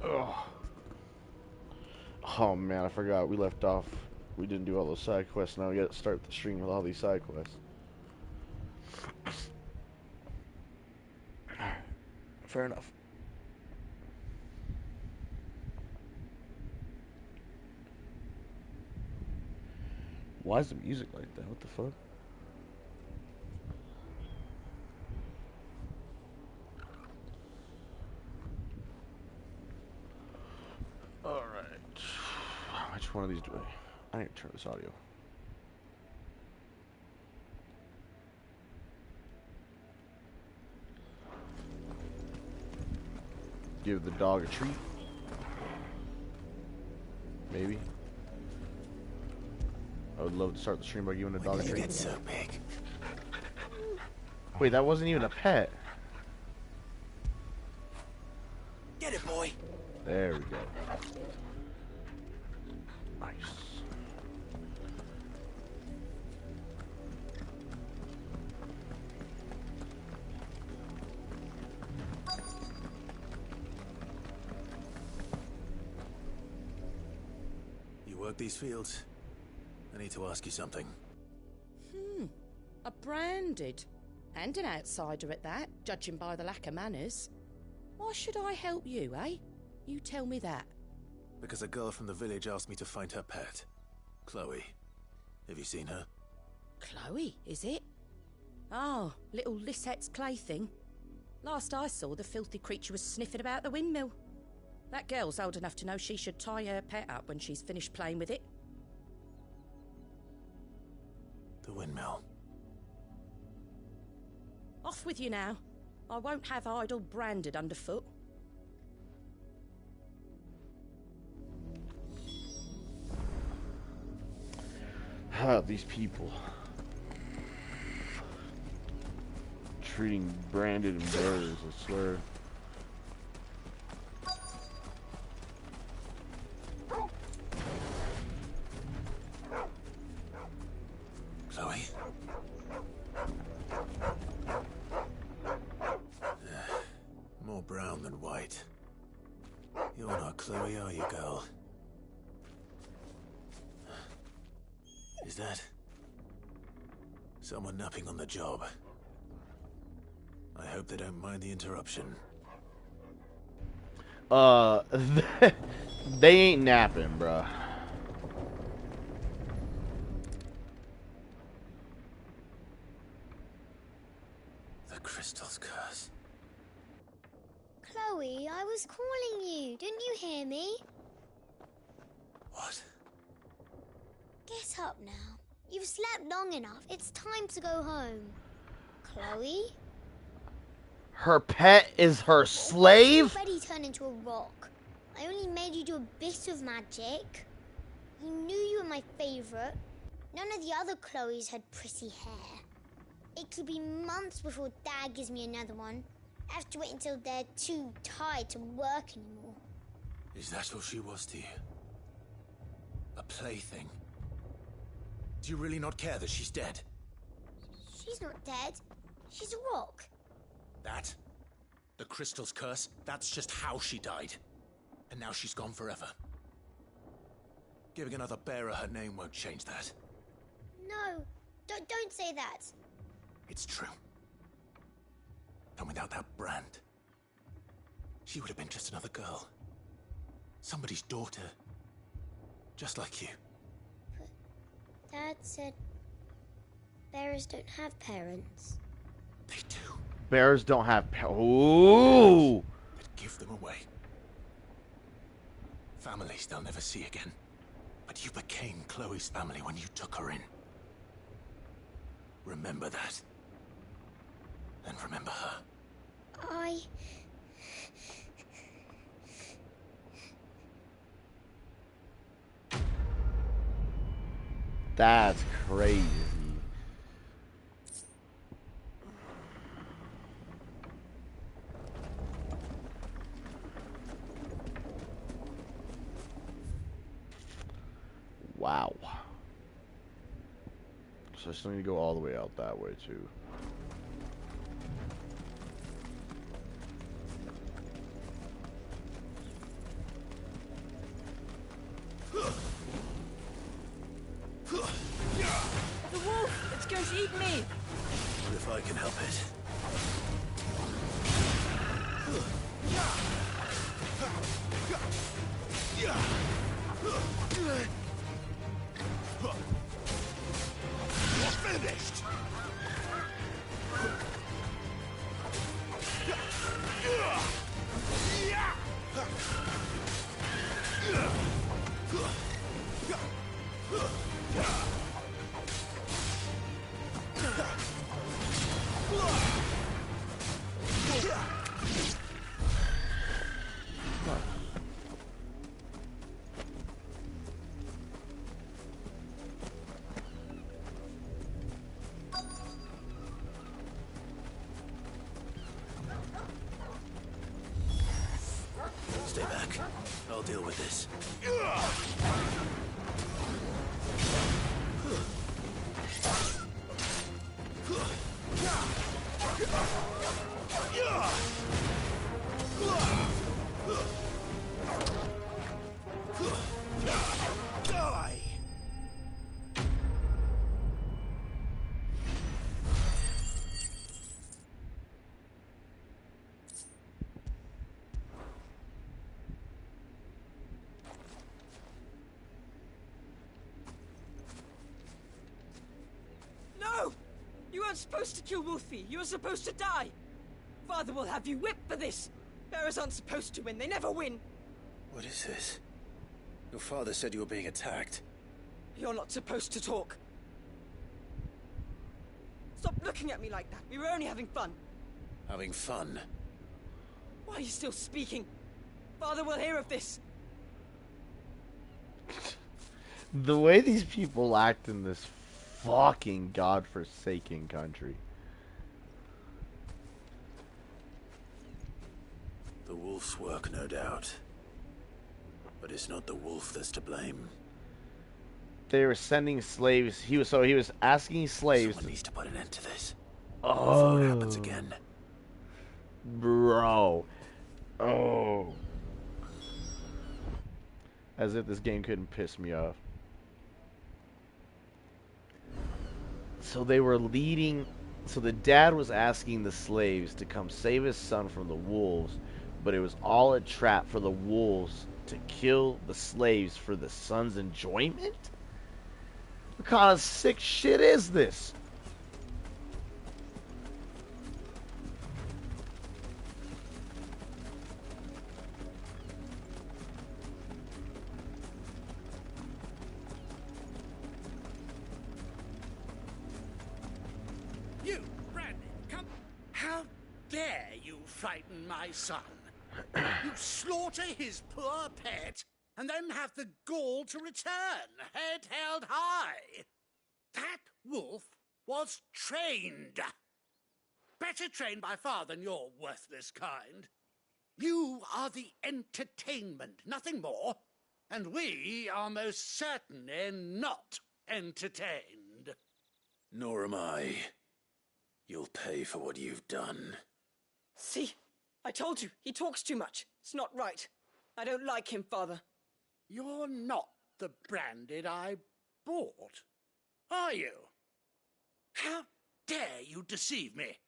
Ugh. Oh man, I forgot. We left off. We didn't do all those side quests. Now we gotta start the stream with all these side quests. Fair enough. Why is the music like that? What the fuck? Alright. Which one of these do I need to turn this audio. Give the dog a treat. Maybe. I would love to start the stream by giving the dog a treat. It's so big. Wait, that wasn't even a pet. Get it, boy. There we go. Nice. You work these fields? I need to ask you something. A branded. And an outsider at that, judging by the lack of manners. Why should I help you, eh? You tell me that. Because a girl from the village asked me to find her pet. Chloe. Have you seen her? Chloe, is it? Oh, little Lisette's plaything. Last I saw, the filthy creature was sniffing about the windmill. That girl's old enough to know she should tie her pet up when she's finished playing with it. The windmill. Off with you now. I won't have idle branded underfoot. These people. Treating branded and bears, I swear. Chloe? More brown than white. You're not Chloe, are you, girl? Is that someone napping on the job? I hope they don't mind the interruption. They ain't napping, bruh. The crystal's curse. Chloe, I was calling you. Didn't you hear me? What? Get up now. You've slept long enough. It's time to go home. Chloe? Her pet is her slave? You already turned into a rock. I only made you do a bit of magic. You knew you were my favorite. None of the other Chloes had pretty hair. It could be months before Dad gives me another one. I have to wait until they're too tired to work anymore. Is that all she was to you? A plaything? Do you really not care that she's dead? She's not dead. She's a rock. That? The crystal's curse? That's just how she died. And now she's gone forever. Giving another bearer her name won't change that. No, don't say that. It's true. And without that brand, she would have been just another girl. Somebody's daughter. Just like you. But Dad said bearers don't have parents. They do. Bears don't have ooh! But give them away. Families they'll never see again. But you became Chloe's family when you took her in. Remember that. And remember her. That's crazy. Wow. So I still need to go all the way out that way too. Stay back. I'll deal with this. Die! No! You weren't supposed to kill Wolfie. You were supposed to die. Father will have you whipped for this. Bearers aren't supposed to win. They never win. What is this? Your father said you were being attacked. You're not supposed to talk. Stop looking at me like that. We were only having fun. Having fun? Why are you still speaking? Father will hear of this. The way these people act in this fucking godforsaken country. The wolf's work, no doubt. But it's not the wolf that's to blame. They were sending slaves. He was asking slaves. Someone needs to put an end to this. Oh, Before it happens again. Bro. Oh. As if this game couldn't piss me off. So they were leading. So the dad was asking the slaves to come save his son from the wolves, but it was all a trap for the wolves to kill the slaves for the son's enjoyment? What kind of sick shit is this? You, Brandon, come. How dare you frighten my son? You slaughter his poor pet, and then have the gall to return, head held high. That wolf was trained. Better trained by far than your worthless kind. You are the entertainment, nothing more. And we are most certainly not entertained. Nor am I. You'll pay for what you've done. See? I told you. He talks too much. It's not right. I don't like him, Father. You're not the Branded I bought, are you? How dare you deceive me?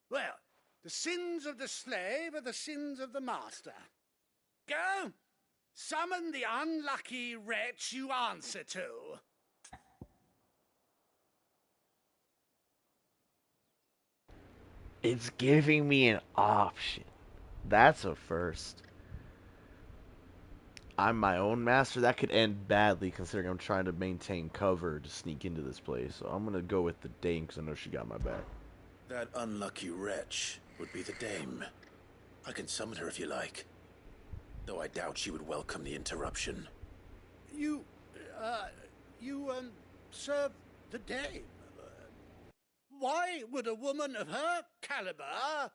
Well, the sins of the slave are the sins of the master. Go, summon the unlucky wretch you answer to. It's giving me an option. That's a first. I'm my own master. That could end badly considering I'm trying to maintain cover to sneak into this place. So I'm going to go with the dame because I know she got my back. That unlucky wretch would be the dame. I can summon her if you like. Though I doubt she would welcome the interruption. You serve the dame. Why would a woman of her caliber...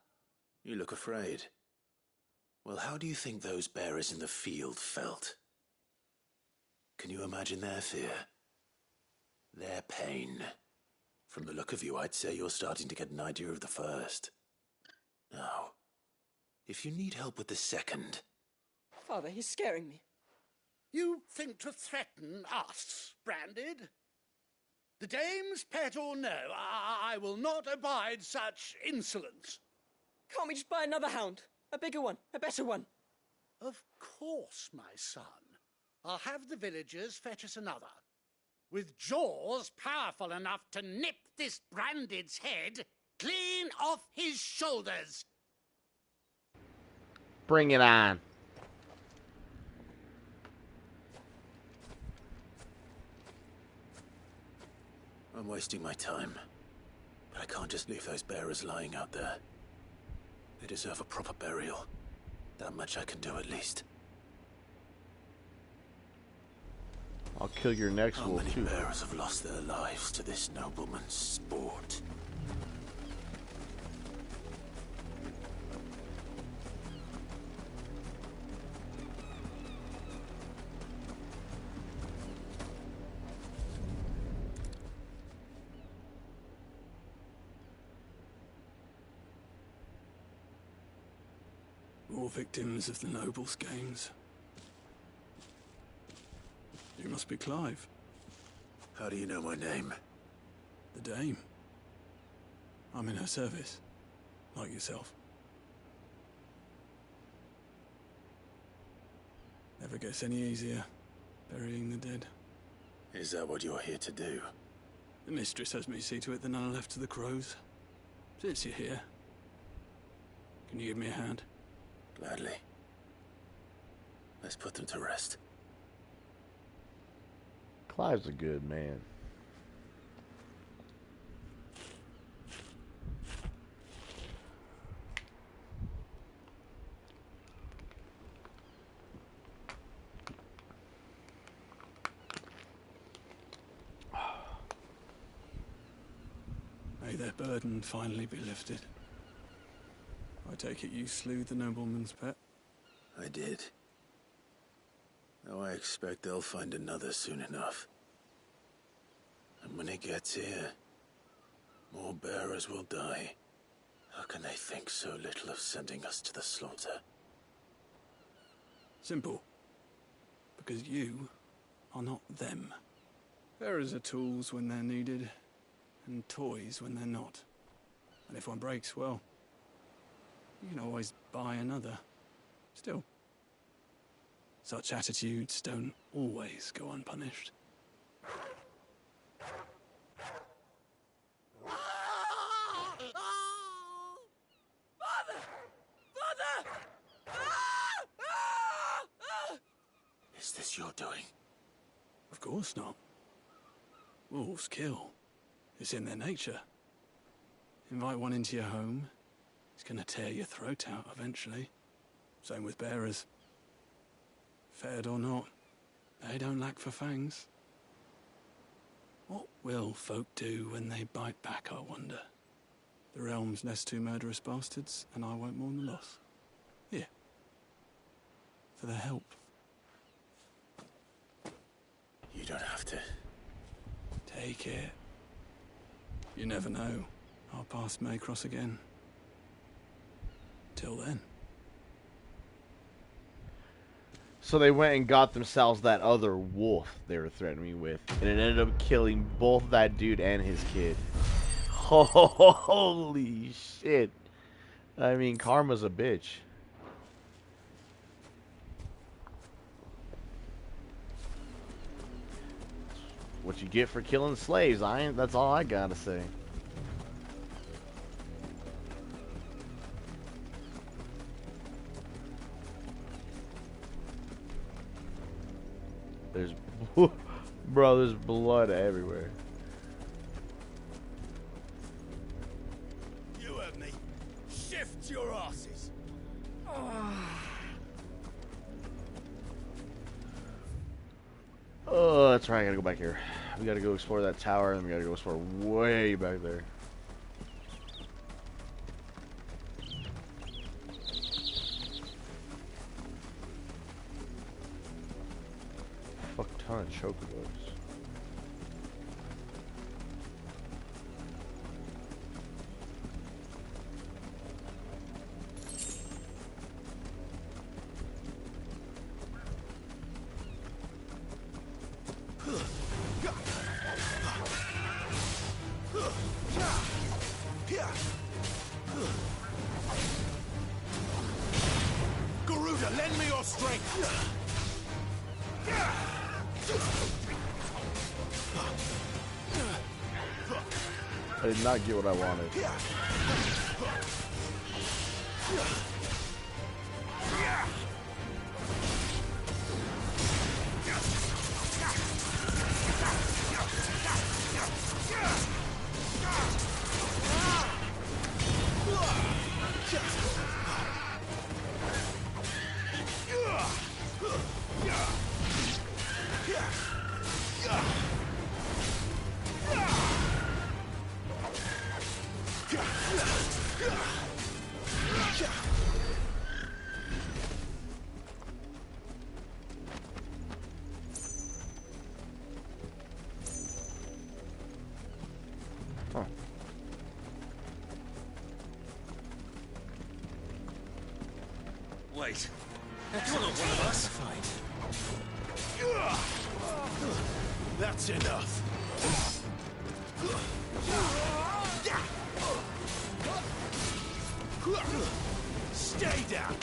You look afraid. Well, how do you think those bearers in the field felt? Can you imagine their fear? Their pain? From the look of you, I'd say you're starting to get an idea of the first. Now, if you need help with the second... Father, he's scaring me. You think to threaten us, Branded? The dame's pet or no, I will not abide such insolence. Can't we just buy another hound? A bigger one, a better one. Of course, my son. I'll have the villagers fetch us another. With jaws powerful enough to nip this Branded's head clean off his shoulders. Bring it on. I'm wasting my time. But I can't just leave those bearers lying out there. They deserve a proper burial. That much I can do at least. I'll kill your next How wolf many too. bearers have lost their lives to this nobleman's sport? All victims of the nobles' games. You must be Clive. How do you know my name? The Dame. I'm in her service, like yourself. Never gets any easier, burying the dead. Is that what you're here to do? The mistress has me see to it that none are left to the crows. Since you're here, can you give me a hand? Gladly. Let's put them to rest. Clive's a good man. May their burden finally be lifted. I take it you slew the nobleman's pet? I did. Though I expect they'll find another soon enough. And when it gets here, more bearers will die. How can they think so little of sending us to the slaughter? Simple. Because you are not them. Bearers are tools when they're needed, and toys when they're not. And if one breaks, well, you can always buy another. Still, such attitudes don't always go unpunished. Is this your doing? Of course not. Wolves kill. It's in their nature. Invite one into your home, he's gonna tear your throat out eventually. Same with bearers. Fed or not, they don't lack for fangs. What will folk do when they bite back, I wonder? The realm's less two murderous bastards, and I won't mourn the loss. Here. For their help. You don't have to. Take it. You never know. Our paths may cross again. Till then. So they went and got themselves that other wolf they were threatening me with. And it ended up killing both that dude and his kid. Holy shit. I mean, karma's a bitch. What you get for killing slaves, that's all I gotta say. There's, bro, there's blood everywhere. You heard me. Shift your asses. Oh, that's right, I gotta go back here. We gotta go explore that tower, and we gotta go explore way back there. Fuck ton of chocobos. Garuda, lend me your strength. I did not get what I wanted. Wait. You're not one of us. Fight. That's enough. Stay down.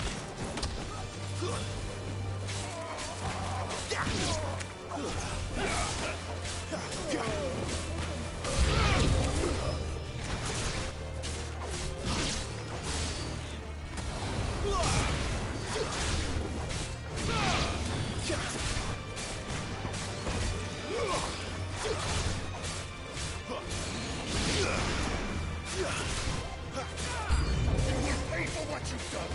Pay for what you've done.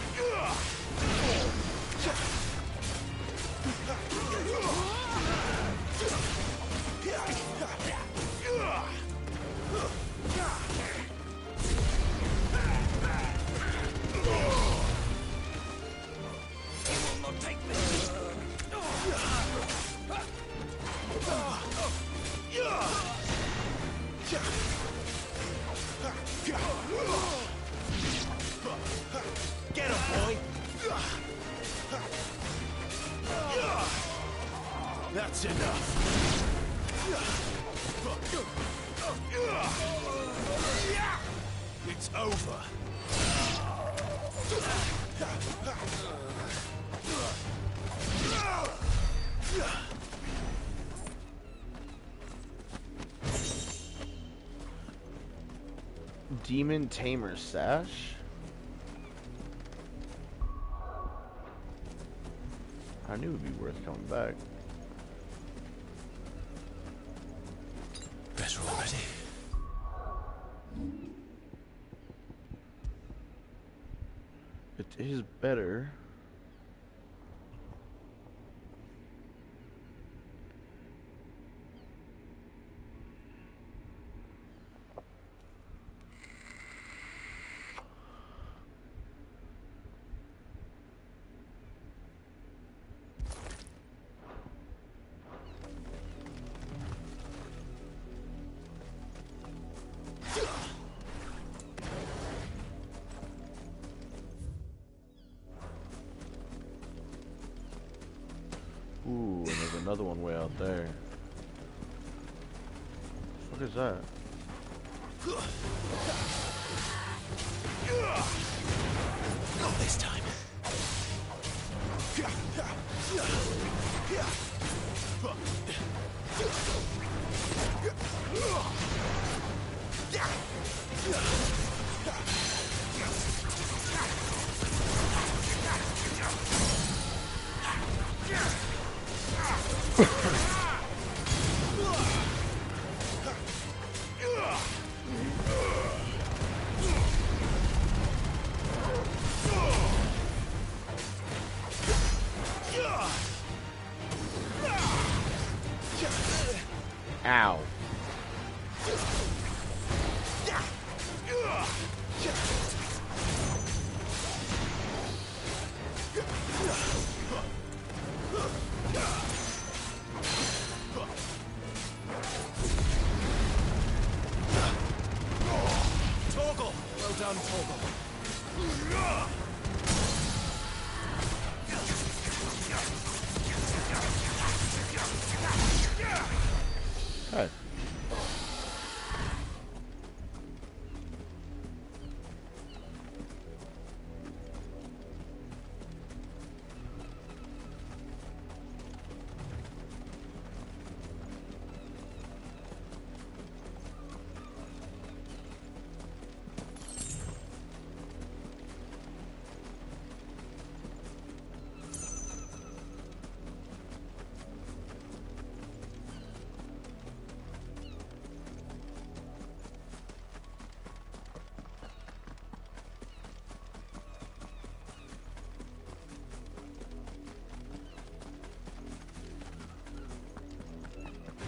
Get him, boy. That's enough. It's over. Demon Tamer Sash? I knew it would be worth coming back. Better already. It is better. Ooh, and there's another one way out there. What is that? Not this time. Ow. Torgal! Well done, Torgal. Hi.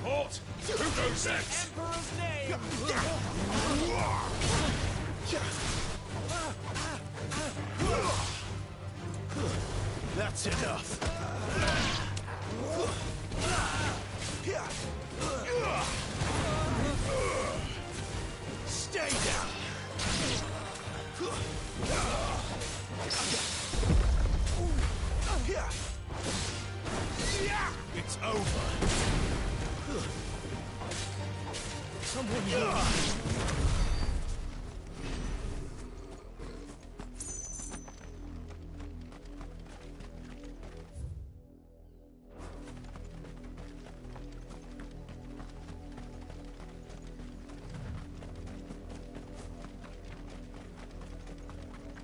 Halt! Who goes next? Emperor's name! That's enough. Stay down. It's over. Someone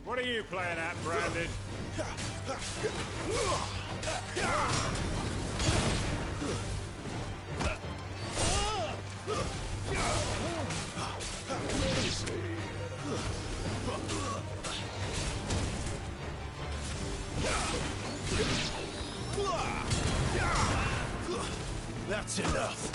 What are you playing at, Brandon? That's enough.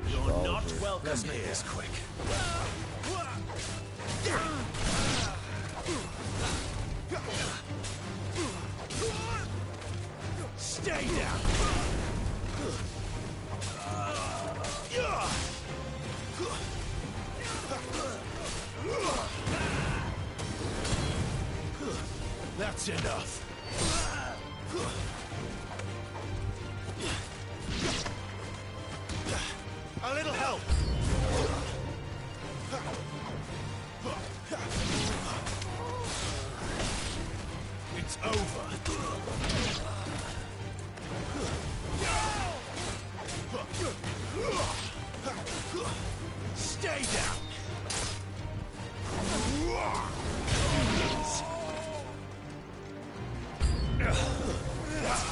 You're not welcome. Let's make this quick. Stay down. That's enough. A little help. It's over. Stay down.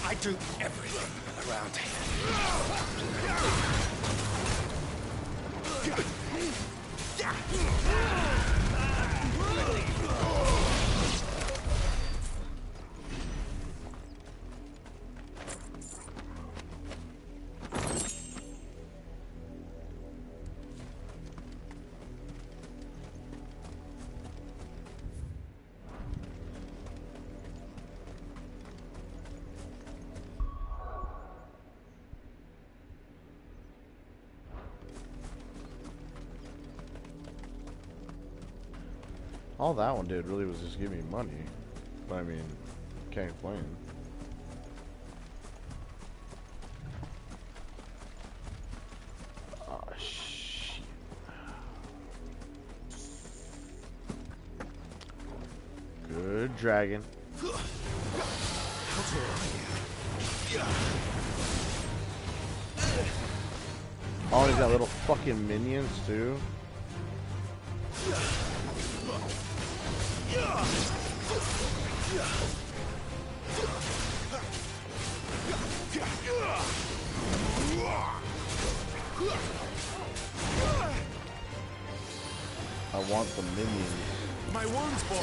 I do everything around here. All that one did really was just give me money. But I mean, can't complain. Oh shit. Good dragon. Oh, he's got little fucking minions too. I want the minions. My wounds, boy.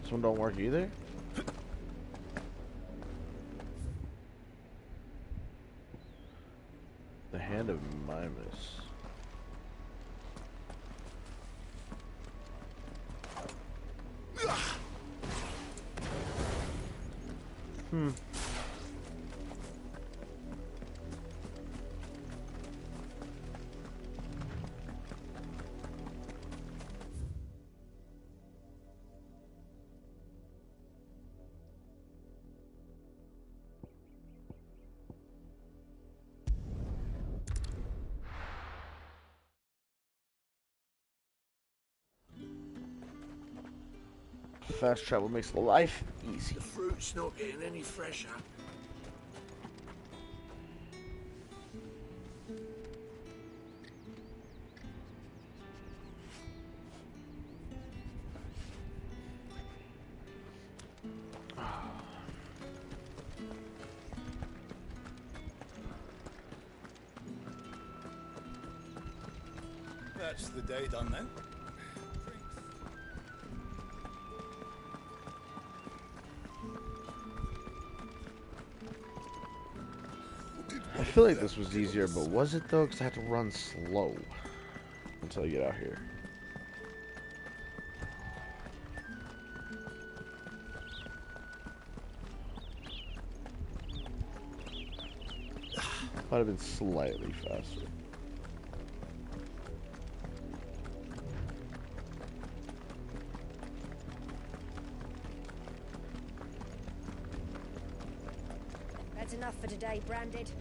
This one don't work either? The Hand of Mimas. Hmm. Fast travel makes life easy. The fruit's not getting any fresher. That's the day done then. I feel like this was easier, but was it though? Because I had to run slow until I get out here. Might have been slightly faster. That's enough for today, Branded.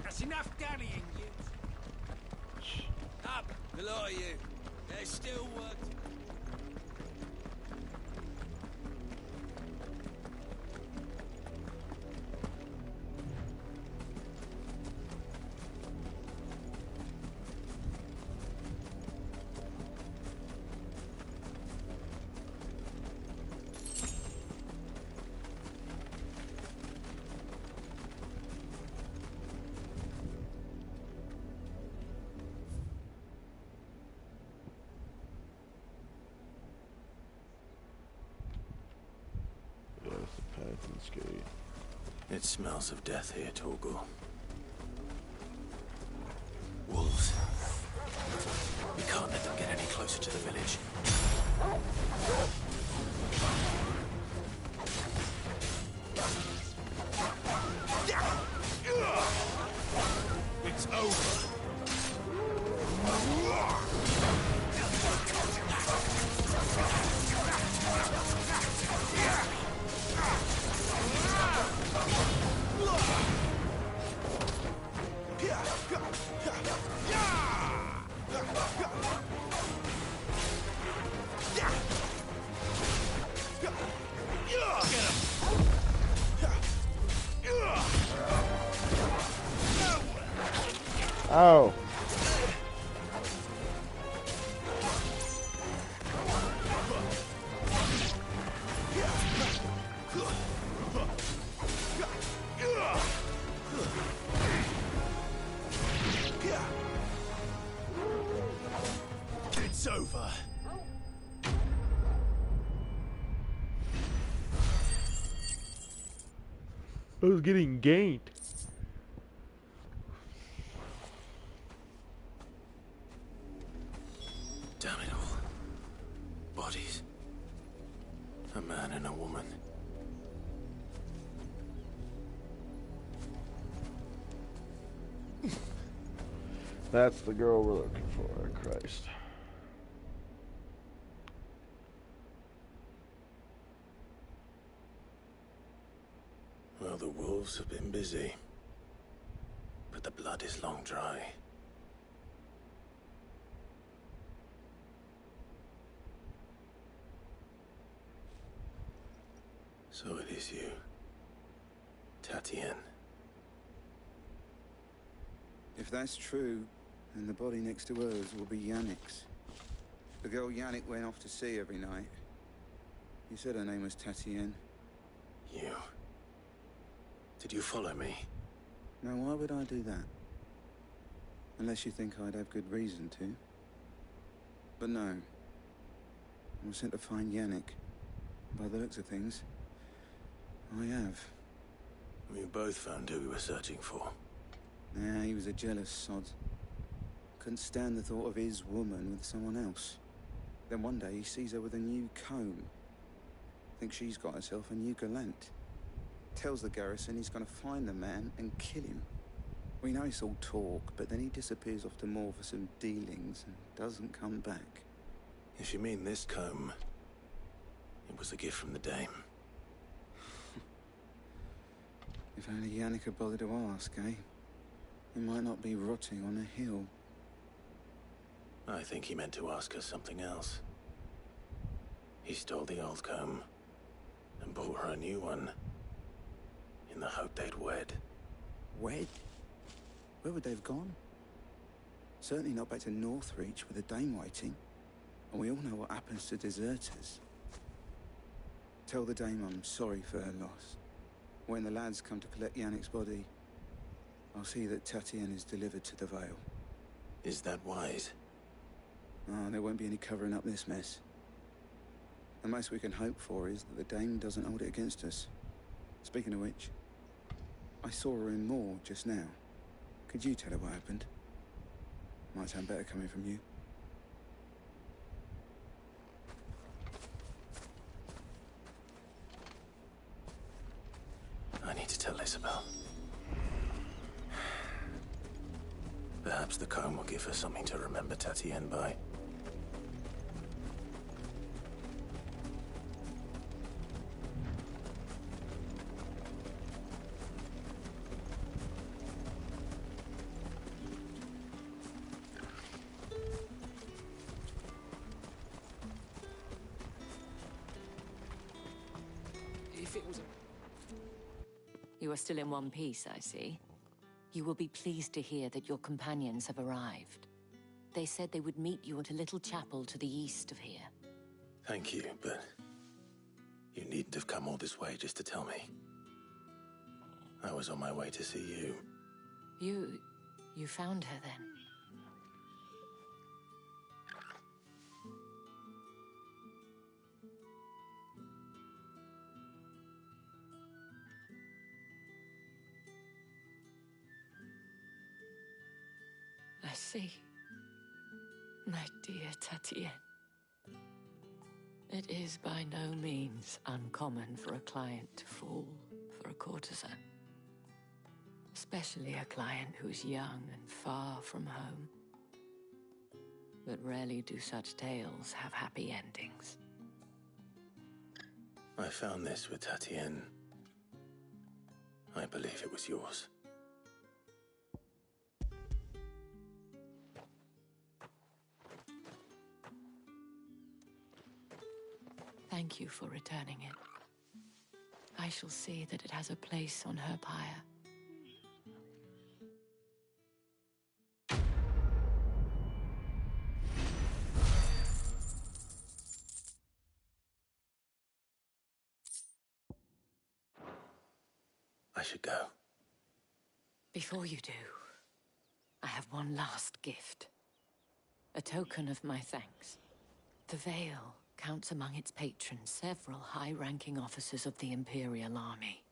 That's enough dallying, you. Up, the lot of you. There's still work. It smells of death here, Torgal. Wolves. We can't let them get any closer to the village. It's over. Oh. It's over. I was getting ganked. Damn it all. Bodies. A man and a woman. That's the girl we're looking for. Christ. Well, the wolves have been busy. But the blood is long dry. So it is you, Tatienne. If that's true, then the body next to hers will be Yannick's. The girl Yannick went off to sea every night. You said her name was Tatienne. You... Did you follow me? Now, why would I do that? Unless you think I'd have good reason to. But no. I was sent to find Yannick. By the looks of things, I have. We both found who we were searching for. Yeah, he was a jealous sod. Couldn't stand the thought of his woman with someone else. Then one day he sees her with a new comb. Thinks she's got herself a new gallant. Tells the garrison he's gonna find the man and kill him. We know it's all talk, but then he disappears off to Moor for some dealings and doesn't come back. If you mean this comb, it was a gift from the Dame. If only Yannick had bothered to ask, eh? He might not be rotting on a hill. I think he meant to ask her something else. He stole the old comb and bought her a new one in the hope they'd wed. Wed? Where would they have gone? Certainly not back to Northreach with a Dame waiting. And we all know what happens to deserters. Tell the Dame I'm sorry for her loss. When the lads come to collect Yannick's body, I'll see that Tatienne is delivered to the Vale. Is that wise? Oh, there won't be any covering up this mess. The most we can hope for is that the Dame doesn't hold it against us. Speaking of which, I saw her in Moor just now. Could you tell her what happened? Might sound better coming from you. I need to tell Isabel. Perhaps the comb will give her something to remember Tatienne by. If it was a... You are still in one piece, I see. You will be pleased to hear that your companions have arrived. They said they would meet you at a little chapel to the east of here. Thank you, but you needn't have come all this way just to tell me. I was on my way to see you. You found her then? I see. My dear Tatienne. It is by no means uncommon for a client to fall for a courtesan. Especially a client who's young and far from home. But rarely do such tales have happy endings. I found this with Tatienne. I believe it was yours. Thank you for returning it. I shall see that it has a place on her pyre. I should go. Before you do, I have one last gift. A token of my thanks. The Vale counts among its patrons several high-ranking officers of the Imperial Army.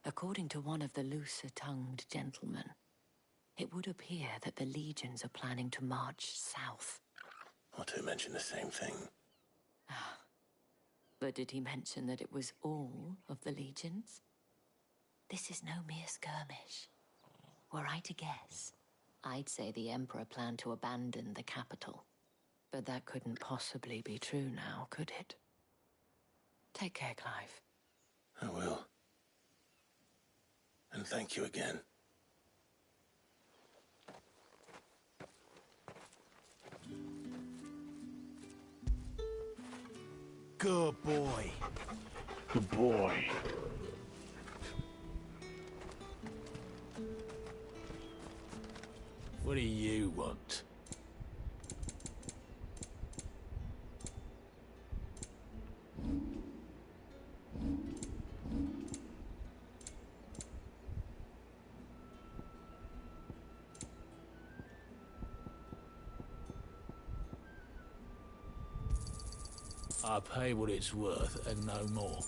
According to one of the looser-tongued gentlemen, it would appear that the legions are planning to march south. Otto mentioned the same thing. But did he mention that it was all of the legions? This is no mere skirmish. Were I to guess, I'd say the Emperor planned to abandon the capital. But that couldn't possibly be true now, could it? Take care, Clive. I will. And thank you again. Good boy. Good boy. What do you want? I pay what it's worth and no more.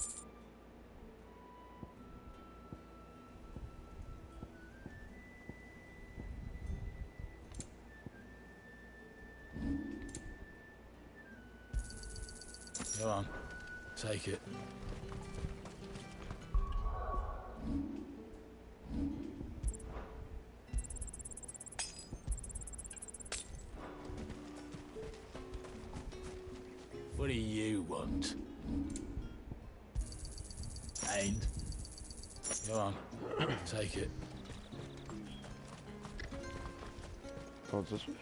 Go on, take it. What do you want? And? Go on, take it. Oh, it's this way.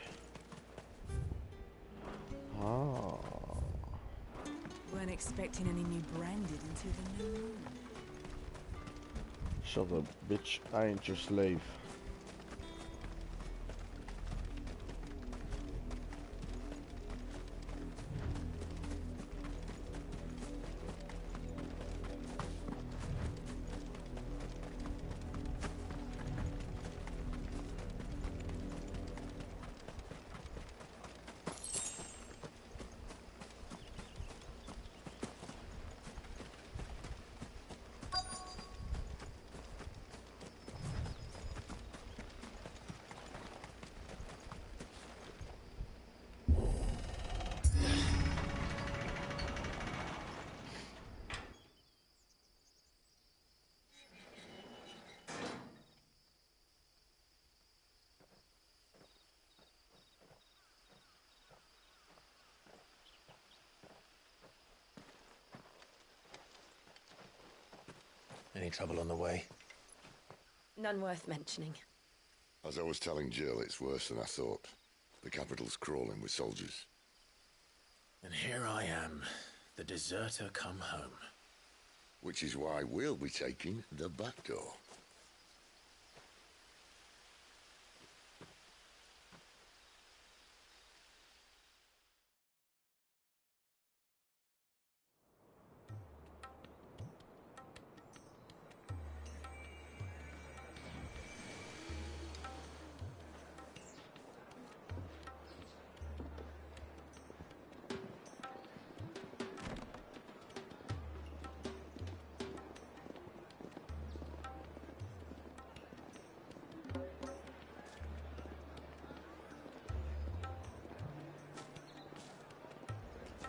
Oh. Weren't expecting any new branded until the new moon. Shut up, bitch. I ain't your slave. Any trouble on the way? None worth mentioning. As I was telling Jill, it's worse than I thought. The capital's crawling with soldiers. And here I am, the deserter come home. Which is why we'll be taking the back door.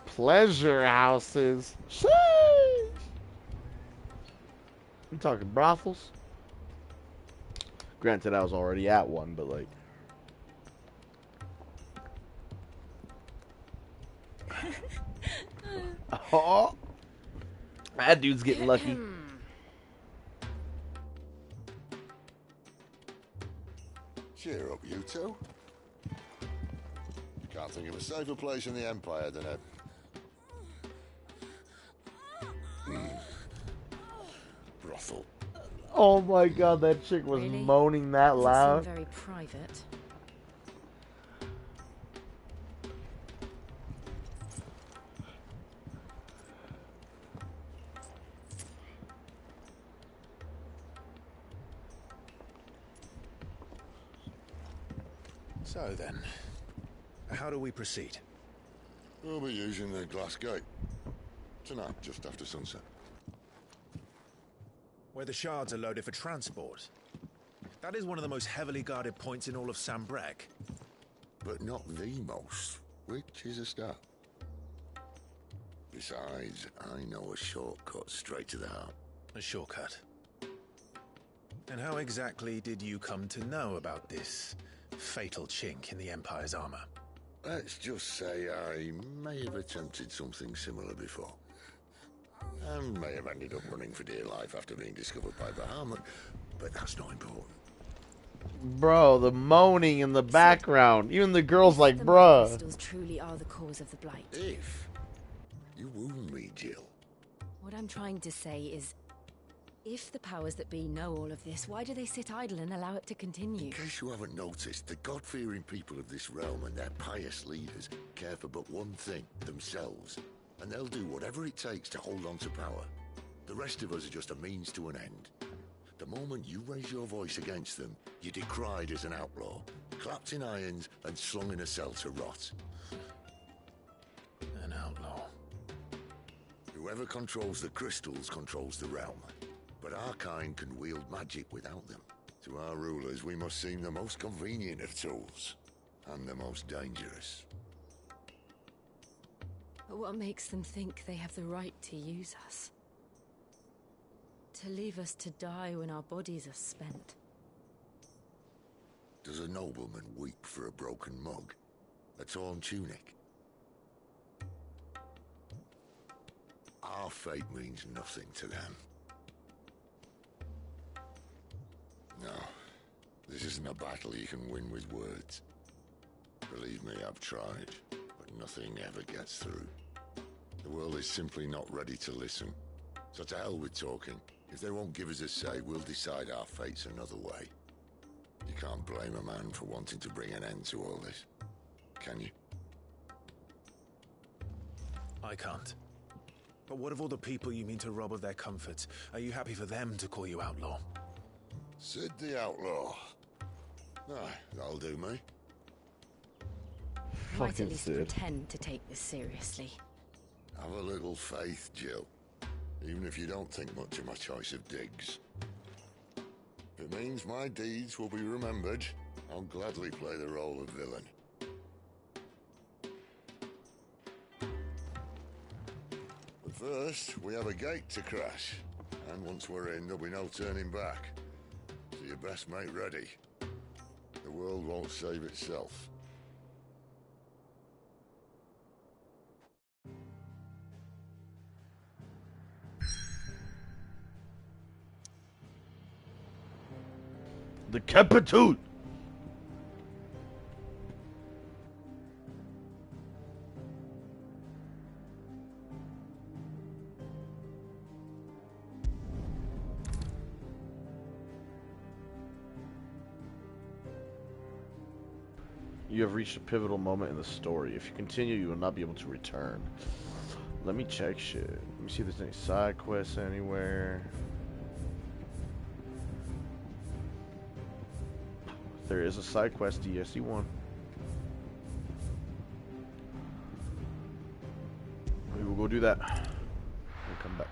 Pleasure houses. Sheesh. You talking brothels? Granted, I was already at one, but like. Oh, that dude's getting lucky. Cheer up, you two. Can't think of a safer place in the Empire than a... brothel. Oh my god, that chick was Really? moaning that Doesn't loud. seem very private. So then, how do we proceed? We'll be using the glass gate. Tonight, just after sunset. Where the shards are loaded for transport. That is one of the most heavily guarded points in all of Sambrec. But not the most, which is a start. Besides, I know a shortcut straight to the heart. A shortcut. And how exactly did you come to know about this fatal chink in the Empire's armor? Let's just say I may have attempted something similar before. And may have ended up running for dear life after being discovered by Bahamut, but that's not important. Bro, the moaning in the background. Even the girl's like, The bruh. crystals truly are the cause of the blight. If you wound me, Jill. What I'm trying to say is, If the powers that be know all of this, why do they sit idle and allow it to continue? In case you haven't noticed, the God-fearing people of this realm and their pious leaders care for but one thing, themselves. And they'll do whatever it takes to hold on to power. The rest of us are just a means to an end. The moment you raise your voice against them, you're decried as an outlaw, clapped in irons and slung in a cell to rot. An outlaw. Whoever controls the crystals controls the realm. But our kind can wield magic without them. To our rulers, we must seem the most convenient of tools, and the most dangerous. But what makes them think they have the right to use us? To leave us to die when our bodies are spent? Does a nobleman weep for a broken mug? A torn tunic? Our fate means nothing to them. No, this isn't a battle you can win with words. Believe me, I've tried, but nothing ever gets through. The world is simply not ready to listen. So to hell with talking. If they won't give us a say, we'll decide our fates another way. You can't blame a man for wanting to bring an end to all this, can you? I can't. But what of all the people you mean to rob of their comforts? Are you happy for them to call you outlaw? Sid the Outlaw. Aye, that'll do me. Might at least pretend to take this seriously. Have a little faith, Jill. Even if you don't think much of my choice of digs. If it means my deeds will be remembered, I'll gladly play the role of villain. But first, we have a gate to crash. And once we're in, there'll be no turning back. So you best make ready. The world won't save itself. The Capitude! You have reached a pivotal moment in the story. If you continue, you will not be able to return. Let me check shit. Let me see if there's any side quests anywhere. There is a side quest, DSC1. We will go do that and come back.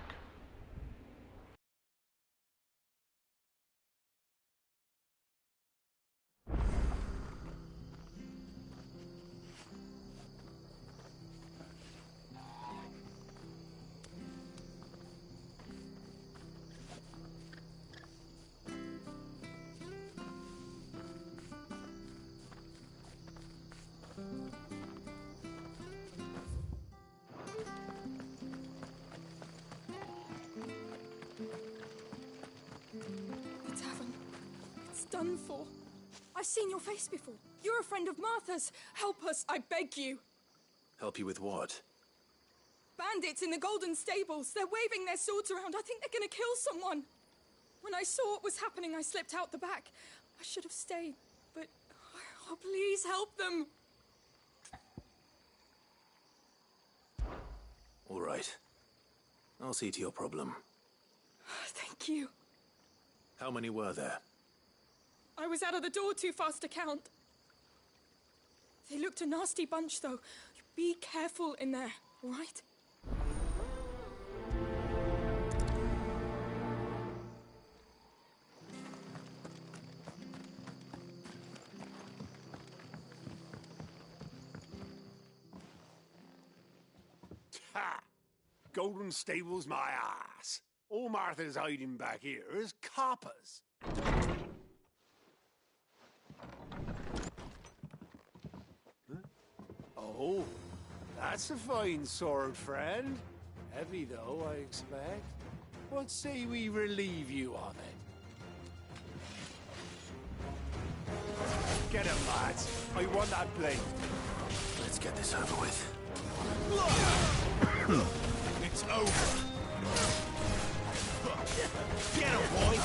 Done for. I've seen your face before. You're a friend of Martha's. Help us, I beg you. Help you with what? Bandits in the Golden Stables. They're waving their swords around. I think they're gonna kill someone. When I saw what was happening, I slipped out the back. I should have stayed, but... Oh, please help them. All right. I'll see to your problem. Thank you. How many were there? I was out of the door too fast to count. They looked a nasty bunch, though. Be careful in there, all right? Ha! Golden Stables, my ass. All Martha's hiding back here is coppers. Oh, that's a fine sword, friend. Heavy, though, I expect. What say we relieve you of it? Get him, lads. I want that blade. Let's get this over with. It's over. Get him, boy!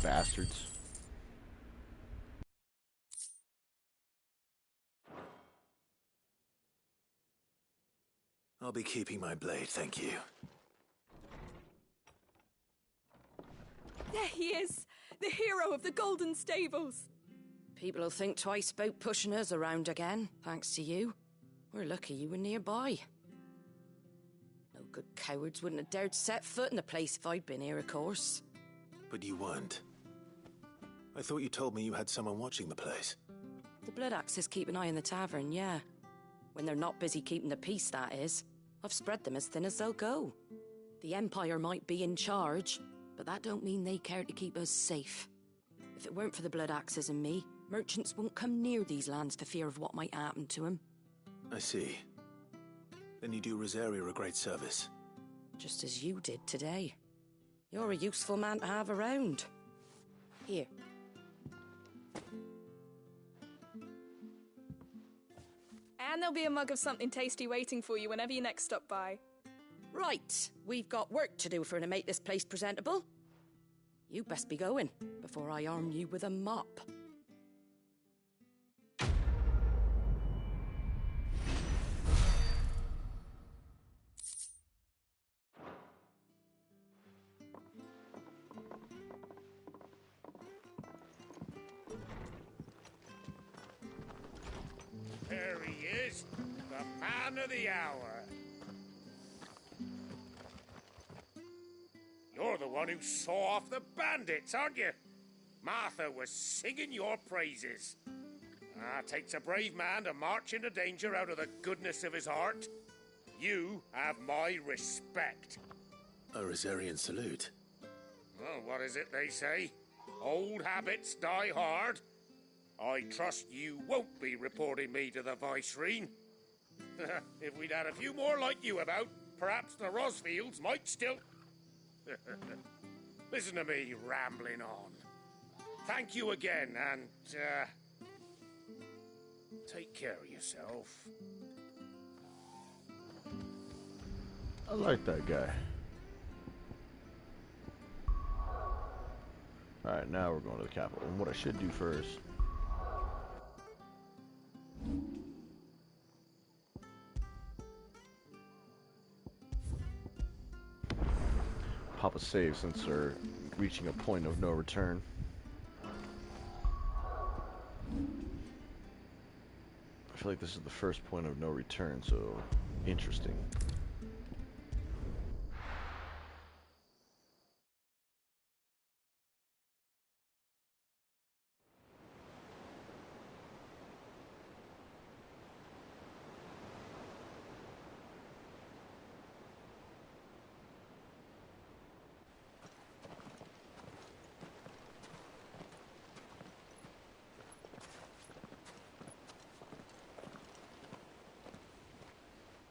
Bastards. I'll be keeping my blade, thank you. There he is! The hero of the Golden Stables! People'll think twice about pushing us around again, thanks to you. We're lucky you were nearby. No good cowards wouldn't have dared set foot in the place if I'd been here, of course. But you weren't. I thought you told me you had someone watching the place. The Blood Axes keep an eye on the tavern, yeah. When they're not busy keeping the peace, that is. I've spread them as thin as they'll go. The Empire might be in charge, but that don't mean they care to keep us safe. If it weren't for the Blood Axes and me, merchants won't come near these lands for fear of what might happen to them. I see. Then you do Rosaria a great service. Just as you did today. You're a useful man to have around. Here. And there'll be a mug of something tasty waiting for you whenever you next stop by. Right, we've got work to do if we're to make this place presentable. You best be going, before I arm you with a mop. There he is, the man of the hour. You're the one who saw off the bandits, aren't you? Martha was singing your praises. Takes a brave man to march into danger out of the goodness of his heart. You have my respect. A Rosarian salute. Well, what is it they say? Old habits die hard. I trust you won't be reporting me to the Viceroy. If we'd had a few more like you about, perhaps the Rosfields might still... Listen to me rambling on. Thank you again, and, take care of yourself. I like that guy. Alright, now we're going to the capital. And what I should do first... pop a save since they're reaching a point of no return. I feel like this is the first point of no return, so interesting.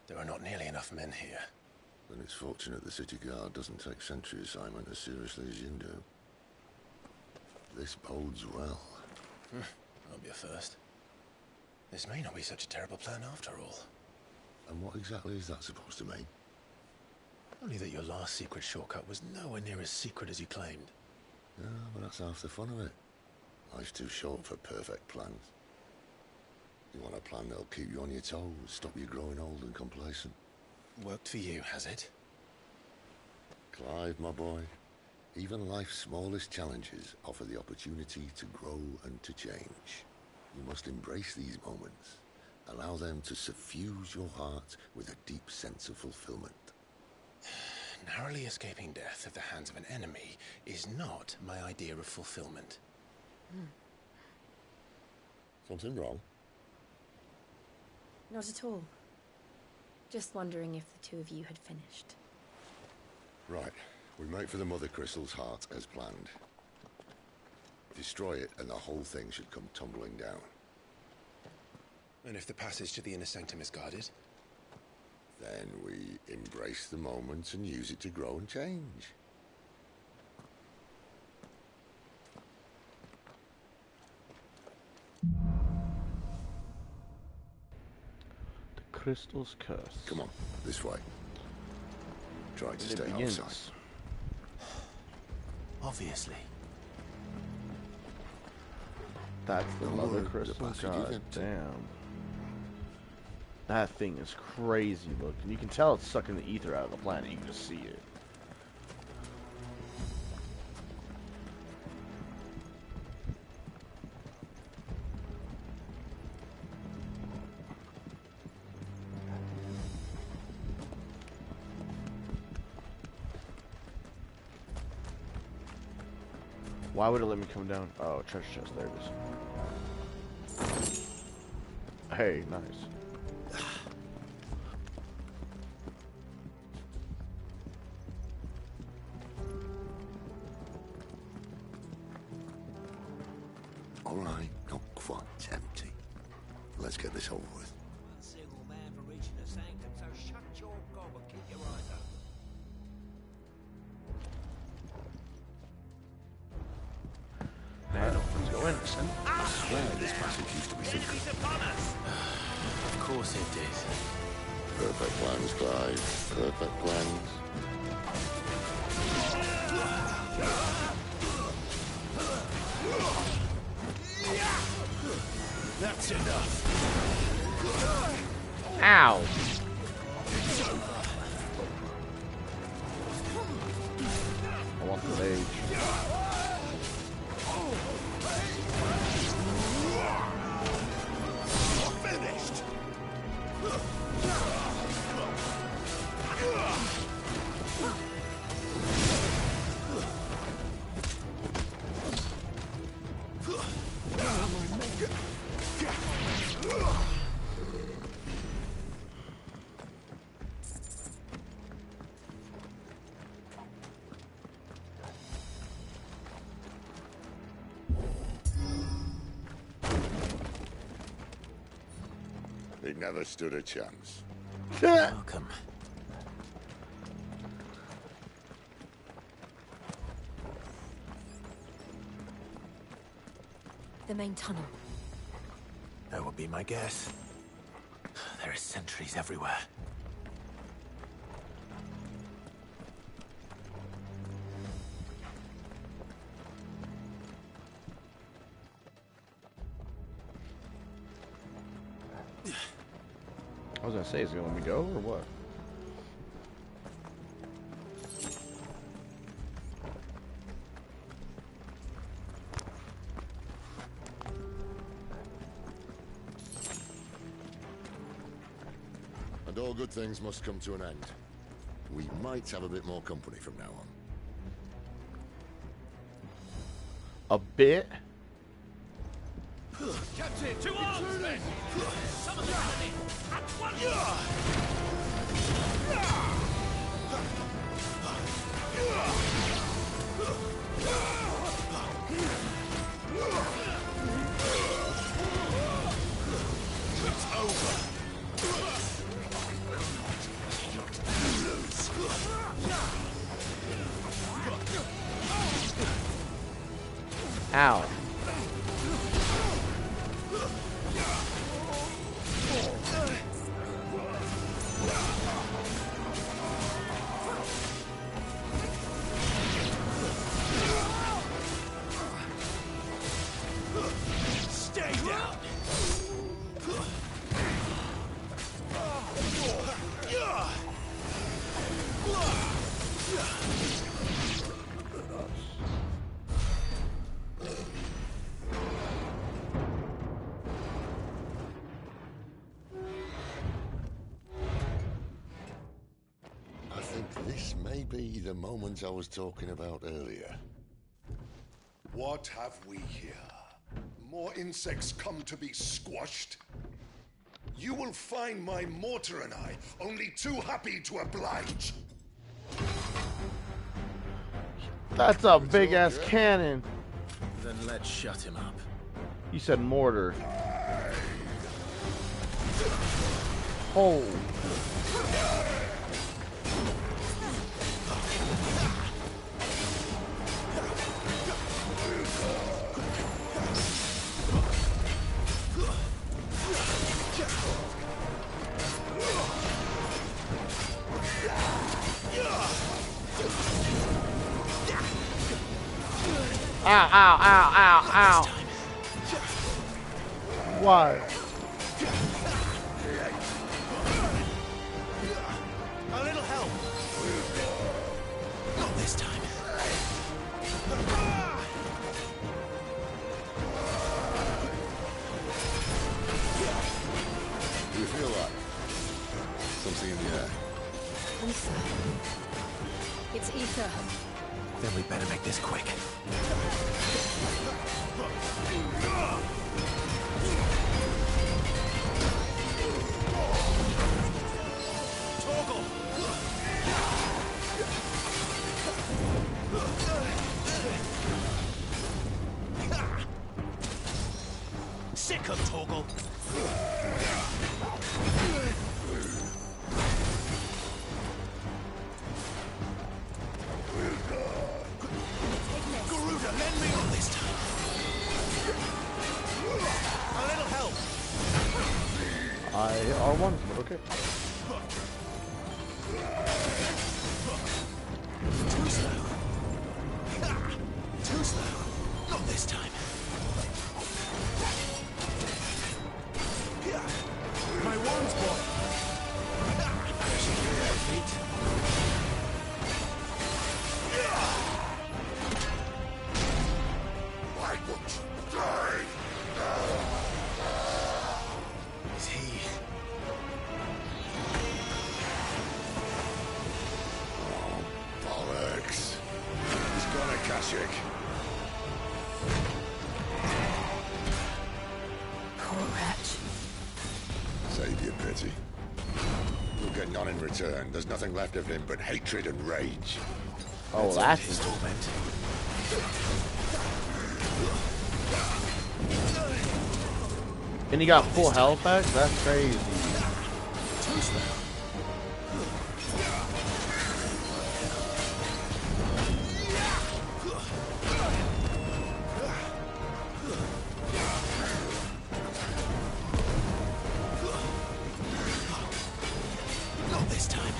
There are not nearly enough men here. Then it's fortunate the city guard doesn't take sentry assignment as seriously as you do. This bodes well. Won't be a first. This may not be such a terrible plan after all. And what exactly is that supposed to mean? Only that your last secret shortcut was nowhere near as secret as you claimed. Yeah, but that's half the fun of it. Life's too short for perfect plans. You want a plan that'll keep you on your toes, stop you growing old and complacent. Worked for you, has it? Clive, my boy, even life's smallest challenges offer the opportunity to grow and to change. You must embrace these moments. Allow them to suffuse your heart with a deep sense of fulfillment. Narrowly escaping death at the hands of an enemy is not my idea of fulfillment. Something wrong? Not at all. Just wondering if the two of you had finished. Right. We make for the Mother Crystal's heart as planned. Destroy it and the whole thing should come tumbling down. And if the passage to the inner sanctum is guarded? If Then we embrace the moment and use it to grow and change. The crystal's curse. Come on, this way. Try to It stay begins. outside. Obviously. That's the Don't mother worry, the crystal. passage God is empty. damn. That thing is crazy looking. You can tell it's sucking the ether out of the planet. You can just see it. Why would it let me come down? Oh, treasure chest. There it is. Hey, nice. All right, not quite empty. Let's get this over with. One single man for reaching the sanctum, so shut your gob and keep your eyes open. Man, let's go in. I swear this passage used to be secret. Of course it did. Perfect plans, Clive. Perfect plans. That's enough. Ow! I want the rage. Finished. It never stood a chance. Welcome. The main tunnel. That would be my guess. There are sentries everywhere. I was gonna say, is he gonna let me go or what? And all good things must come to an end. We might have a bit more company from now on. A bit? Captain, to arms, men! Summon the enemy! At once! It's over. Ow. Stay down. I think this may be the moment I was talking about earlier. What have we here? More insects come to be squashed? You will find my mortar and I only too happy to oblige. That's a big ass cannon. Then let's shut him up. You said mortar. Oh. Ow, ow, ow, ow, ow. Why? A little help. Not this time. Do you feel that? Something in the air. Ether. It's ether. Then we better make this quick. Torgal! Sick of Torgal! Garuda, lend me on this time! A little help! I R1, but okay. Too slow. Too slow. Not this time. My wand's boy. Why won't you die? Is he? Bollocks. He's got a Kashyyyk. Poor wretch. Save your pity. You'll get none in return. There's nothing left of him but hatred and rage. Oh, that's his torment. And he got full health back? That's crazy. Too slow. Not this time.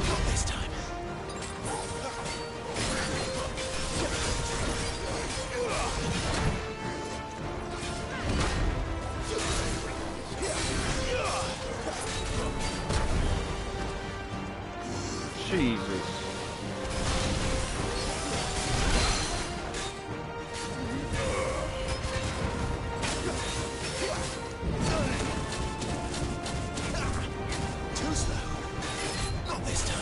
Not this time. Jesus. Too slow. Not this time.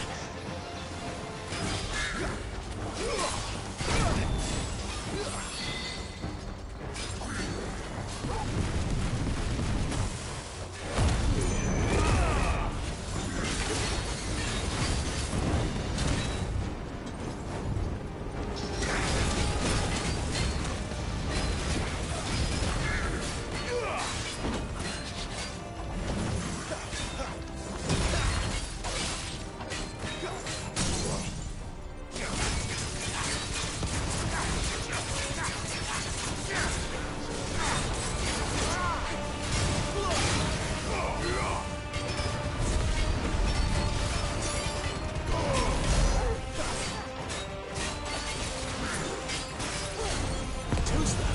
Too slow.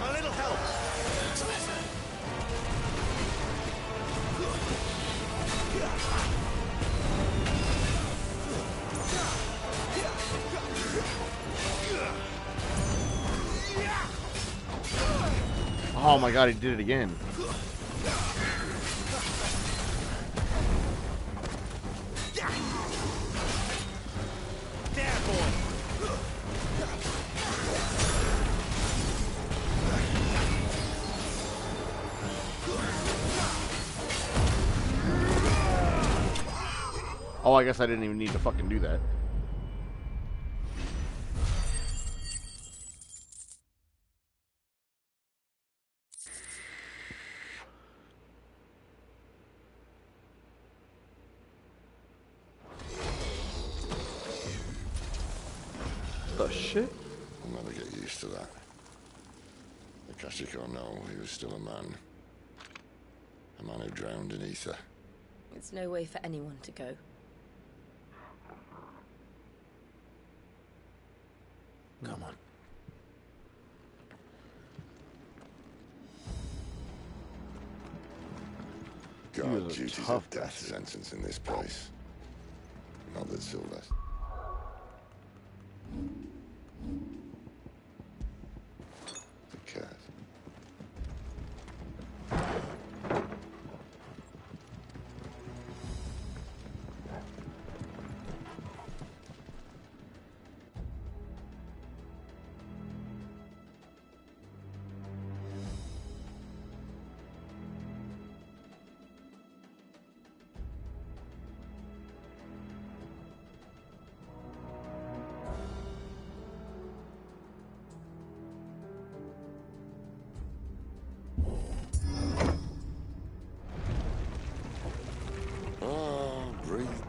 A little help. That's better. Oh my god, he did it again. There, boy. Oh, I guess I didn't even need to fucking do that. The shit? I'll never get used to that. Akashic or no, he was still a man. A man who drowned in ether. It's no way for anyone to go. Come on. God, duty's a death sentence in this place. Not that Sylvester. The cat.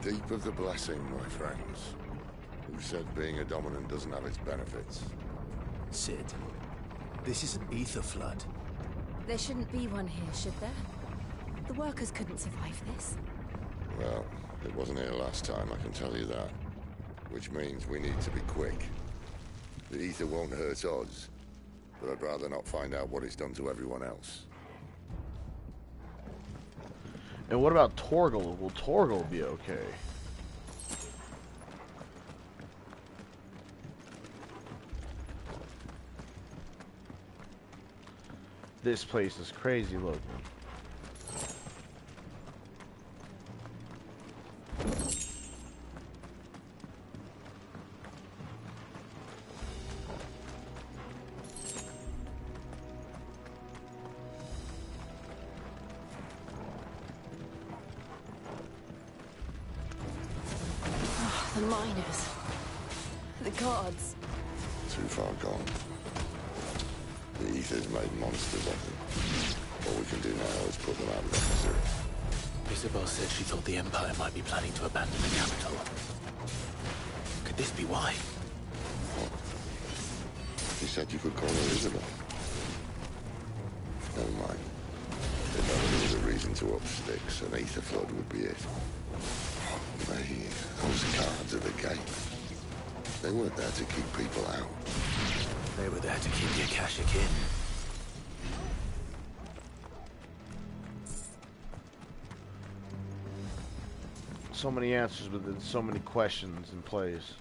Deep of the blessing, my friends. Who said being a dominant doesn't have its benefits? Sid, this is an ether flood. There shouldn't be one here, should there? The workers couldn't survive this. Well, it wasn't here last time, I can tell you that. Which means we need to be quick. The ether won't hurt us, but I'd rather not find out what it's done to everyone else. And what about Torgal? Will Torgal be okay? This place is crazy looking. The miners. The gods. Too far gone. The ether's made monsters of them. All we can do now is put them out of their misery. Isabel said she thought the Empire might be planning to abandon the capital. Could this be why? What? You said you could call her Isabel. Never mind. If ever there was a reason to up sticks, an ether flood would be it. Mate, those guards at the gate. They weren't there to keep people out. They were there to keep the Akashic in. So many answers, but then so many questions in place.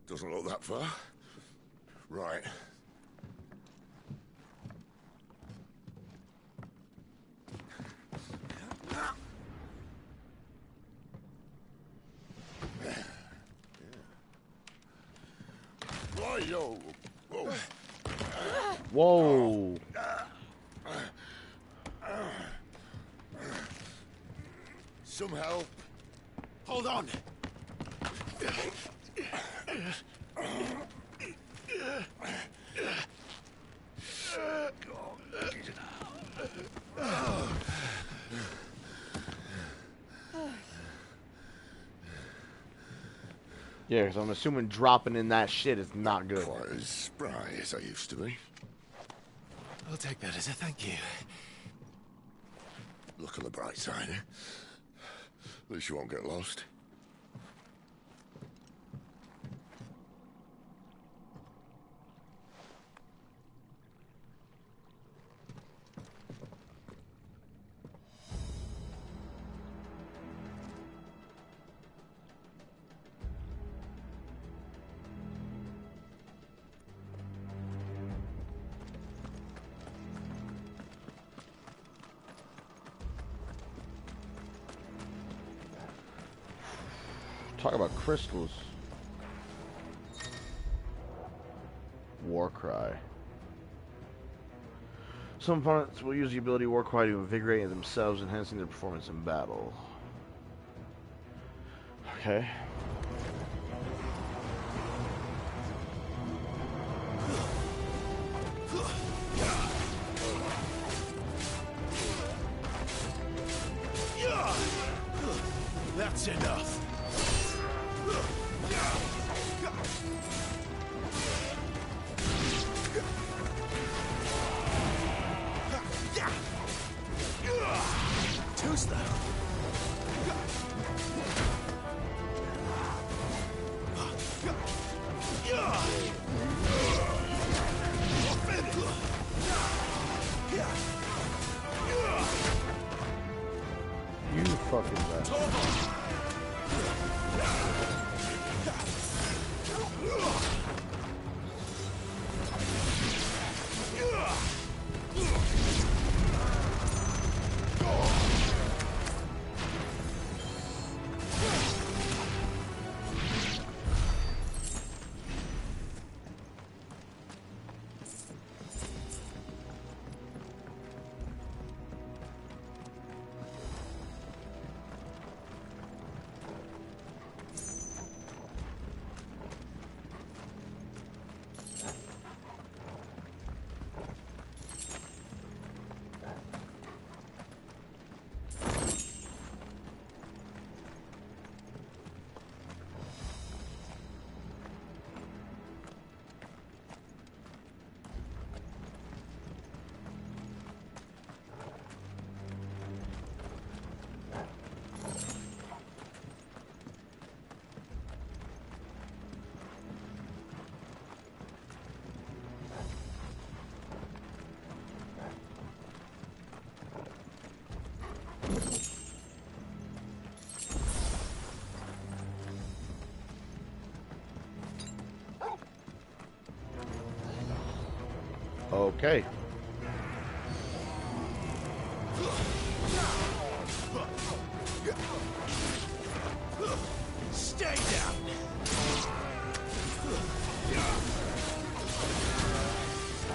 Doesn't look that far. Right. Whoa. Whoa. Whoa. Some help. Hold on. Yeah, because I'm assuming dropping in that shit is not good. Quite as spry as I used to be. I'll take that as a thank you. Look on the bright side, eh? At least you won't get lost. Talk about crystals. Warcry. Some opponents will use the ability Warcry to invigorate themselves, enhancing their performance in battle. Okay. That's enough. Too slow. You fucking bastard. Okay. Stay down.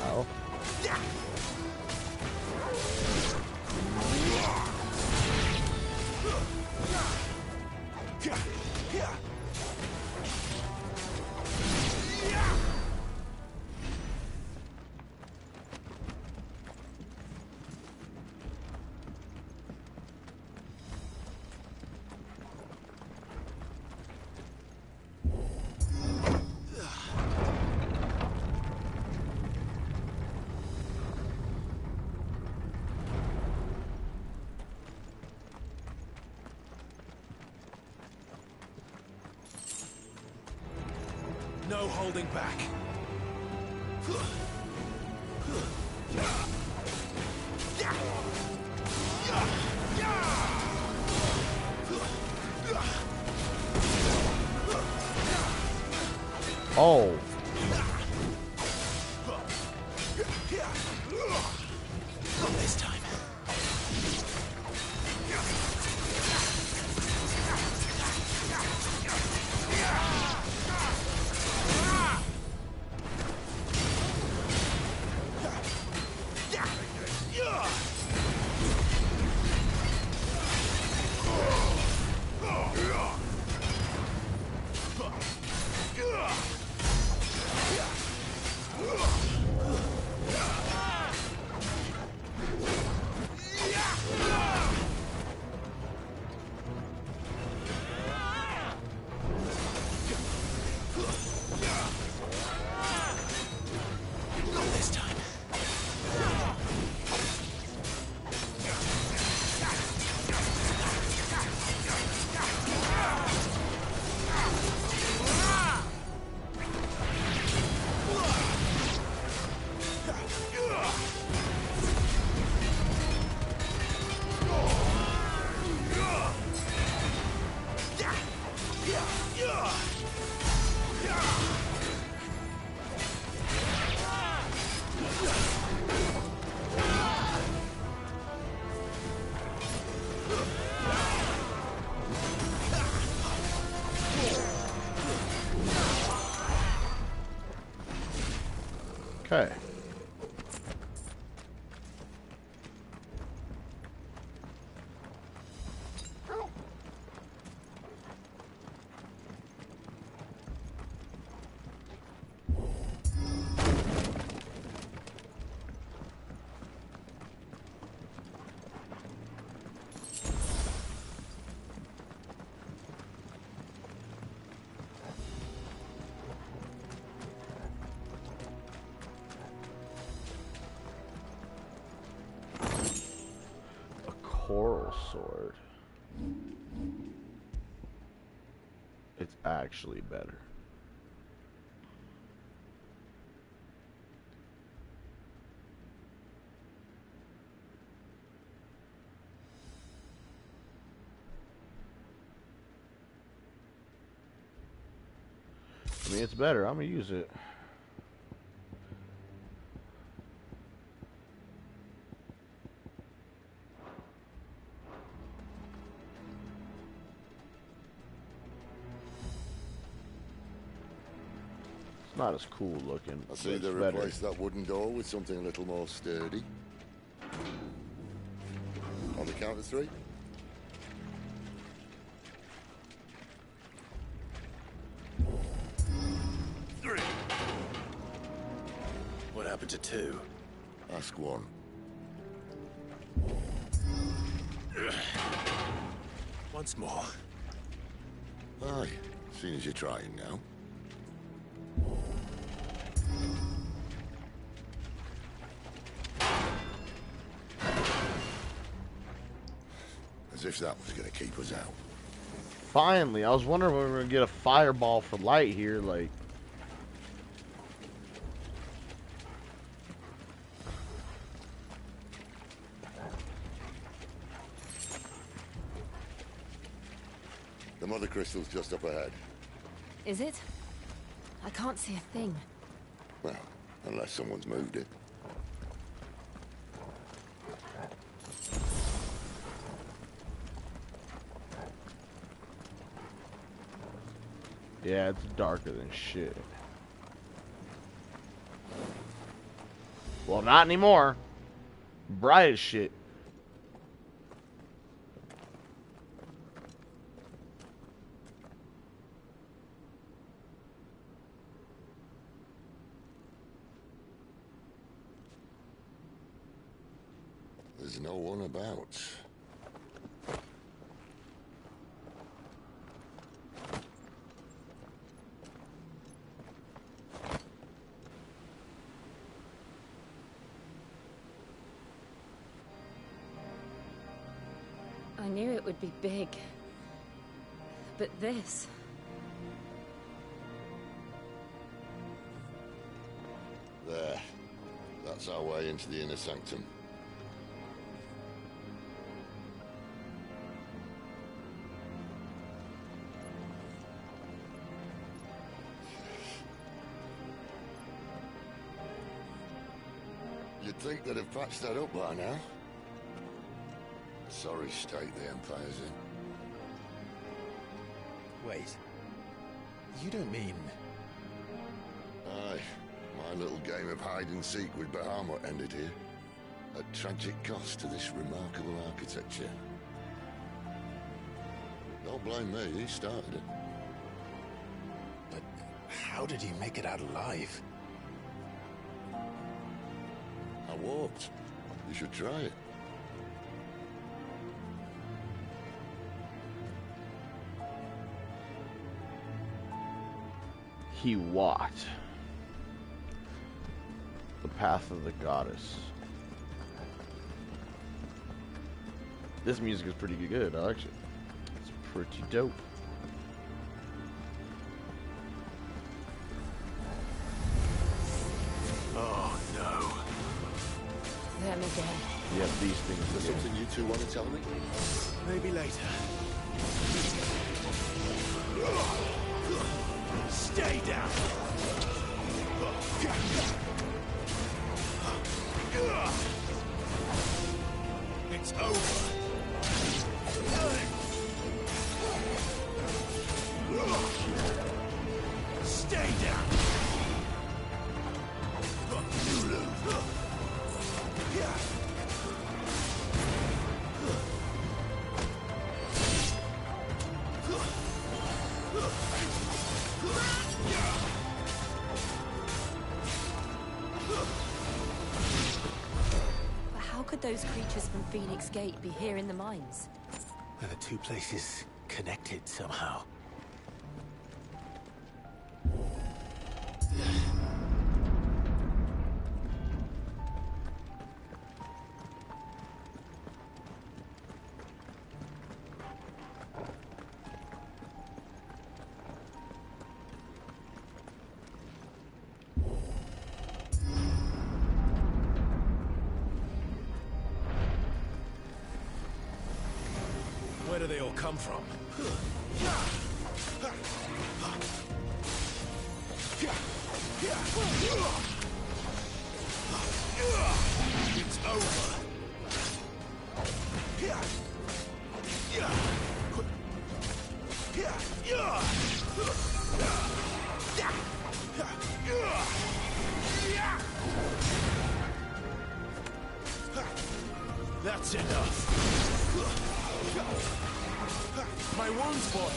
Ow. No holding back. Oh. Not this time. Okay. Coral sword. It's actually better. I mean, it's better. I'm gonna use it. Not as cool looking. I see they replaced that wooden door with something a little more sturdy. On the count of 3. What happened to 2? Ask 1. Once more. Aye, seeing as you're trying now. As if that was going to keep us out. Finally, I was wondering when we were going to get a fireball for light here, like... The mother crystal's just up ahead. Is it? I can't see a thing. Well, unless someone's moved it. Yeah, it's darker than shit. Well, not anymore. Bright as shit. There's no one about. I knew it would be big. But this... There. That's our way into the inner sanctum. You'd think they'd have patched that up by now. A sorry state the Empire's in. Wait. You don't mean... Aye. My little game of hide-and-seek with Bahamut ended here. At tragic cost to this remarkable architecture. Don't blame me, he started it. But how did he make it out alive? I walked. You should try it. He walked. The path of the goddess. This music is pretty good, actually. It's pretty dope. Oh no. Them again. Yep, these things. Is there something you two want to tell me? Maybe later. Stay down. It's over. Stay down. But how could those creatures from Phoenix Gate be here in the mines? Are the two places connected somehow? Where do they all come from? It's over. That's enough. My wounds, boy.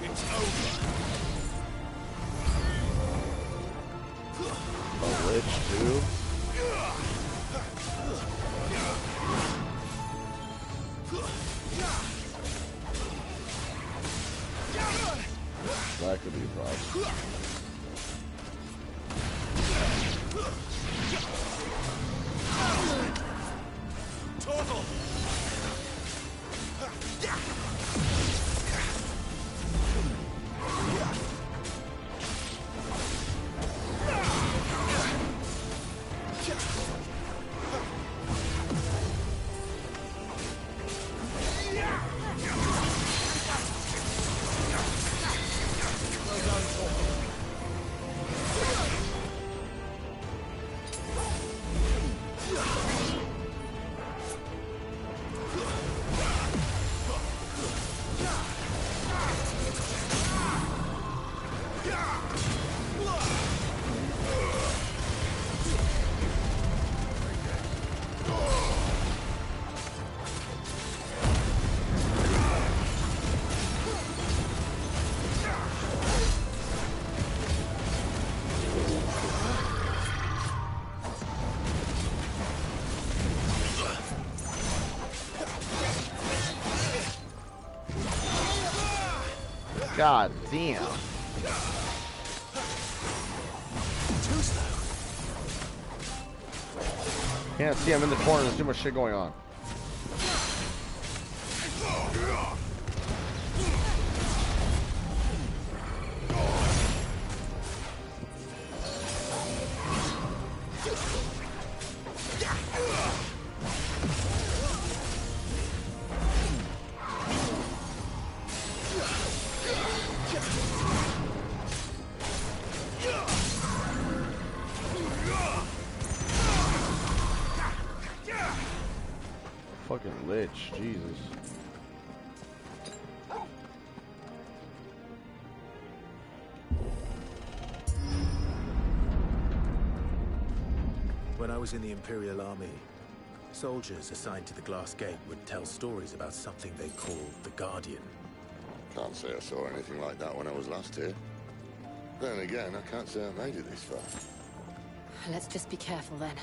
It's over. A lich too? That could be a problem. Torgal! God damn. Can't see, I'm in the corner, there's too much shit going on. Fucking lich, Jesus. When I was in the Imperial Army, soldiers assigned to the Glass Gate would tell stories about something they called the Guardian. Can't say I saw anything like that when I was last here. Then again, I can't say I made it this far. Let's just be careful then.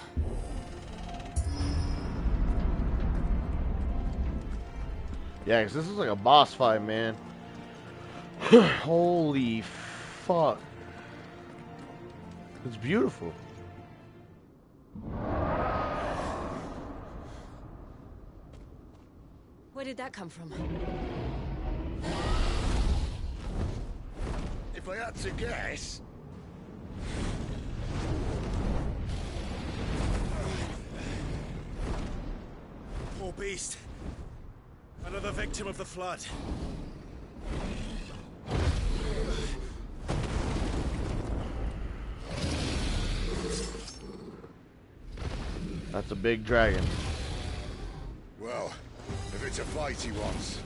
Yeah, because this is like a boss fight, man. Holy fuck. It's beautiful. Where did that come from? If I had to guess... Poor beast. Another victim of the flood. That's a big dragon. Well, if it's a fight he wants.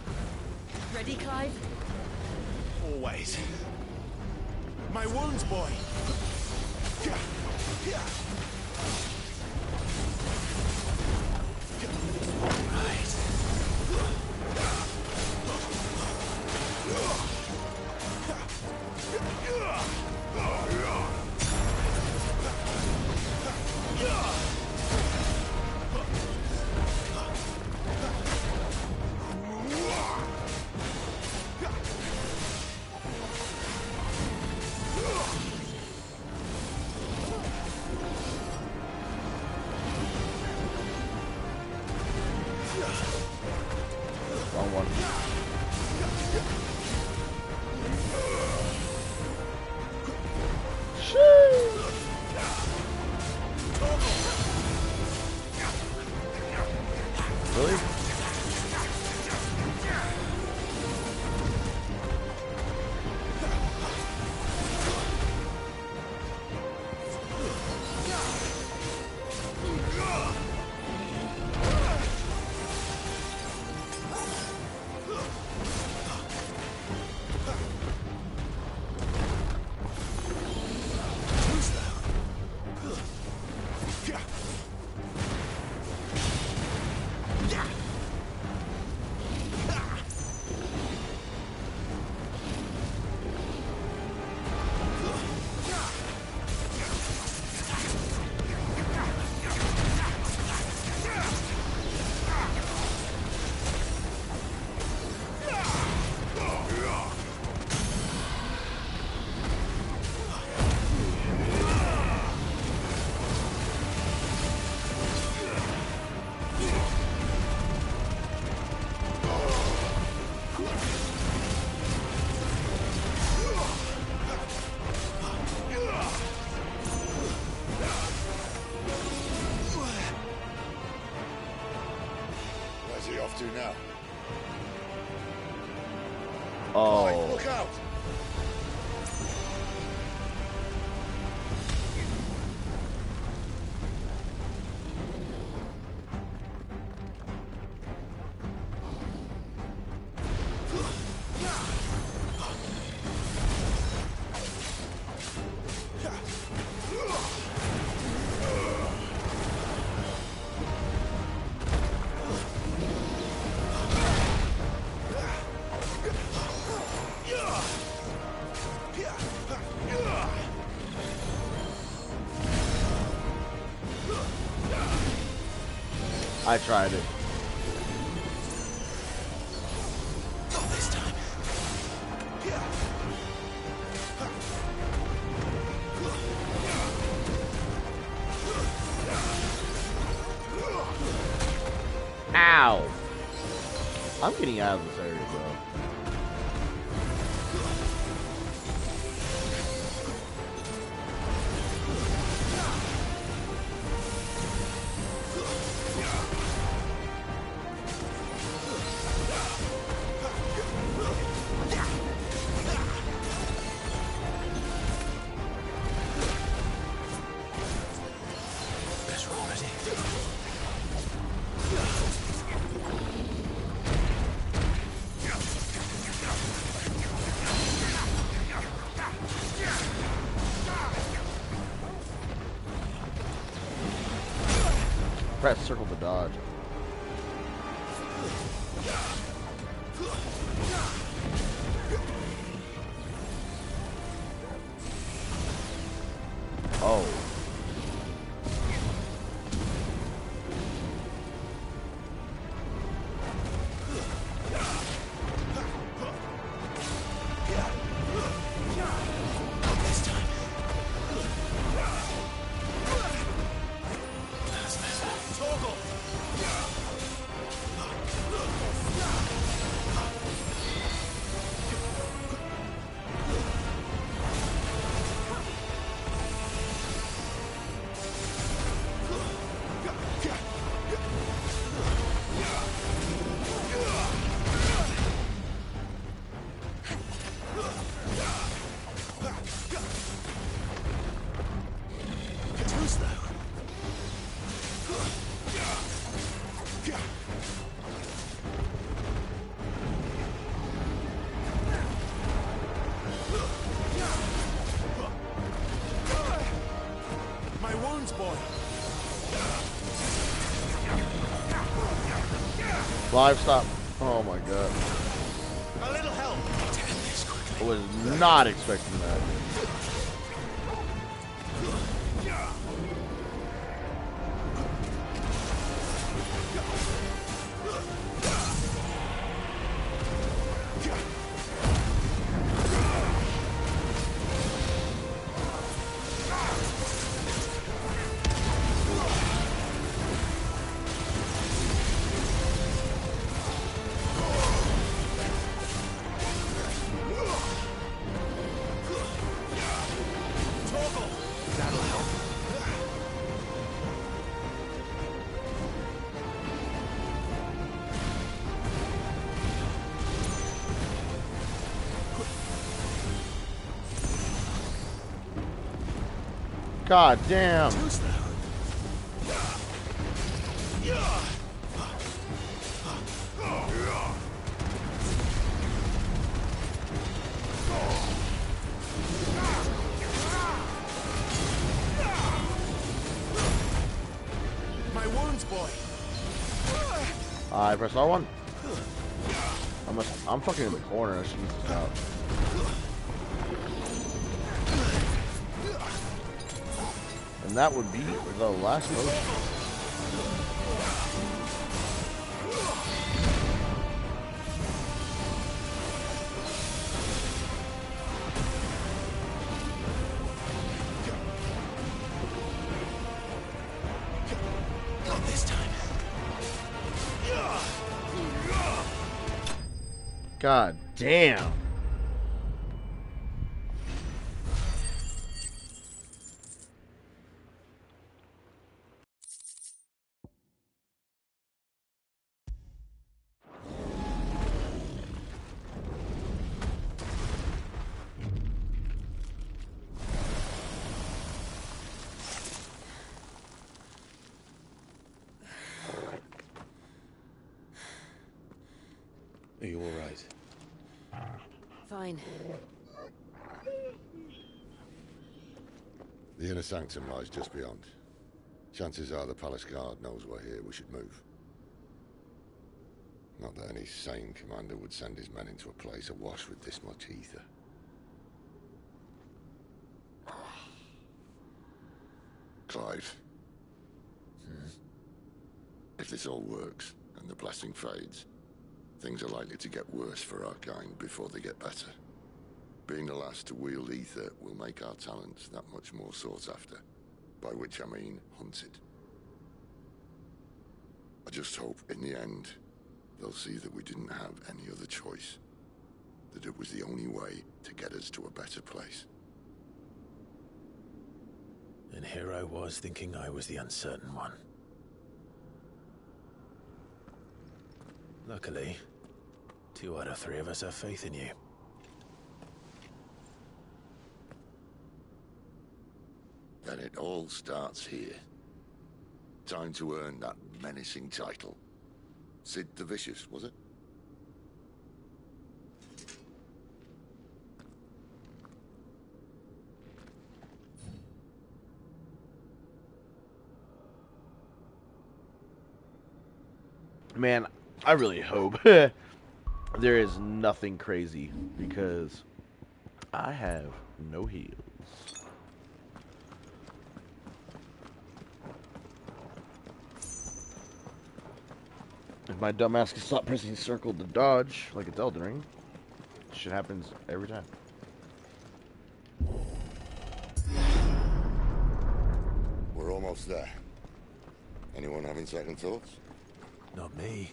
Ready, Clive? Always. My wounds, boy. Wrong one. Really? Where's he off to now? Oh. Look out! I tried it. Not this time. Ow! I'm getting out of this area, bro. Press circle to dodge. Oh. My wounds, boy. Livestock. Oh my god. A little help. I was not expecting that. God damn. My wounds, boy. I press R1. I'm fucking in the corner. I should get this out. And that would be the last potion. Not this time. God damn. Are you all right? Fine. The inner sanctum lies just beyond. Chances are the palace guard knows we're here. We should move. Not that any sane commander would send his men into a place awash with this much ether. Clive. If this all works, and the blessing fades, things are likely to get worse for our kind before they get better. Being the last to wield ether will make our talents that much more sought after. By which I mean hunted. I just hope, in the end, they'll see that we didn't have any other choice. That it was the only way to get us to a better place. And here I was thinking I was the uncertain one. Luckily, 2 out of 3 of us have faith in you. Then it all starts here. Time to earn that menacing title. Sid the Vicious, was it? Man, I really hope there is nothing crazy because I have no heals. If my dumbass can stop pressing circle to dodge like it's Elden Ring, shit happens every time. We're almost there. Anyone having second thoughts? Not me.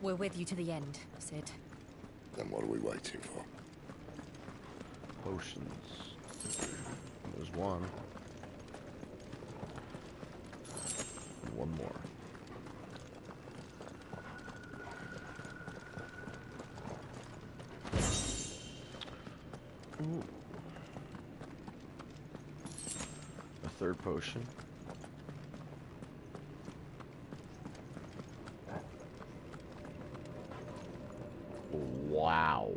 We're with you to the end, Sid. Then what are we waiting for? Potions. There's one. And one more. Ooh. A third potion. Wow.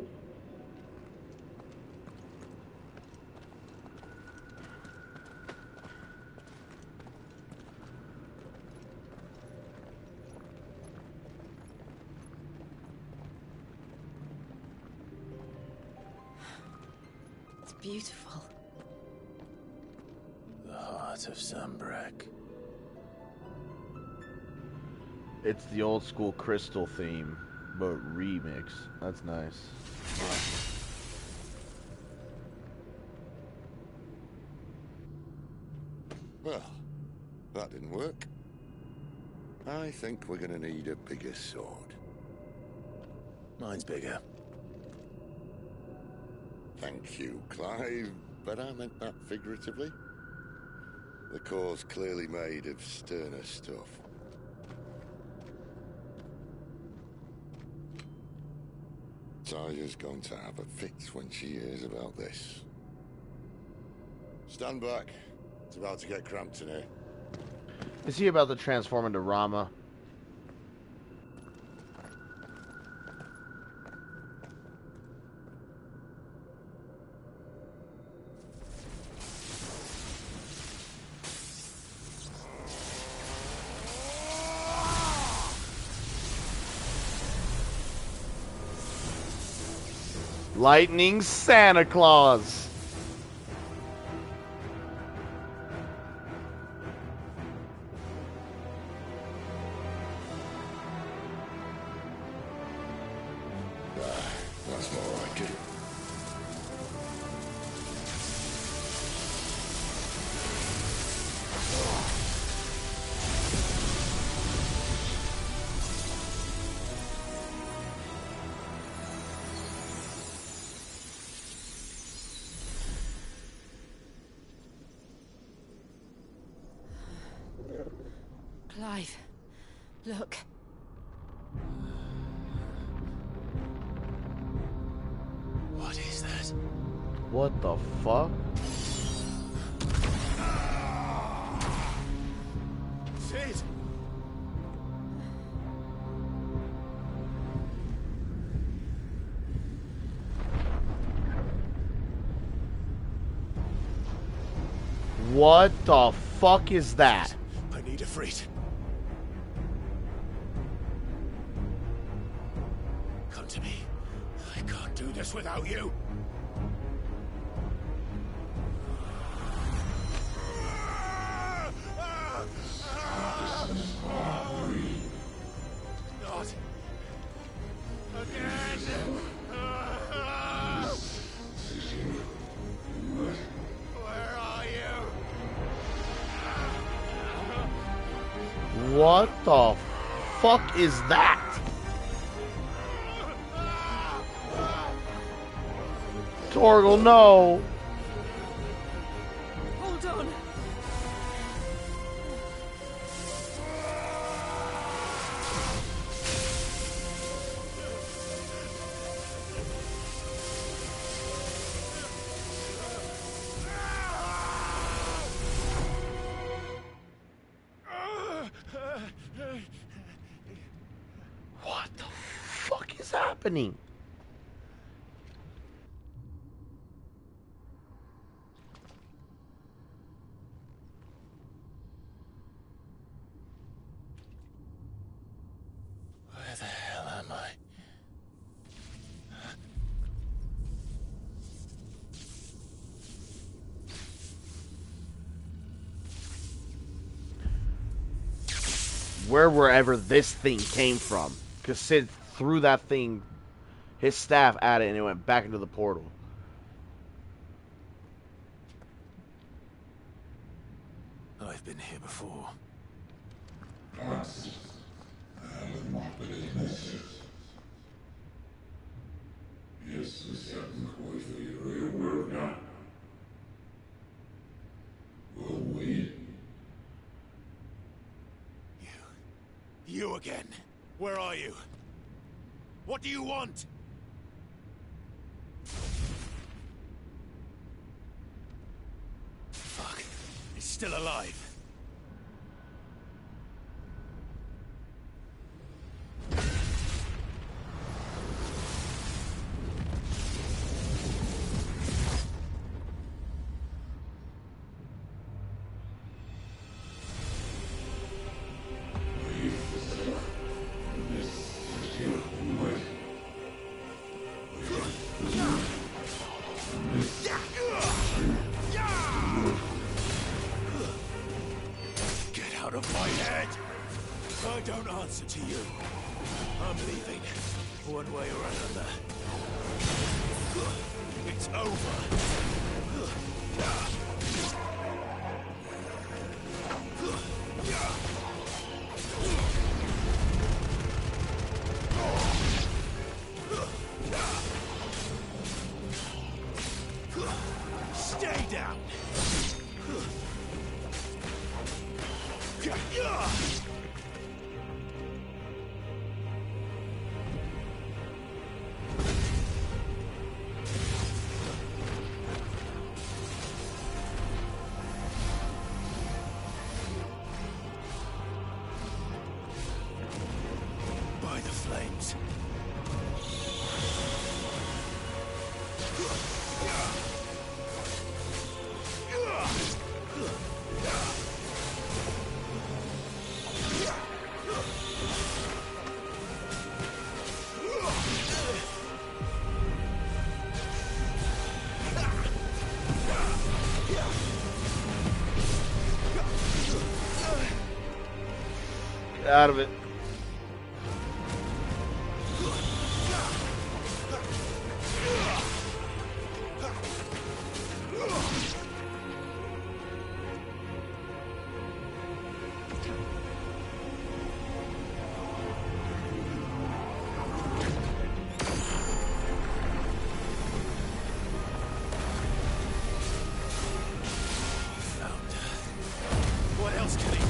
It's beautiful. The heart of Zambrak. It's the old school Crystal theme, but remix. That's nice. Well, that didn't work. I think we're gonna need a bigger sword. Mine's bigger. Thank you, Clive, but I meant that figuratively. The core's clearly made of sterner stuff. Taya's going to have a fit when she hears about this. Stand back. It's about to get cramped in here. Is he about to transform into Rama? Lightning Santa Claus. That's more like it. Clive, look. What is that? What the fuck? Sid! What the fuck is that? I need a freight. Come to me. I can't do this without you. Not again. Where are you? What the fuck is that? Torgal, no! Hold on. What the fuck is happening? Where the hell am I? Wherever this thing came from. Because Sid threw that thing, his staff at it, and it went back into the portal. I've been here before. You again. Where are you? What do you want? Fuck. He's still alive. answer to you. I'm leaving, one way or another. It's over. Stay down. By the flames. Get out of it. What else can he do?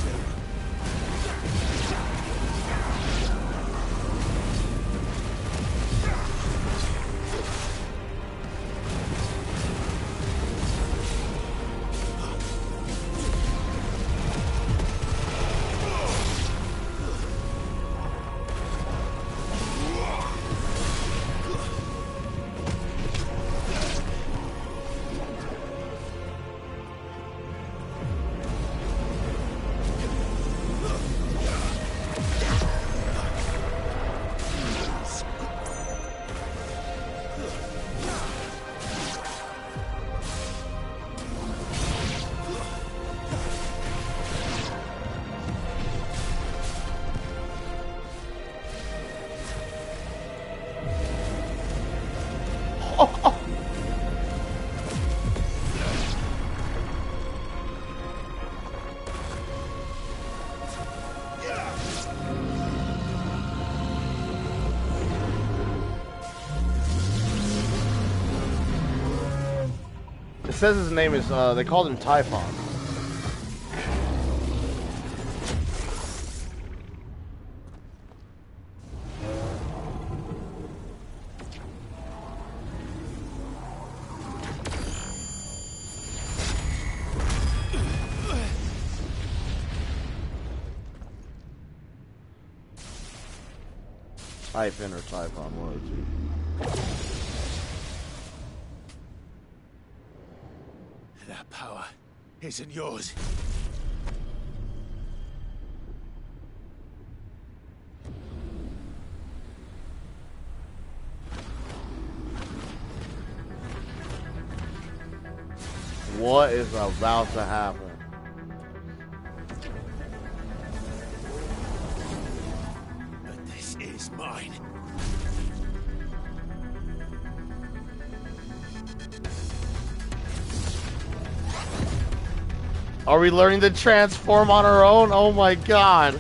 It says his name is, they called him Typhon. Typhon or Typhon, one of the two. That power isn't yours. What is about to happen? But this is mine. Are we learning to transform on our own? Oh my god.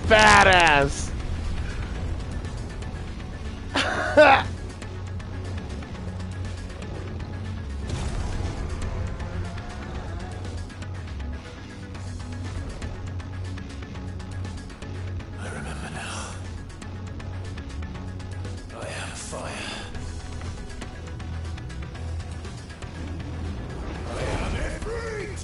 Badass. I remember now. I am fire. I am Ifrit!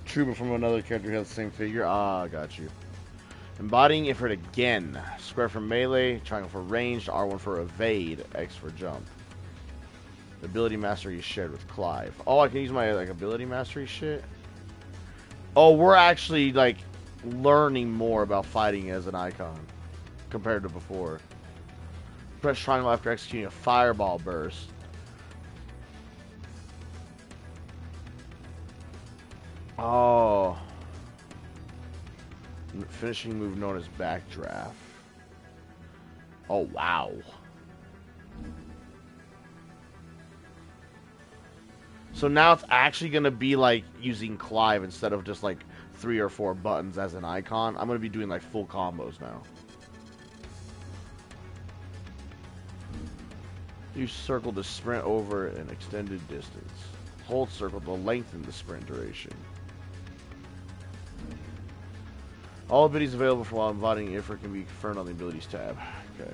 Trooper from another character who has the same figure. Ah, got you. Embodying Ifrit again. Square for melee, triangle for ranged, R1 for evade, X for jump. The ability mastery is shared with Clive. Oh, I can use my like ability mastery shit. Oh, we're actually like learning more about fighting as an icon compared to before. Press triangle after executing a fireball burst. Oh. Finishing move known as backdraft. Oh, wow. So now it's actually going to be like using Clive instead of just like 3 or 4 buttons as an icon. I'm going to be doing like full combos now. Use circle to sprint over an extended distance. Hold circle to lengthen the sprint duration. All abilities available for while embodying Ifrit can be confirmed on the abilities tab. Okay.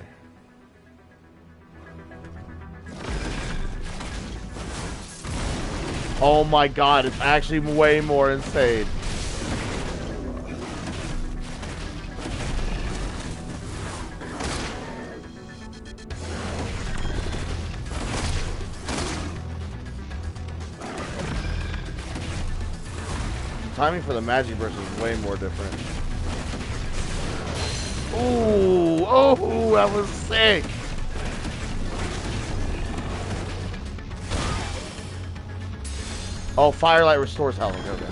Oh my god, it's actually way more insane. Timing for the magic burst is way more different. Ooh, oh, that was sick. Oh, Firelight restores health. Okay.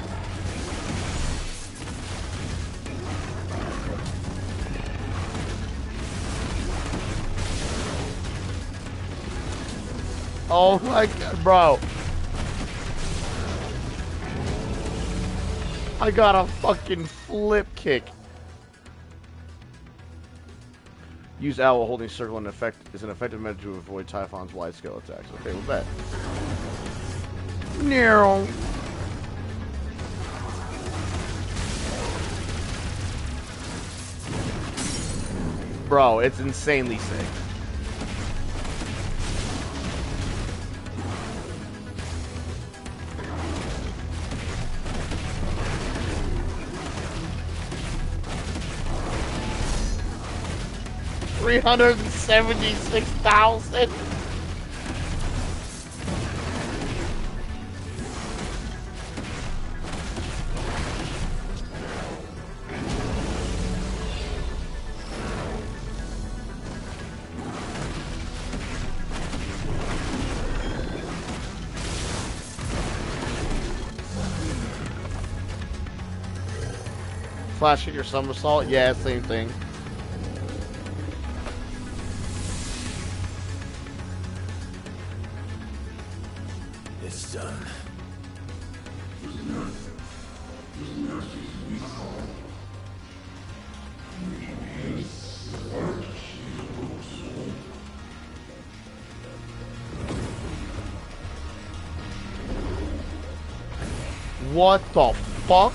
Oh my god, bro. I got a fucking flip kick. Use L while holding circle and effect is an effective method to avoid Typhon's wide scale attacks. Okay, we'll bet. No. Bro, it's insanely sick. $376,000. Flash hit your somersault? Yeah, same thing. It's done. What the fuck?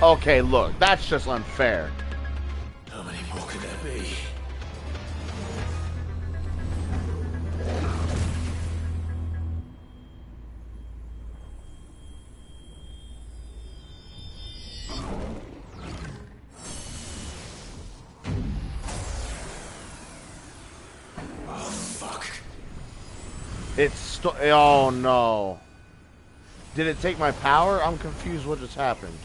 Okay, look, that's just unfair. How many more could there be? Oh, fuck. It's oh no. Did it take my power? I'm confused what just happened.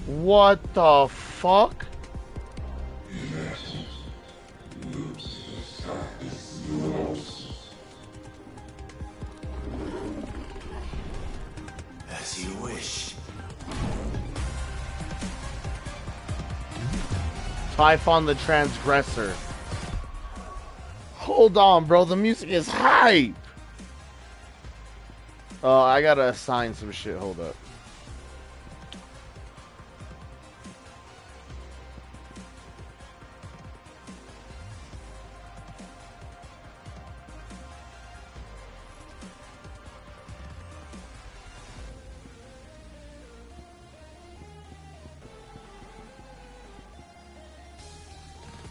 What the fuck? As you wish. Typhon the Transgressor. Hold on, bro. The music is hype. I gotta assign some shit. Hold up.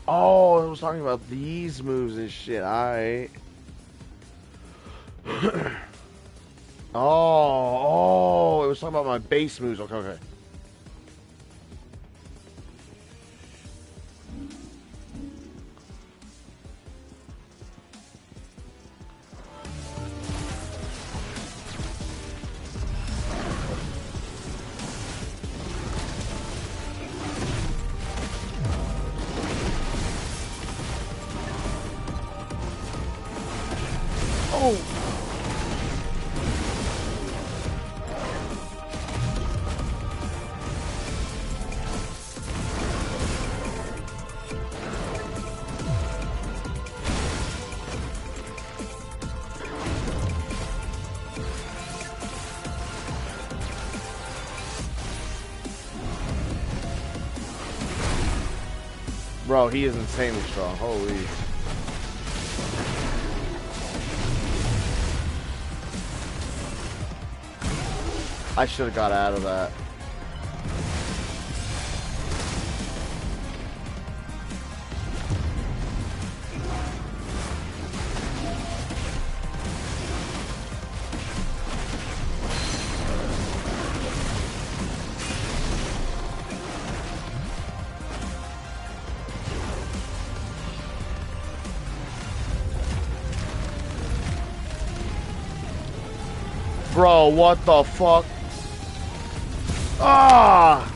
Oh, I was talking about these moves and shit. Alright. Oh, it was talking about my base moves. Okay, okay. Oh. Bro, he is insanely strong. Holy. I should have got out of that. Bro, what the fuck? Ah!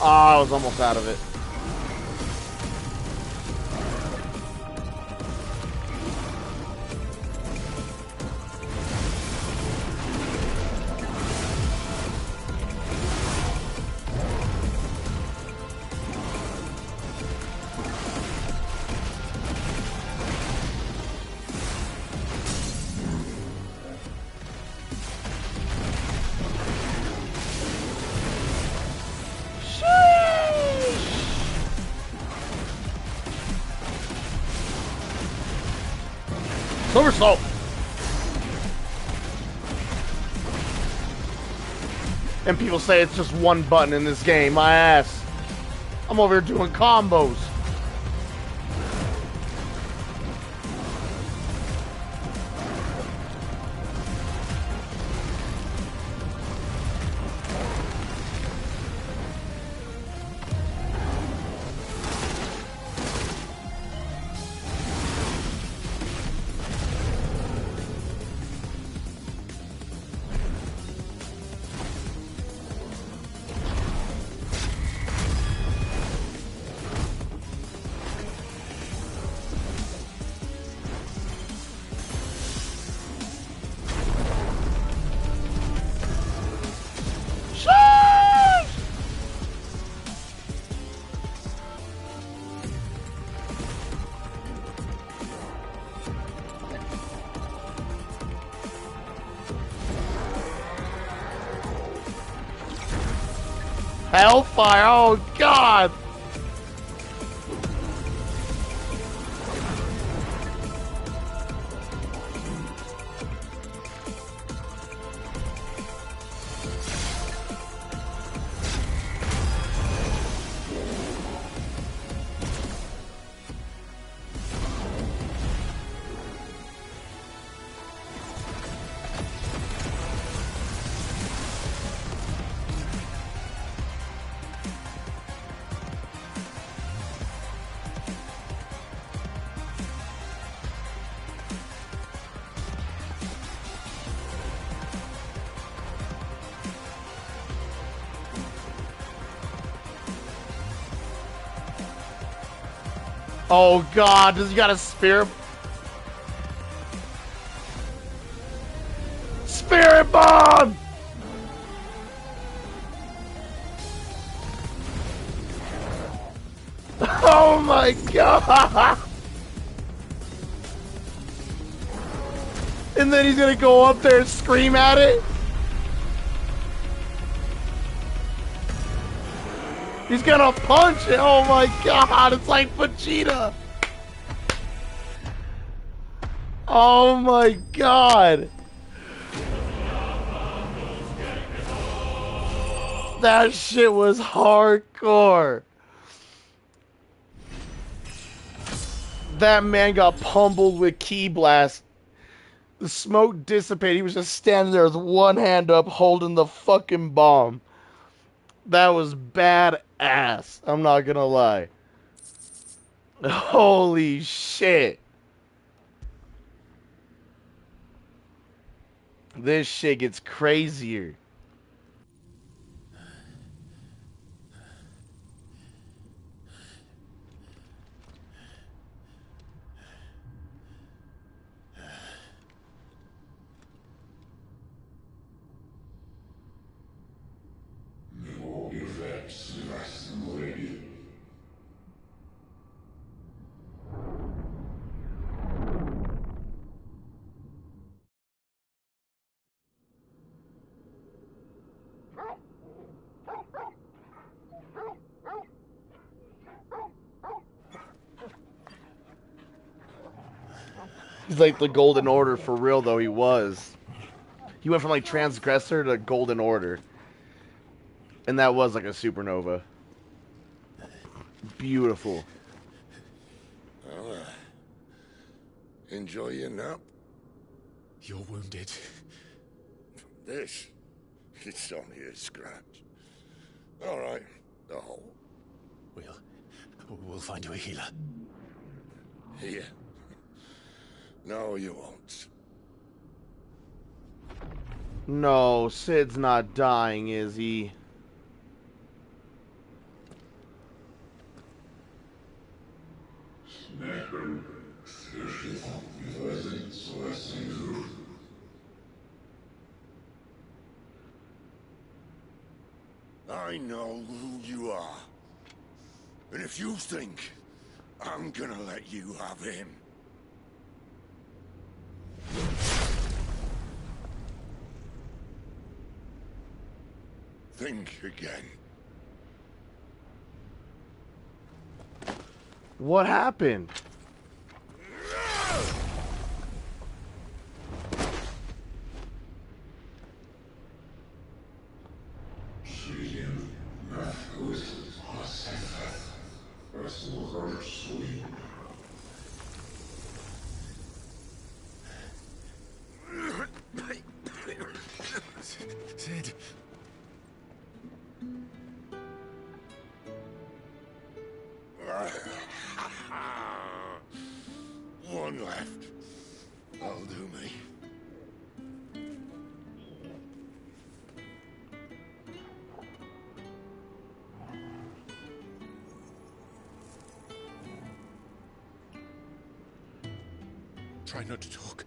I was almost out of it. Somersault! And people say it's just one button in this game. My ass. I'm over here doing combos. Hellfire, oh god! Oh god, does he got a spear? Spirit bomb! Oh my god! And then he's gonna go up there and scream at it. He's gonna punch it. Oh my god, it's like Vegeta. Oh my god. That shit was hardcore. That man got pummeled with Ki Blast. The smoke dissipated. He was just standing there with one hand up holding the fucking bomb. That was badass. I'm not gonna lie. Holy shit. This shit gets crazier. He's like the Golden Order for real, though. He was. He went from like Transgressor to Golden Order. And that was like a supernova. Beautiful. Well, enjoy your nap. You're wounded. This? It's only a scratch. All right, the hole. We'll find you a healer. Here? No, you won't. No, Sid's not dying, is he? I know who you are. And if you think I'm gonna let you have him... think again. What happened? Sid. One left. That'll do me. Try not to talk.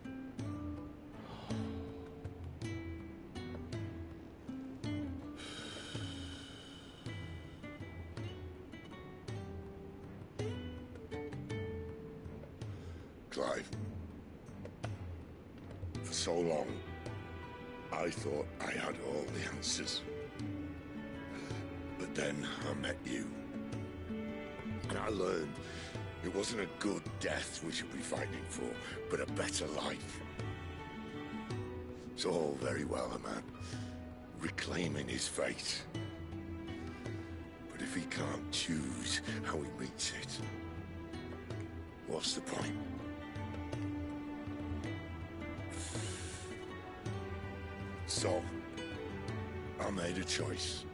Clive. For so long, I thought I had all the answers. But then I met you. And I learned it wasn't a good death we should be fighting for, but a better life. It's all very well, a man reclaiming his fate. But if he can't choose how he meets it, what's the point? So, I made a choice.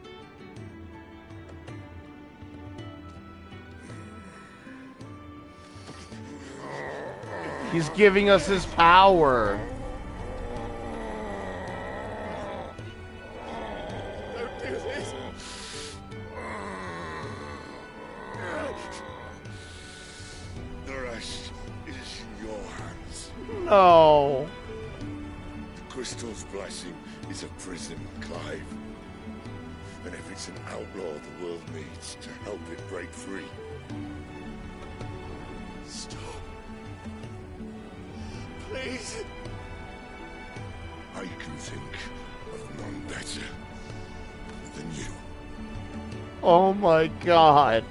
He's giving us his power. Don't do this. The rest is in your hands. No. The Crystal's blessing is a prison, Clive. And if it's an outlaw the world needs to help it break free. Stop. Please. I can think of none better than you. Oh my god.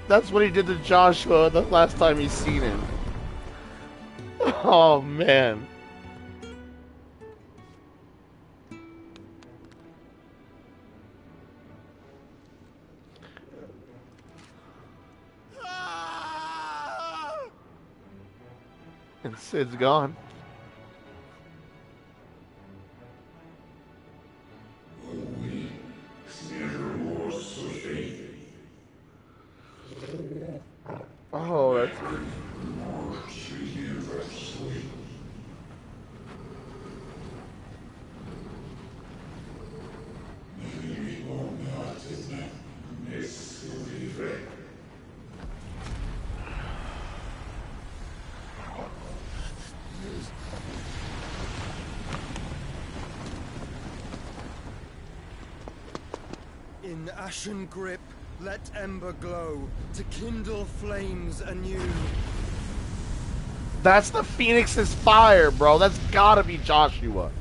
That's what he did to Joshua the last time he's seen him. Oh man. And Sid's gone. Oh, that's... In ashen grip, let ember glow, to kindle flames anew. That's the Phoenix's fire, bro. That's gotta be Joshua.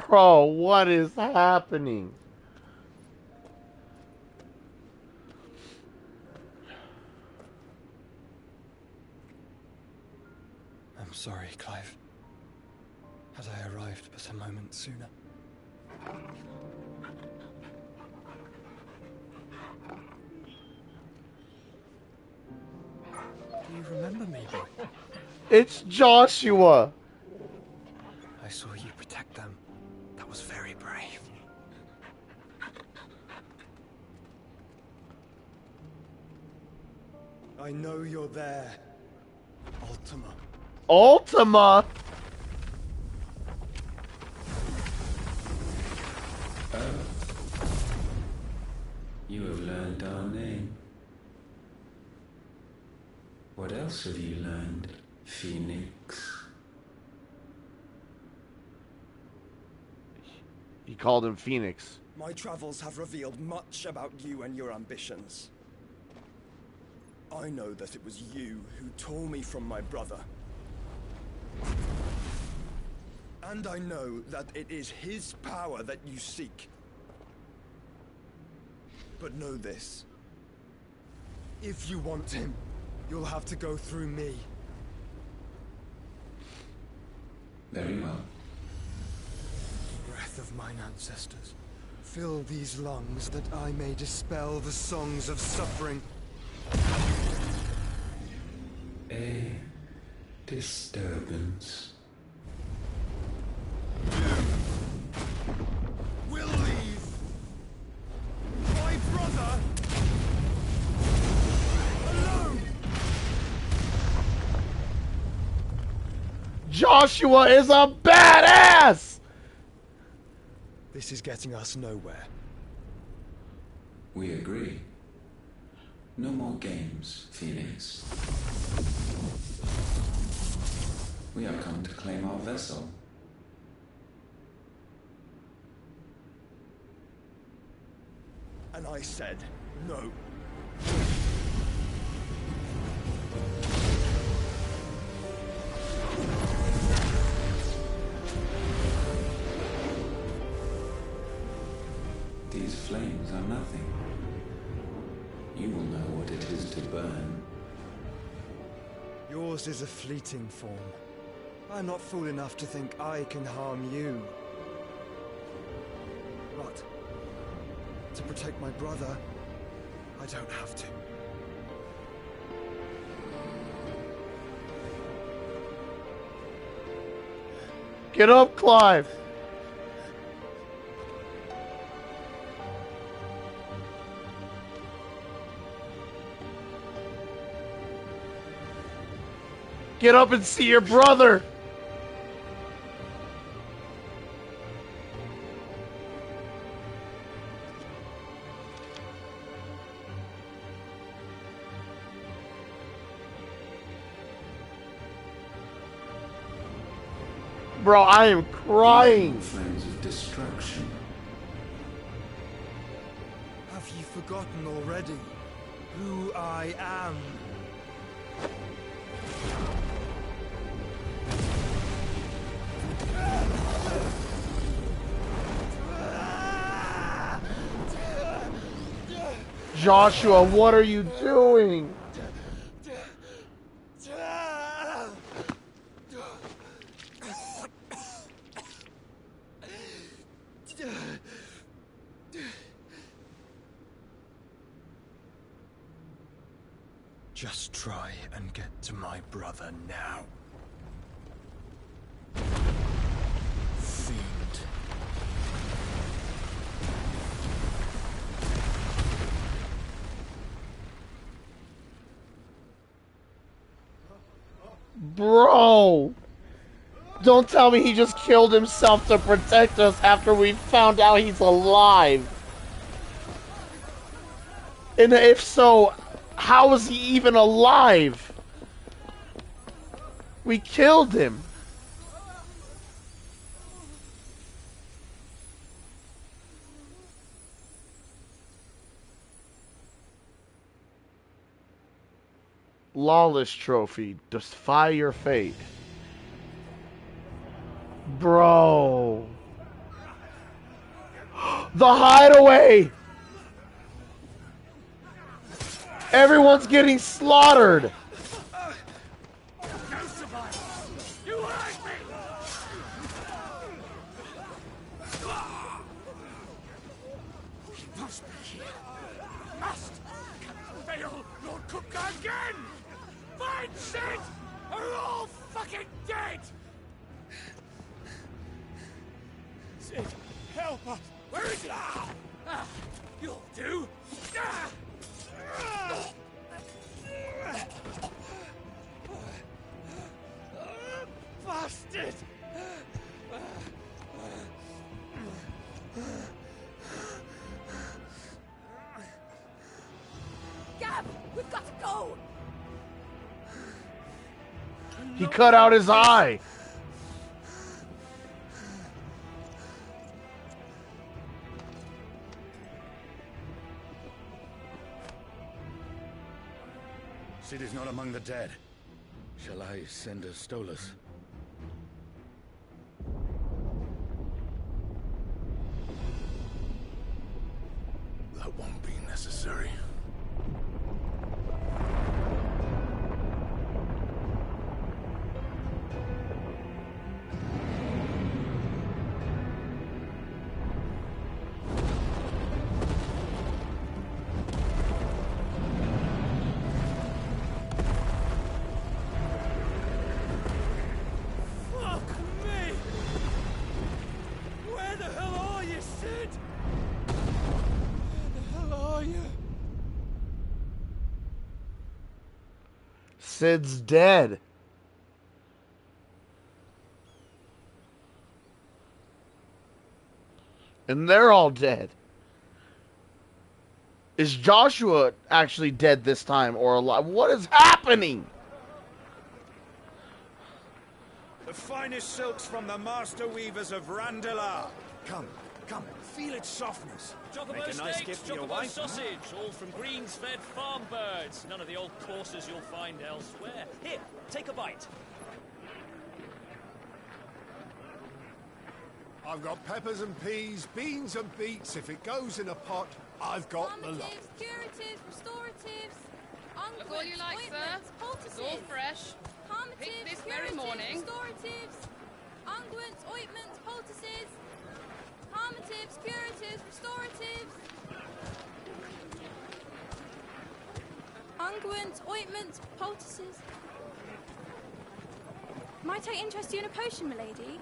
Bro, what is happening? I'm sorry, Clive. Had I arrived but a moment sooner. Do you remember me, boy? It's Joshua! I saw you protect them. That was very brave. I know you're there, Ultima. Ultima? You have learned our name. What else have you learned, Phoenix? He called him Phoenix. My travels have revealed much about you and your ambitions. I know that it was you who tore me from my brother. And I know that it is his power that you seek. But know this. If you want him, you'll have to go through me. Very well. Breath of mine ancestors, fill these lungs that I may dispel the songs of suffering. A disturbance. We'll leave. My brother alone. Joshua is a badass! This is getting us nowhere. We agree. No more games, Phoenix. We have come to claim our vessel. And I said no. These flames are nothing. You will know what it is to burn. Yours is a fleeting form. I'm not fool enough to think I can harm you. But to protect my brother, I don't have to. Get up, Clive! Get up and see your brother! Bro, I am crying. Flames of destruction. Have you forgotten already who I am? Joshua, what are you doing? Just try and get to my brother now. Fiend. Bro! Don't tell me he just killed himself to protect us after we found out he's alive. And if so, how is he even alive? We killed him. Lawless trophy. Defy your fate. Bro. The hideaway! Everyone's getting slaughtered! You hurt me! He must be here. Must! Fail Lord Kupka again! Find Sid! Or we're all fucking dead! Sid, help us! Where is he? You'll do! Bastard! Gab, we've got to go! He cut out his eye! Sid is not among the dead. Shall I send a Stolas? That won't be necessary. Sid's dead. And they're all dead. Is Joshua actually dead this time or alive? What is happening? The finest silks from the master weavers of Randalar. Come, come, feel its softness. Chocobo Make a nice steaks, gift for your chocobo wife. sausage, all from greens-fed farm birds. None of the old courses you'll find elsewhere. Here, take a bite. I've got peppers and peas, beans and beets. If it goes in a pot, I've got the lot. Curatives, restoratives, Look all you like, sir. It's all fresh. Picked this very morning. Restoratives, unguents, ointments, poultices, calmatives, curatives, restoratives, unguents, ointments, poultices. Might I interest you in a potion, milady?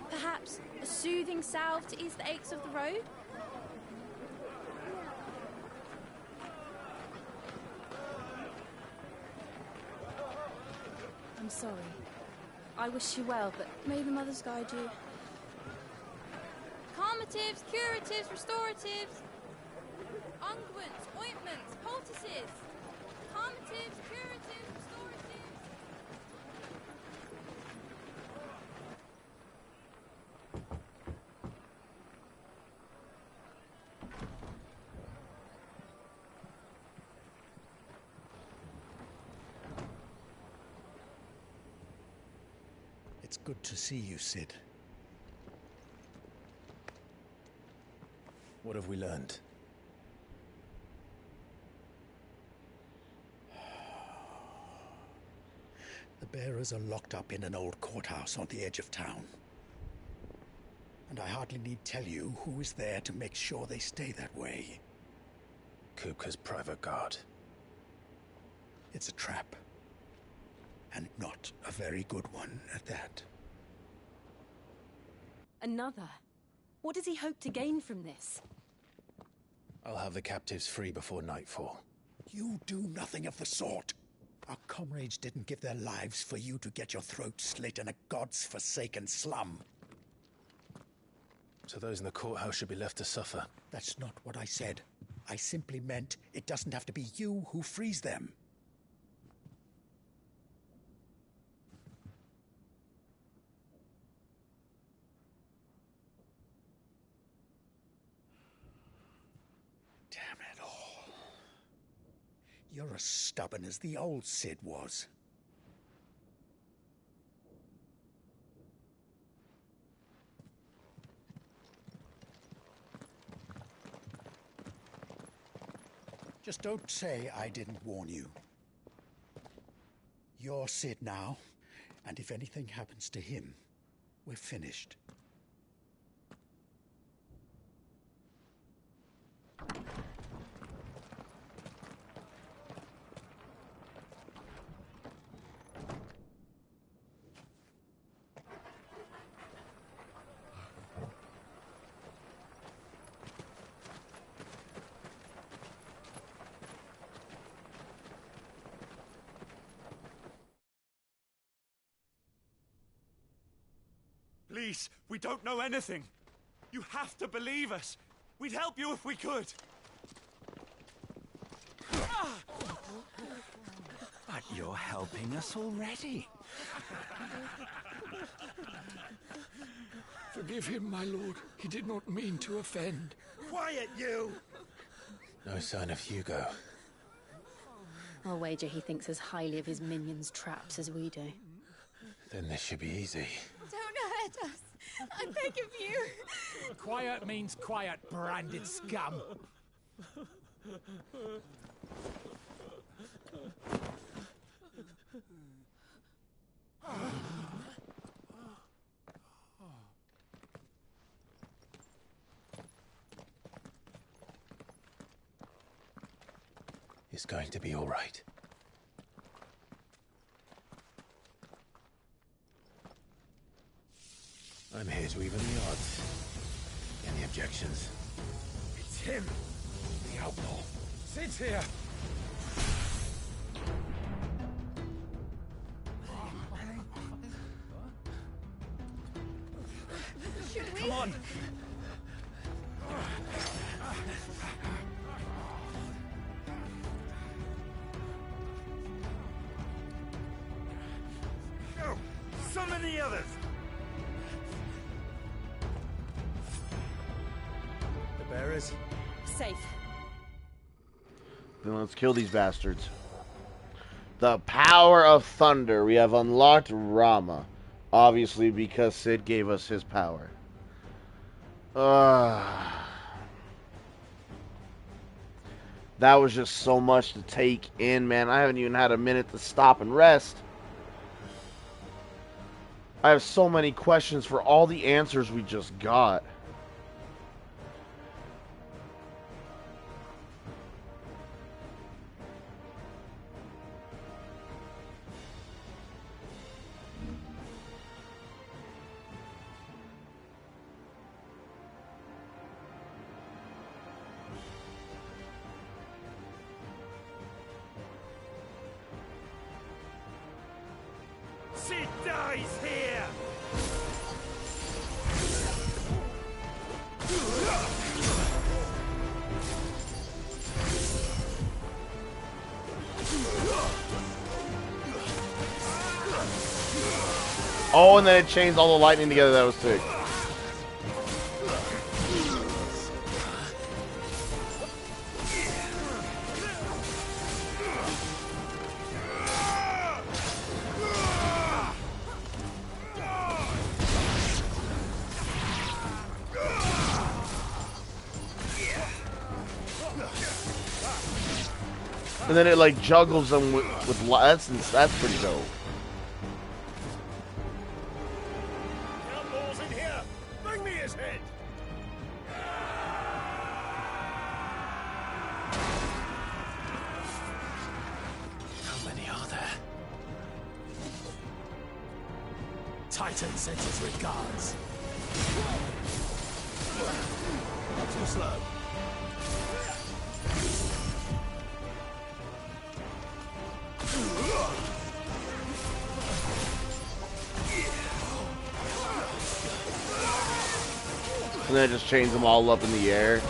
Perhaps a soothing salve to ease the aches of the road? I'm sorry. I wish you well, but may the mothers guide you. Calmatives, curatives, restoratives, unguents, ointments, poultices. Calmatives, curatives, restoratives. It's good to see you, Cid. What have we learned? The bearers are locked up in an old courthouse on the edge of town. And I hardly need tell you who is there to make sure they stay that way. Kupka's private guard. It's a trap. And not a very good one at that. Another? What does he hope to gain from this? I'll have the captives free before nightfall. You do nothing of the sort. Our comrades didn't give their lives for you to get your throat slit in a god's-forsaken slum. So those in the courthouse should be left to suffer. That's not what I said. I simply meant it doesn't have to be you who frees them. Damn it all. You're as stubborn as the old Cid was. Just don't say I didn't warn you. You're Cid now, and if anything happens to him, we're finished. Please, we don't know anything. You have to believe us. We'd help you if we could. But you're helping us already. Forgive him, my lord. He did not mean to offend. Quiet, you! No sign of Hugo. I'll wager he thinks as highly of his minions' traps as we do. Then this should be easy. Don't hurt us. I beg of you. Quiet means quiet, branded scum. It's going to be all right. I'm here to even the odds. Any objections? It's him, the outlaw. Sid's here. Should we? Come on. Go! Summon the others! Bearers? Safe. Then let's kill these bastards. The power of thunder. We have unlocked Rama. Obviously because Cid gave us his power. That was just so much to take in, man. I haven't even had a minute to stop and rest. I have so many questions for all the answers we just got. Cid dies here! Oh, and then it chains all the lightning together. That was sick. And then it like juggles them with that's pretty dope. Outlaws in here! Bring me his head! How many are there? Titan sends his regards. Not too slow. And then it just chains them all up in the air.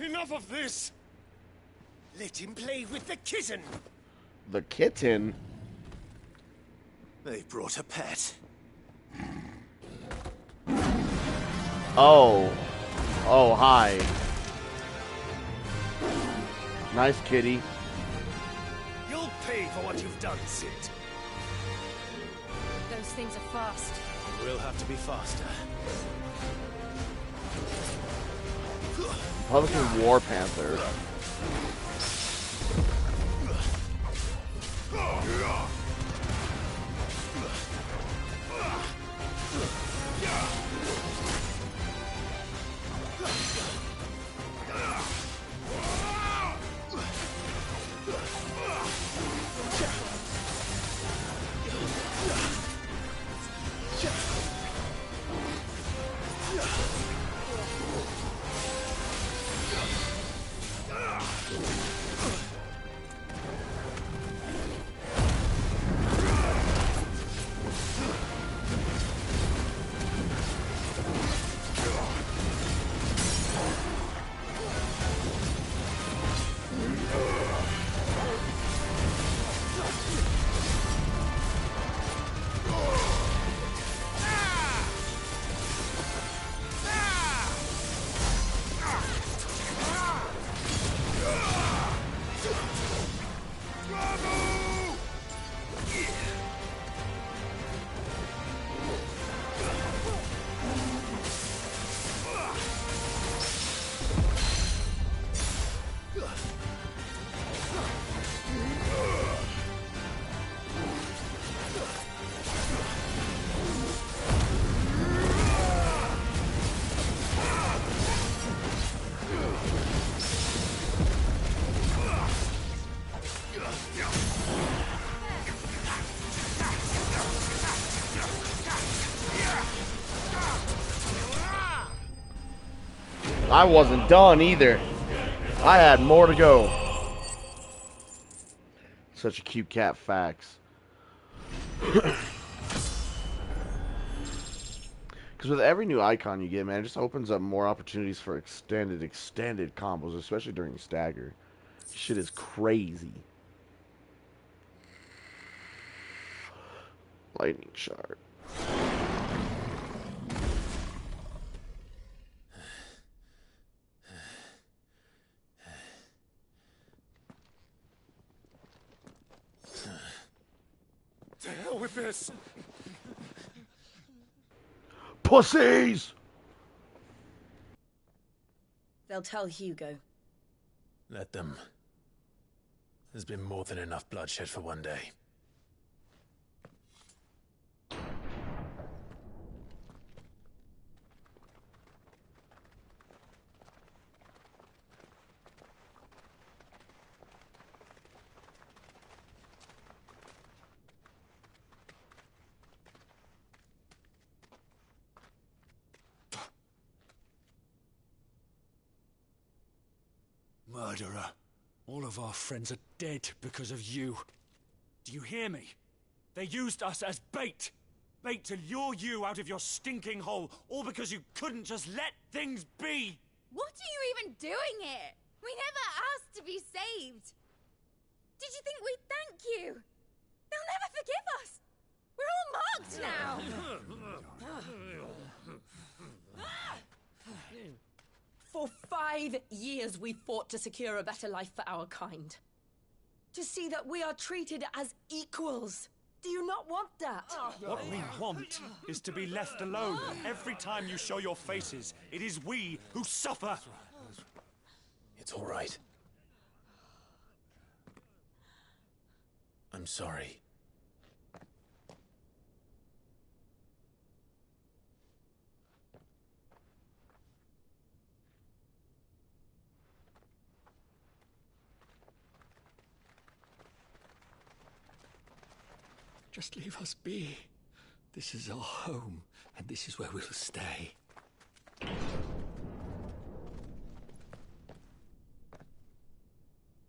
Enough of this! Let him play with the kitten! The kitten? They brought a pet. Oh. Oh, hi. Nice kitty. You'll pay for what you've done, Sid. Those things are fast. We'll have to be faster. Republican War Panther. I wasn't done either. I had more to go. Such a cute cat, facts. Because with every new icon you get, man, it just opens up more opportunities for extended combos, especially during stagger. Shit is crazy. Lightning shard. To hell with this! Pussies! They'll tell Hugo. Let them. There's been more than enough bloodshed for one day. Murderer. All of our friends are dead because of you. Do you hear me? They used us as bait. Bait to lure you out of your stinking hole, all because you couldn't just let things be. What are you even doing here? We never asked to be saved. Did you think we'd thank you? They'll never forgive us. We're all marked now. For 5 years we fought to secure a better life for our kind. To see that we are treated as equals. Do you not want that? What we want is to be left alone. Every time you show your faces, it is we who suffer. It's all right. I'm sorry. Just leave us be. This is our home, and this is where we'll stay.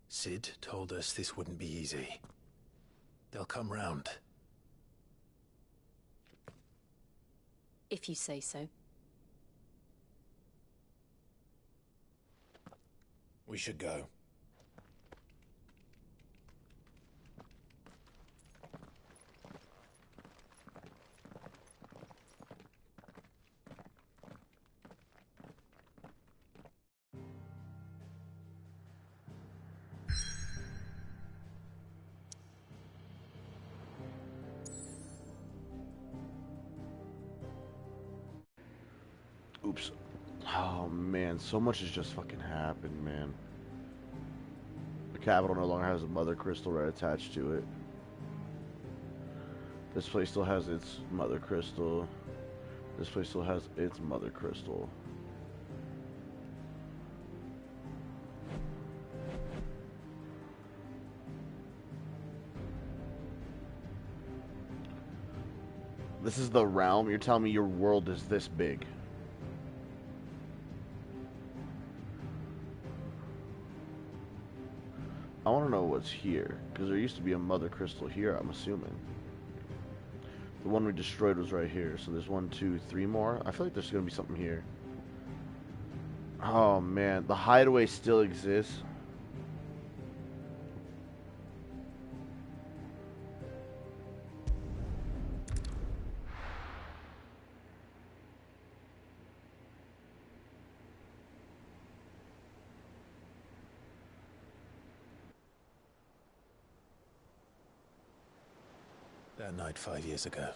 Sid told us this wouldn't be easy. They'll come round. If you say so. We should go. Oops. Oh man, so much has just fucking happened, man. The capital no longer has a mother crystal right attached to it. This place still has its mother crystal. This place still has its mother crystal. This is the realm? You're telling me your world is this big? I want to know what's here, because there used to be a mother crystal here, I'm assuming. The one we destroyed was right here, so there's 1, 2, 3 more. I feel like there's going to be something here. Oh man, the hideaway still exists. That night 5 years ago,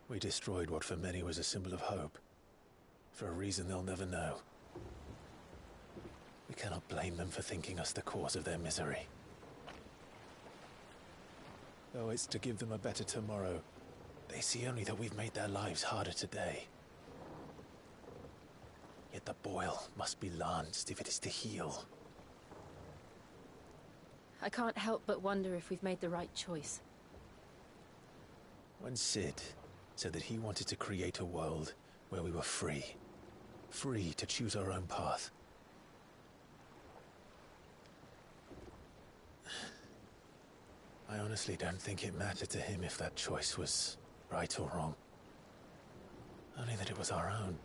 we destroyed what for many was a symbol of hope. For a reason they'll never know. We cannot blame them for thinking us the cause of their misery. Though it's to give them a better tomorrow, they see only that we've made their lives harder today. Yet the boil must be lanced if it is to heal. I can't help but wonder if we've made the right choice. When Sid said that he wanted to create a world where we were free. Free to choose our own path. I honestly don't think it mattered to him if that choice was right or wrong. Only that it was our own.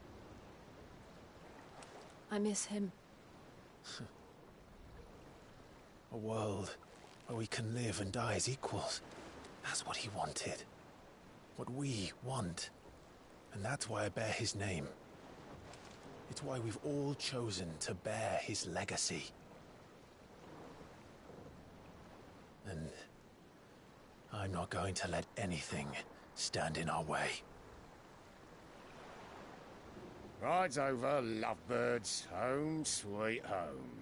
I miss him. A world where we can live and die as equals. That's what he wanted. What we want. And that's why I bear his name. It's why we've all chosen to bear his legacy. And I'm not going to let anything stand in our way. Rides over, lovebirds. Home, sweet home.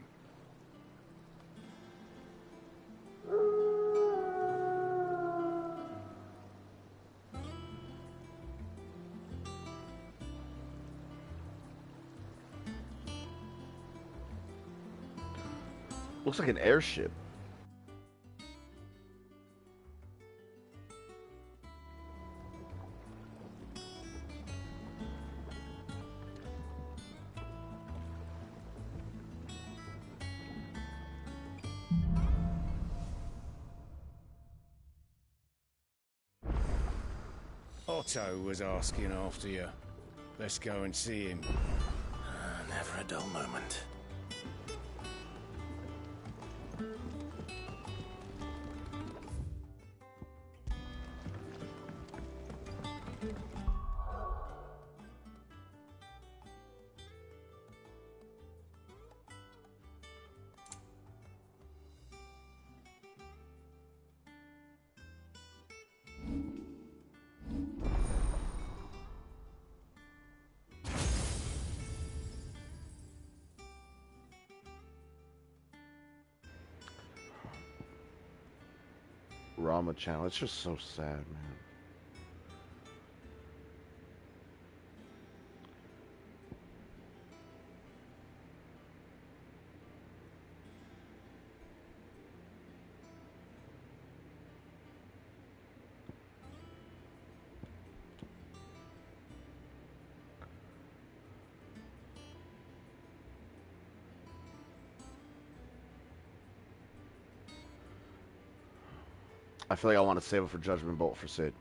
Looks like an airship. Otto was asking after you. Let's go and see him. Never a dull moment. Rama channel. It's just so sad, man. I feel like I want to save it for Judgment Bolt for Sid.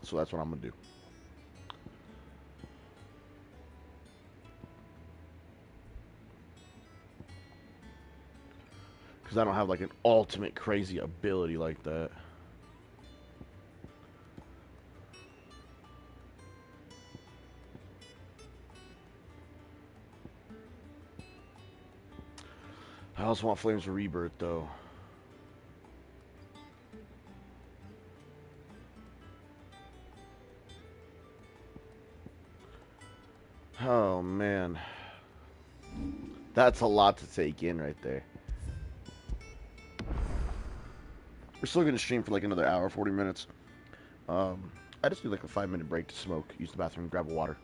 So that's what I'm going to do. Because I don't have like an ultimate crazy ability like that. I also want Flames of Rebirth though. Oh man, that's a lot to take in right there. We're still gonna stream for like another hour, 40 minutes. I just need like a 5-minute break to smoke, use the bathroom, grab a water.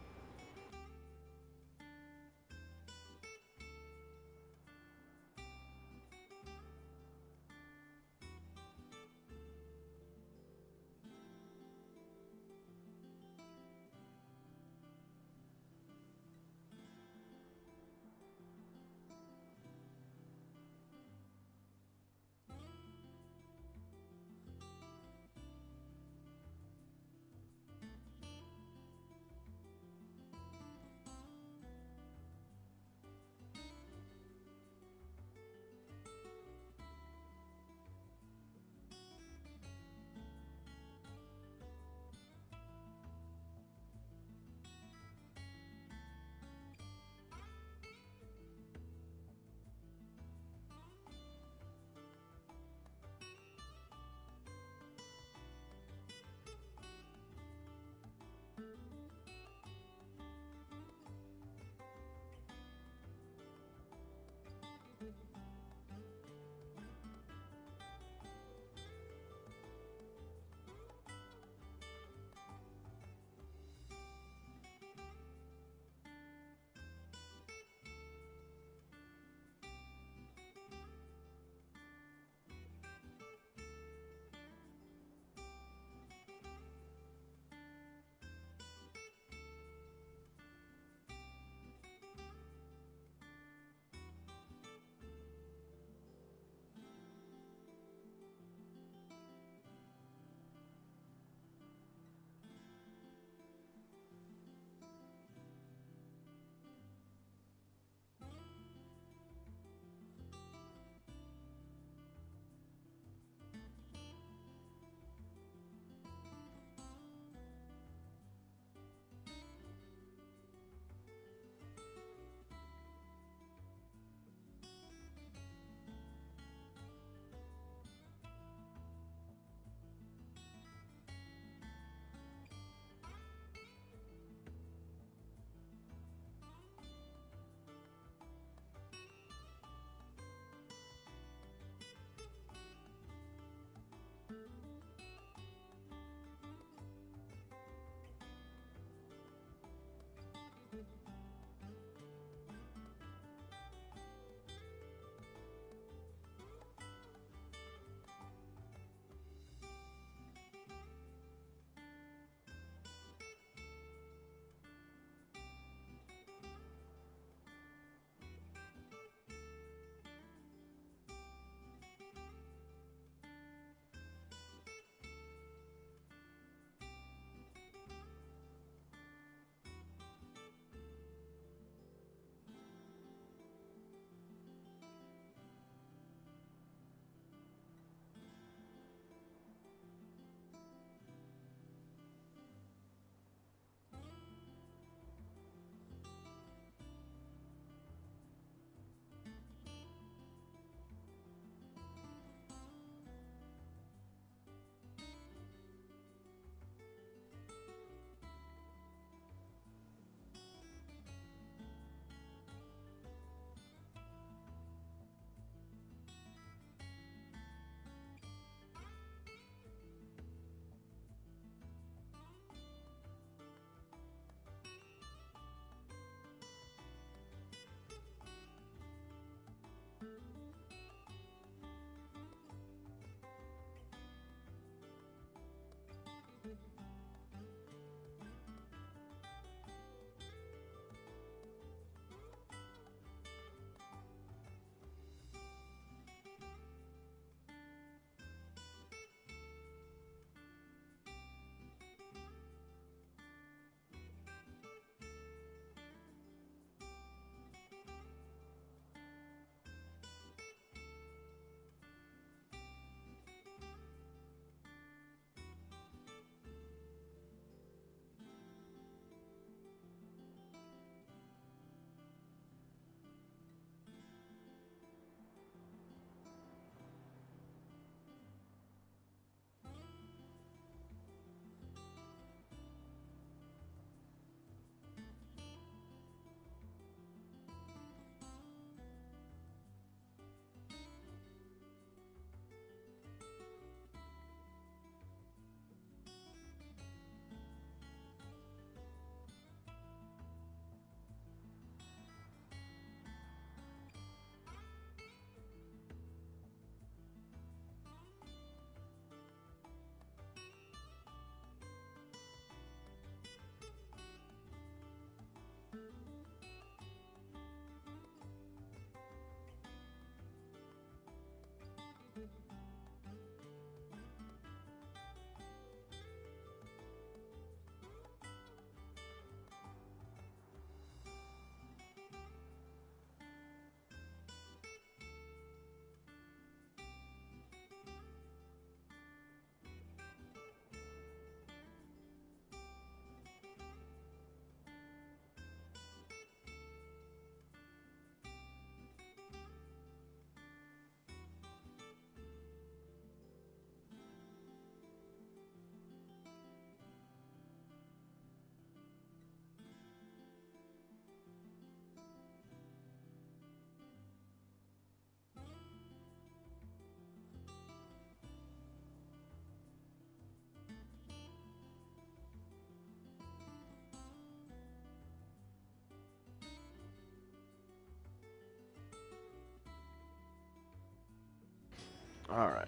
Alright.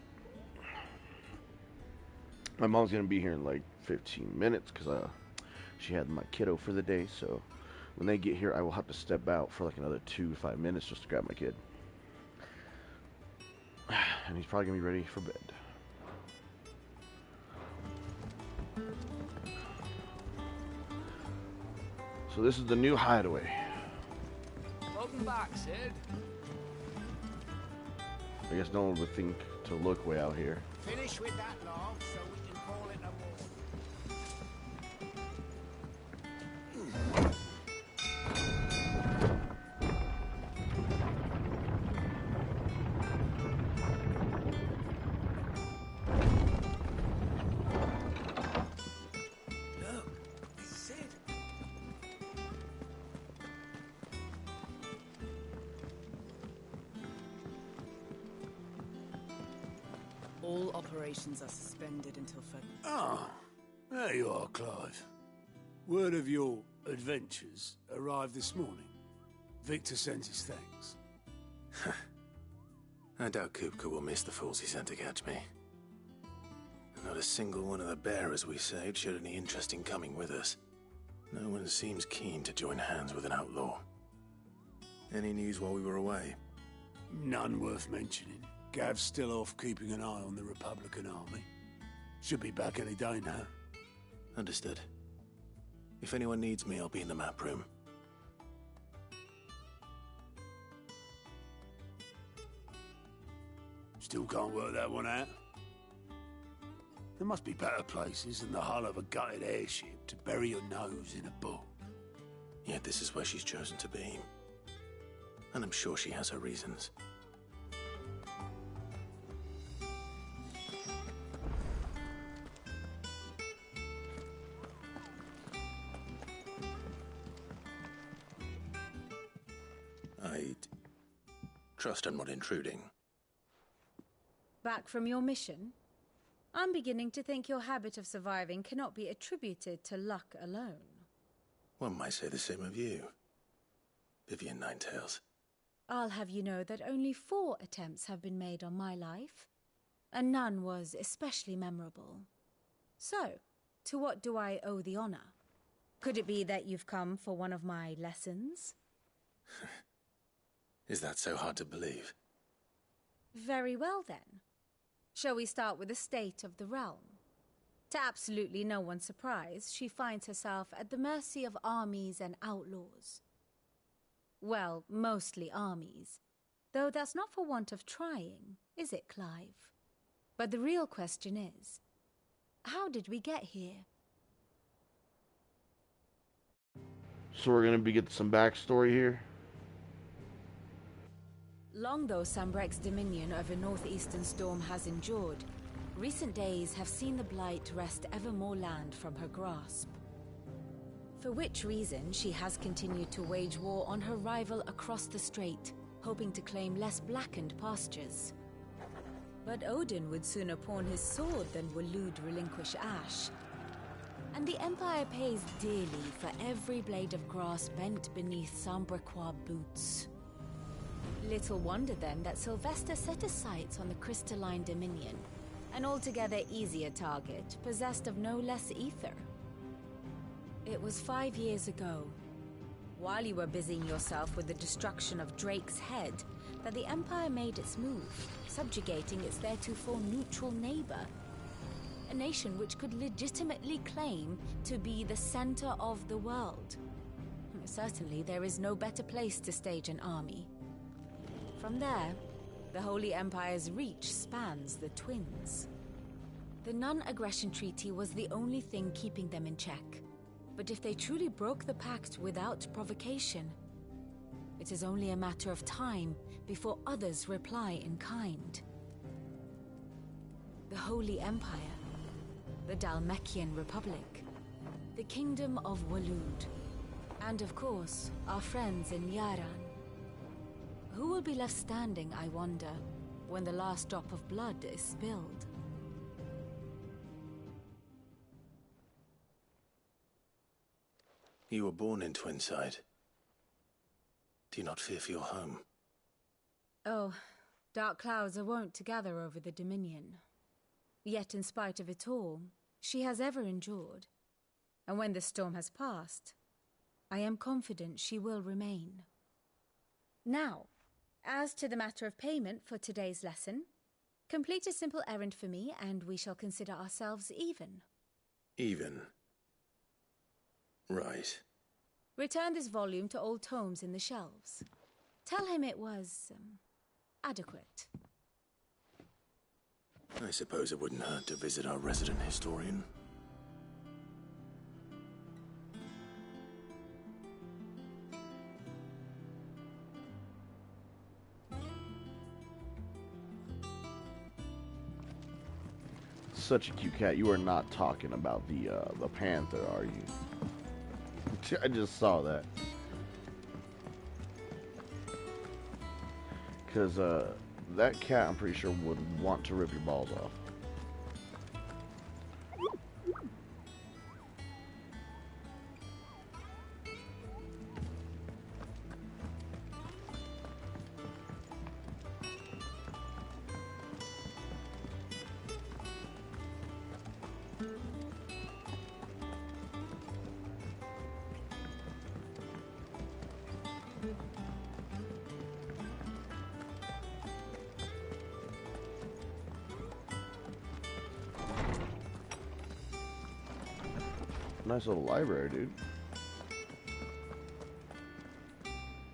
My mom's gonna be here in like 15 minutes because she had my kiddo for the day, so when they get here I will have to step out for like another 2 to 5 minutes just to grab my kid. And he's probably gonna be ready for bed. So this is the new hideaway. Welcome back, Sid. I guess no one would think to look way out here. Finish with that log so we can call it a ward. Look, it's Sid. All operations are suspended until further. Ah, there you are, Clive. Word of your adventures arrived this morning. Victor sent his thanks. I doubt Kupka will miss the fools he sent to catch me. Not a single one of the bearers we saved showed any interest in coming with us. No one seems keen to join hands with an outlaw. Any news while we were away? None worth mentioning. Gav's still off keeping an eye on the Republican army. Should be back any day now. Understood. If anyone needs me, I'll be in the map room. Still can't work that one out. There must be better places than the hull of a gutted airship to bury your nose in a book. Yet this is where she's chosen to be. And I'm sure she has her reasons. I trust I'm not intruding. Back from your mission? I'm beginning to think your habit of surviving cannot be attributed to luck alone. One might say the same of you, Vivian Ninetails. I'll have you know that only 4 attempts have been made on my life, and none was especially memorable. So, to what do I owe the honor? Could it be that you've come for one of my lessons? Is that so hard to believe? Very well then. Shall we start with the state of the realm? To absolutely no one's surprise, she finds herself at the mercy of armies and outlaws. Well, mostly armies. Though that's not for want of trying, is it, Clive? But the real question is, how did we get here? So we're gonna get some backstory here. Long though Sambrek's dominion over northeastern Storm has endured, recent days have seen the Blight wrest ever more land from her grasp. For which reason she has continued to wage war on her rival across the strait, hoping to claim less blackened pastures. But Odin would sooner pawn his sword than Waloed relinquish Ash. And the Empire pays dearly for every blade of grass bent beneath Sambrequois boots. Little wonder then that Sylvester set his sights on the Crystalline Dominion, an altogether easier target, possessed of no less ether. It was 5 years ago, while you were busying yourself with the destruction of Drake's Head, that the Empire made its move, subjugating its theretofore neutral neighbor. A nation which could legitimately claim to be the center of the world. Certainly, there is no better place to stage an army. From there, the Holy Empire's reach spans the Twins. The non-aggression treaty was the only thing keeping them in check. But if they truly broke the pact without provocation, it is only a matter of time before others reply in kind. The Holy Empire, the Dhalmekian Republic, the Kingdom of Waloed, and of course, our friends in Yaran. Who will be left standing, I wonder, when the last drop of blood is spilled? You were born in Twinside. Do you not fear for your home? Oh, Dark clouds are wont to gather over the Dominion. Yet in spite of it all, she has ever endured. And when the storm has passed, I am confident she will remain. Now, as to the matter of payment for today's lesson, complete a simple errand for me and we shall consider ourselves even. Even? Right. Return this volume to old tomes in the shelves. Tell him it was, adequate. I suppose it wouldn't hurt to visit our resident historian. Such a cute cat. You are not talking about the panther, are you? I just saw that. Because that cat, I'm pretty sure, would want to rip your balls off. Nice little library, dude.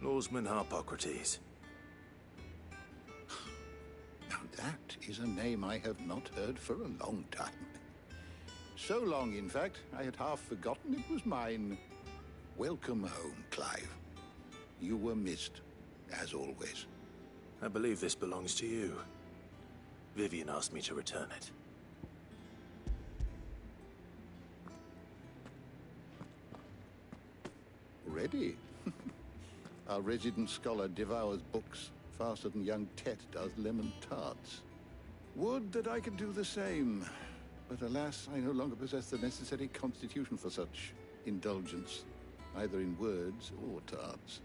Norseman Harpocrates. Now that is a name I have not heard for a long time. So long, in fact, I had half forgotten it was mine. Welcome home, Clive. You were missed, as always. I believe this belongs to you. Vivian asked me to return it. Ready? Our resident scholar devours books faster than young Tet does lemon tarts. Would that I could do the same. But alas, I no longer possess the necessary constitution for such indulgence, either in words or tarts.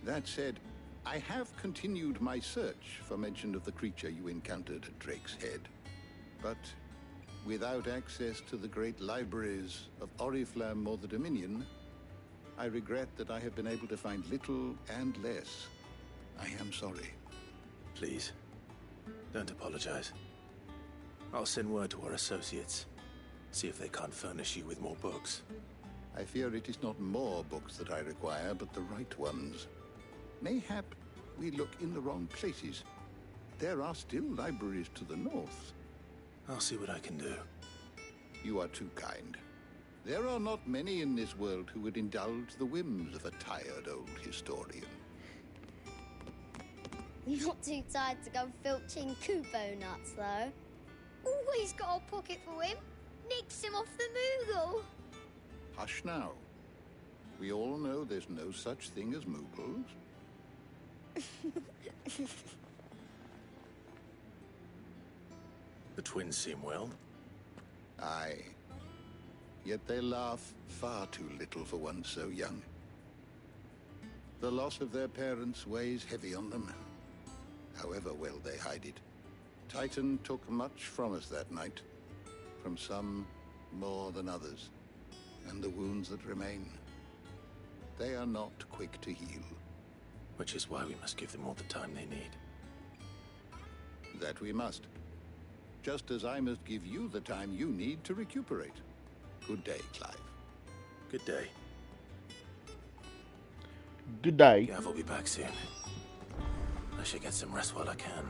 That said, I have continued my search for mention of the creature you encountered at Drake's Head. But without access to the great libraries of Oriflamme or the Dominion, I regret that I have been able to find little and less. I am sorry. Please, don't apologize. I'll send word to our associates. See if they can't furnish you with more books. I fear it is not more books that I require, but the right ones. Mayhap we look in the wrong places. There are still libraries to the north. I'll see what I can do. You are too kind. There are not many in this world who would indulge the whims of a tired old historian. You're not too tired to go filching Kupo nuts, though. Always got a pocket for him. Nicks him off the Moogle. Hush now. We all know there's no such thing as Moogles. The twins seem well. Aye. Yet they laugh far too little for one so young. The loss of their parents weighs heavy on them, however well they hide it. Titan took much from us that night, from some more than others, and the wounds that remain, they are not quick to heal. Which is why we must give them all the time they need. That we must. Just as I must give you the time you need to recuperate. Good day, Clive. Good day. Good day. Gav will be back soon. I should get some rest while I can.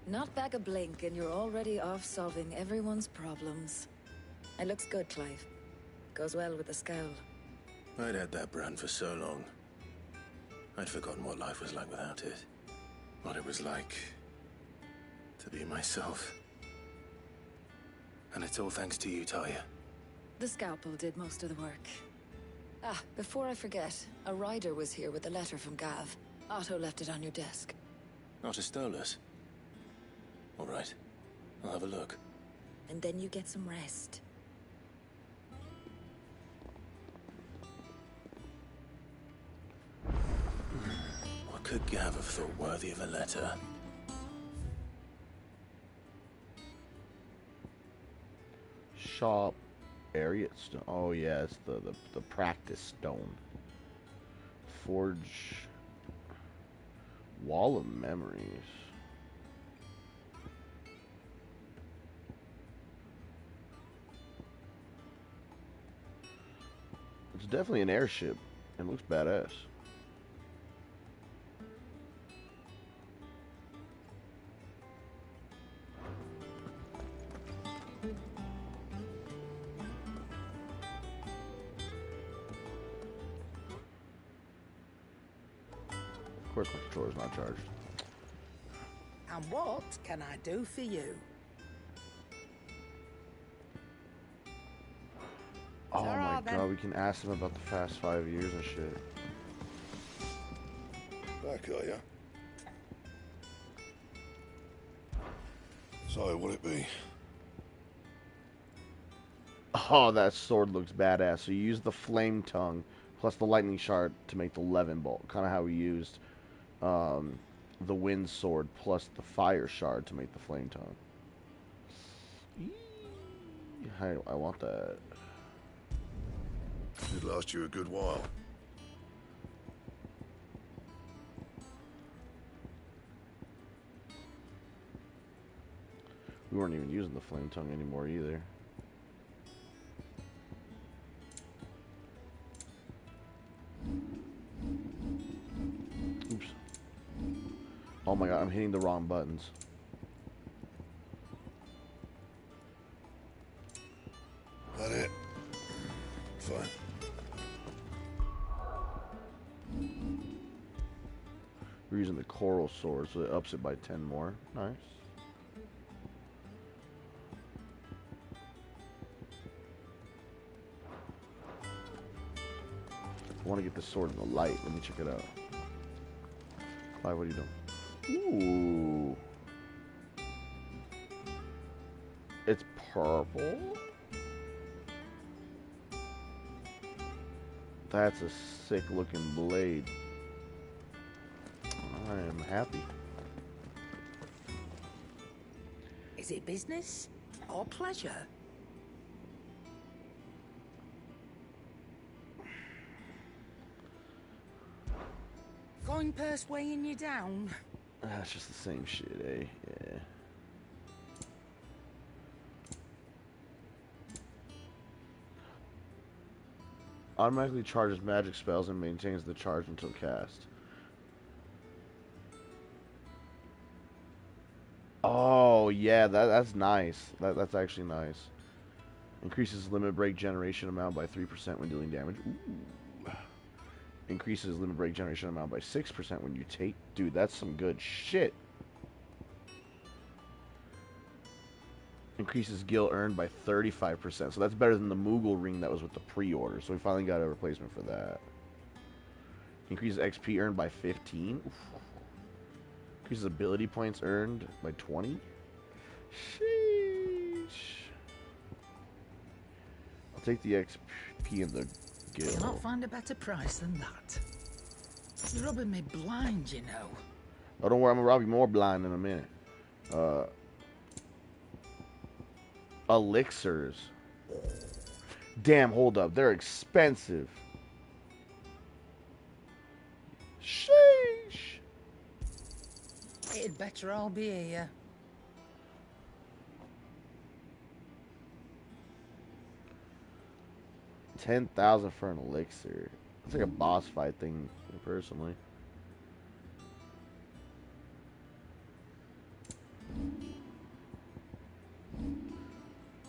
Not back a blink and you're already off solving everyone's problems. It looks good, Clive. Goes well with the scowl. I'd had that brand for so long. I'd forgotten what life was like without it. What it was like to be myself. And it's all thanks to you, Talia. The scalpel did most of the work. Ah, before I forget, a rider was here with a letter from Gav. Otto left it on your desk. Not a Stolas. All right. I'll have a look. And then you get some rest. could Gav have thought worthy of a letter? Sharp Ariat stone. Oh yeah, it's the practice stone. Forge Wall of Memories. It's definitely an airship. It looks badass. Of course my controller's not charged. And what can I do for you? Oh my Alright, then. god, we can ask them about the past 5 years and shit. Back, are ya? So, what'd it be? Oh, that sword looks badass. So you use the flame tongue plus the lightning shard to make the Levin bolt. Kind of how we used the wind sword plus the fire shard to make the flame tongue. I want that. Should last you a good while. We weren't even using the flame tongue anymore either. Oops. Oh my god, I'm hitting the wrong buttons. That it? Fine. We're using the coral sword, so it ups it by 10 more. Nice. I want to get the sword in the light. Let me check it out. Clive, what are you doing? Ooh. It's purple? That's a sick looking blade. I am happy. Is it business or pleasure? Coin purse weighing you down? That's just the same shit, eh? Yeah. Automatically charges magic spells and maintains the charge until cast. Oh, yeah, that's nice. That's actually nice. Increases limit break generation amount by 3% when dealing damage. Ooh. Increases limit break generation amount by 6% when you take... Dude, that's some good shit. Increases gil earned by 35%. So that's better than the Moogle ring that was with the pre-order. So we finally got a replacement for that. Increases XP earned by 15. Oof. Increases ability points earned by 20. Sheesh. I'll take the XP and the gil. Cannot find a better price than that. It's rubbing me blind, you know. Oh, don't worry, I'm gonna rob you more blind in a minute. Elixirs. Damn, hold up. They're expensive. Sheesh. It'd better all be here. $10,000 for an elixir. It's like a boss fight thing, personally.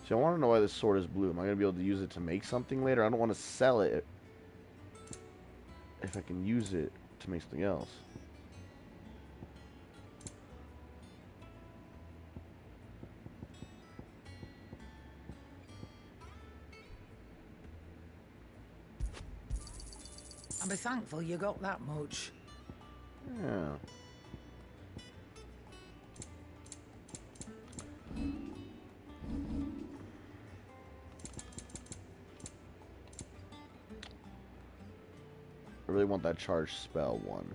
So I want to know why this sword is blue. Am I going to be able to use it to make something later? I don't want to sell it if I can use it to make something else. I'll be thankful you got that much. Yeah. I really want that charged spell one.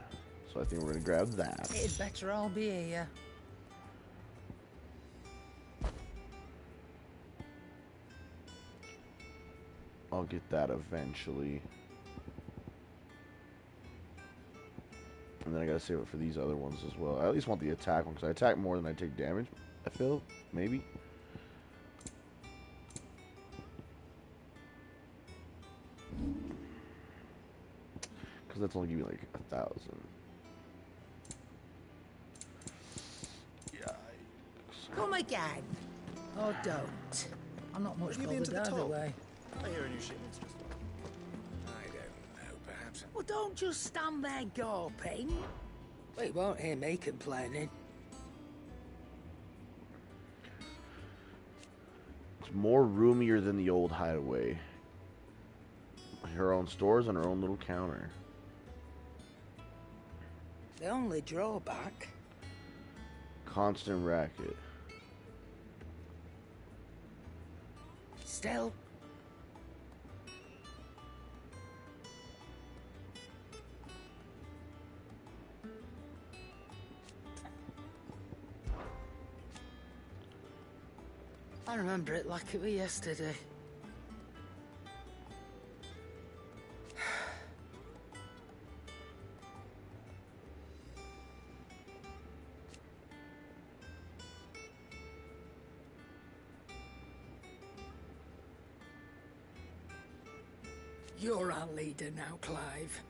So I think we're gonna grab that. It'd better all be here. I'll get that eventually. And then I gotta save it for these other ones as well. I at least want the attack one, because I attack more than I take damage, I feel. Maybe. Because that's only giving me like 1,000. Come again. Oh, don't. I'm not much bothered either way. I hear a new shipment's just... I don't know, perhaps... Well, don't just stand there gawping. Well, you won't hear me complaining. It's more roomier than the old hideaway. Her own stores and her own little counter. The only drawback... Constant racket. Still... I remember it like it was yesterday. You're our leader now, Clive.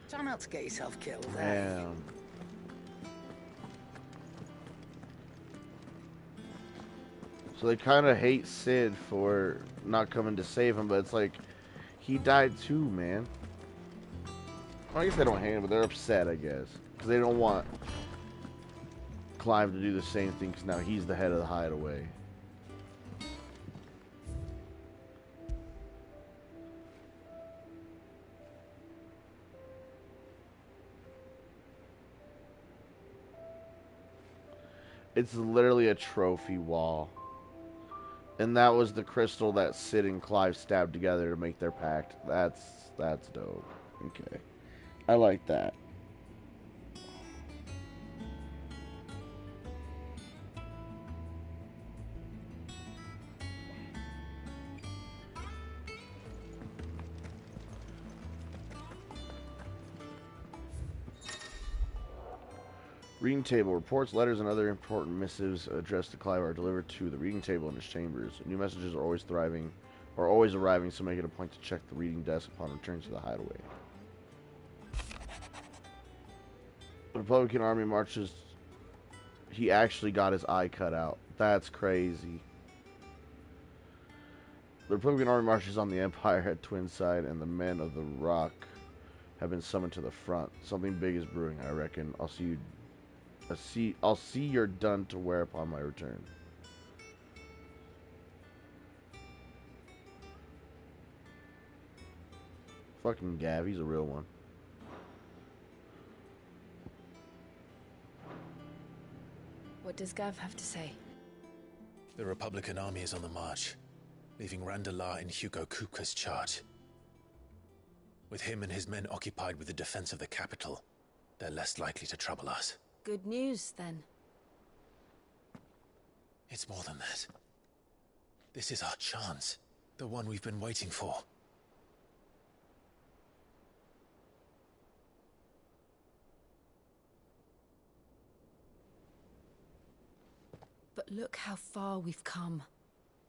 Try not to get yourself killed, eh? Damn. So they kind of hate Sid for not coming to save him, but it's like, he died too, man. I guess they don't hate him, but they're upset, I guess. Because they don't want Clive to do the same thing, because now he's the head of the hideaway. It's literally a trophy wall. And that was the crystal that Sid and Clive stabbed together to make their pact. That's dope. Okay. I like that. Reading table. Reports, letters, and other important missives addressed to Clive are delivered to the reading table in his chambers. New messages are always arriving, so make it a point to check the reading desk upon return to the hideaway. The Republican army marches. He actually got his eye cut out. That's crazy. The Republican army marches on the Empire at Twinside, and the men of the Rock have been summoned to the front. Something big is brewing, I reckon. I'll see you're done to wear upon my return. Fucking Gav, he's a real one. What does Gav have to say? The Republican army is on the march, leaving Randalar in Hugo Kupka's charge. With him and his men occupied with the defense of the capital, they're less likely to trouble us. Good news, then. It's more than that. This is our chance. The one we've been waiting for. But look how far we've come.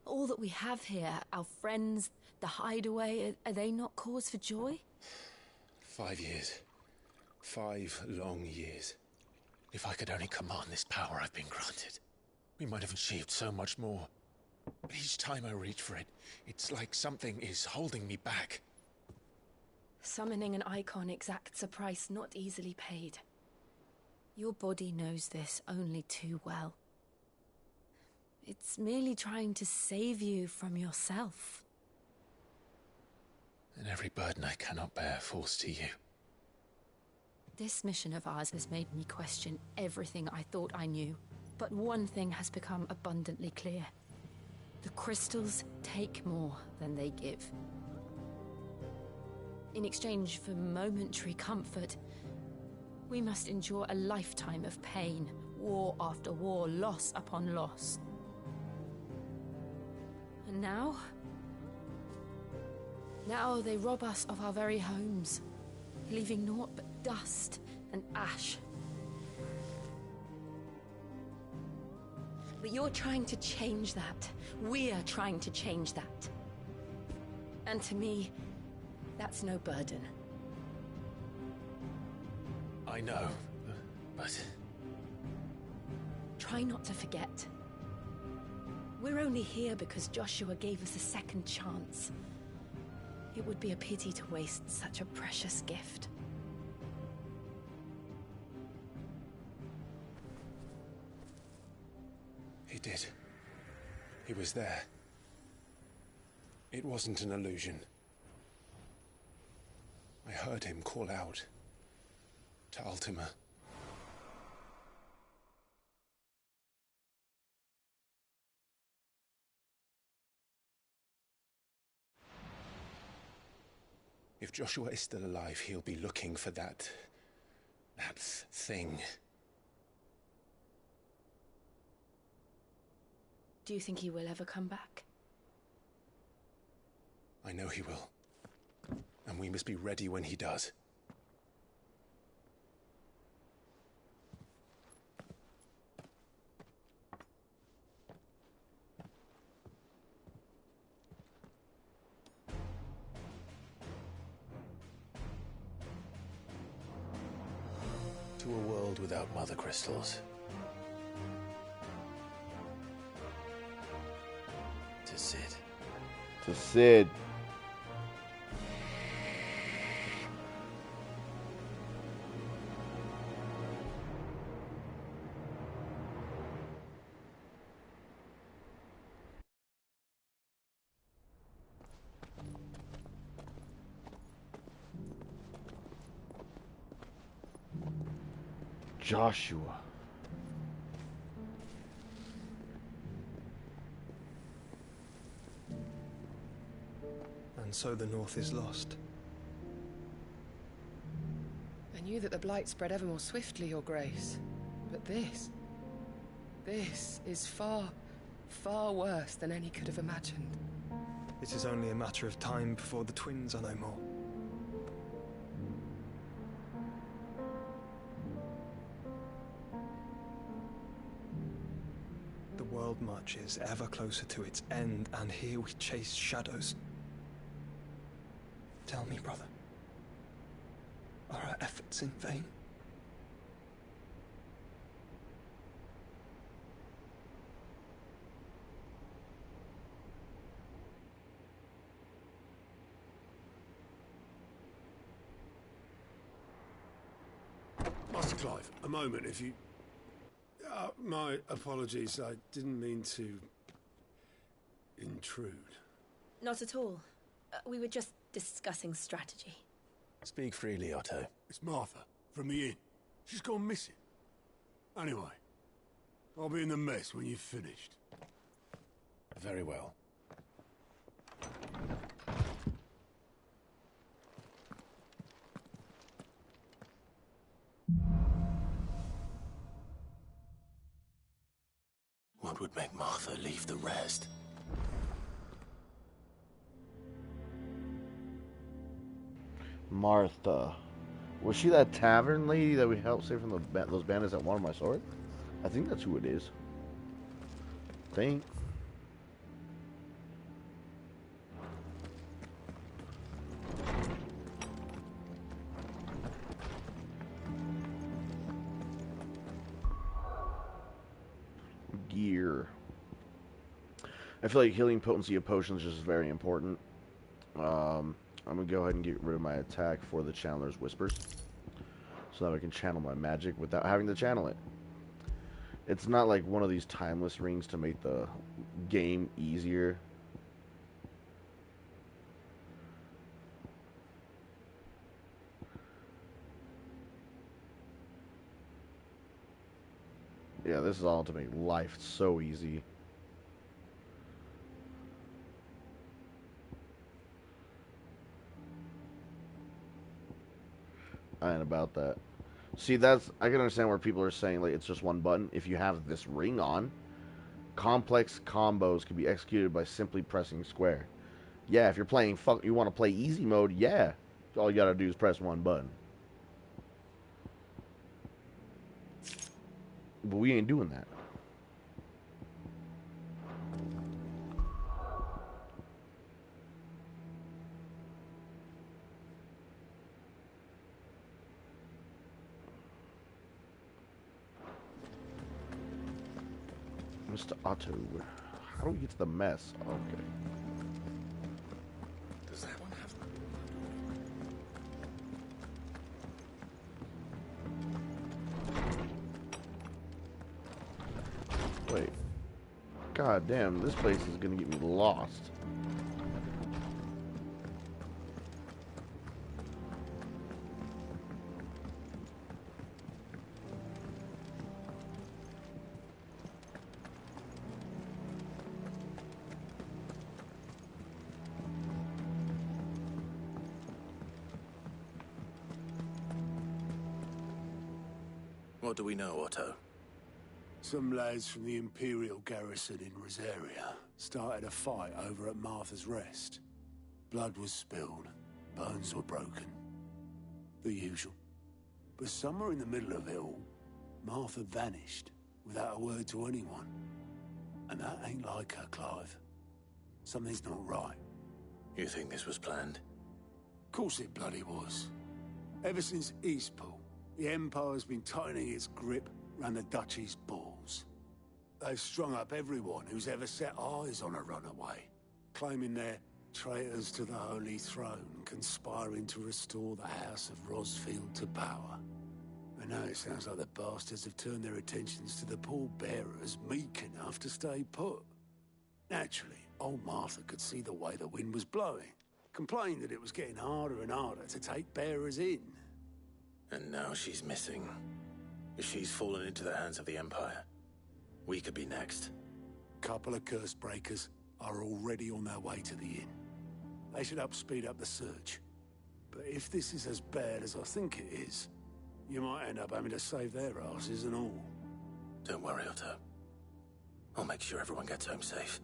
All that we have here, our friends, the hideaway, are they not cause for joy? 5 years. 5 long years. If I could only command this power I've been granted, we might have achieved so much more. But each time I reach for it, it's like something is holding me back. Summoning an icon exacts a price not easily paid. Your body knows this only too well. It's merely trying to save you from yourself. And every burden I cannot bear falls to you. This mission of ours has made me question everything I thought I knew. But one thing has become abundantly clear. The crystals take more than they give. In exchange for momentary comfort, we must endure a lifetime of pain, war after war, loss upon loss. And now? Now they rob us of our very homes, leaving naught but dust and ash. But you're trying to change that. We're trying to change that. And to me, that's no burden. I know, but... Try not to forget. We're only here because Joshua gave us a second chance. It would be a pity to waste such a precious gift. He did. He was there. It wasn't an illusion. I heard him call out to Ultima. If Joshua is still alive, he'll be looking for that thing. Do you think he will ever come back? I know he will. And we must be ready when he does. To a world without mother crystals. To Cid. To Cid. Joshua. And so the North is lost. I knew that the Blight spread ever more swiftly, Your Grace. But this is far, far worse than any could have imagined. It is only a matter of time before the twins are no more. The world marches ever closer to its end, and here we chase shadows. Tell me, brother, are our efforts in vain? Master Clive, a moment, if you... my apologies, I didn't mean to... intrude. Not at all. We were just discussing strategy. Speak freely, Otto. It's Martha, from the inn. She's gone missing. Anyway, I'll be in the mess when you've finished. Very well. What would make Martha leave the rest? Martha. Was she that tavern lady that we helped save from those bandits that wanted my sword? I think that's who it is. I think. Gear. I feel like healing potency of potions is just very important. I'm going to go ahead and get rid of my attack for the Channeler's Whispers, so that I can channel my magic without having to channel it. It's not like one of these timeless rings to make the game easier. Yeah, this is all to make life so easy. I ain't about that. See, I can understand where people are saying, like, it's just one button. If you have this ring on, complex combos can be executed by simply pressing square. Yeah, if you're playing you want to play easy mode, yeah. All you gotta do is press one button. But we ain't doing that. Mr. Otto, how do we get to the mess? Okay. Does that one have... Wait. God damn, this place is gonna get me lost. What do we know, Otto? Some lads from the Imperial garrison in Rosaria started a fight over at Martha's Rest. Blood was spilled, bones were broken. The usual. But somewhere in the middle of it all, Martha vanished without a word to anyone. And that ain't like her, Clive. Something's not right. You think this was planned? Of course it bloody was. Ever since Eastpool, the Empire's been tightening its grip around the Duchy's balls. They've strung up everyone who's ever set eyes on a runaway, claiming they're traitors to the Holy Throne, conspiring to restore the House of Rosfield to power. And now it sounds like the bastards have turned their attentions to the pallbearers meek enough to stay put. Naturally, old Martha could see the way the wind was blowing, complained that it was getting harder and harder to take bearers in. And now she's missing. If she's fallen into the hands of the Empire, we could be next. Couple of curse breakers are already on their way to the inn. They should help speed up the search. But if this is as bad as I think it is, you might end up having to save their asses and all. Don't worry, Otto. I'll make sure everyone gets home safe.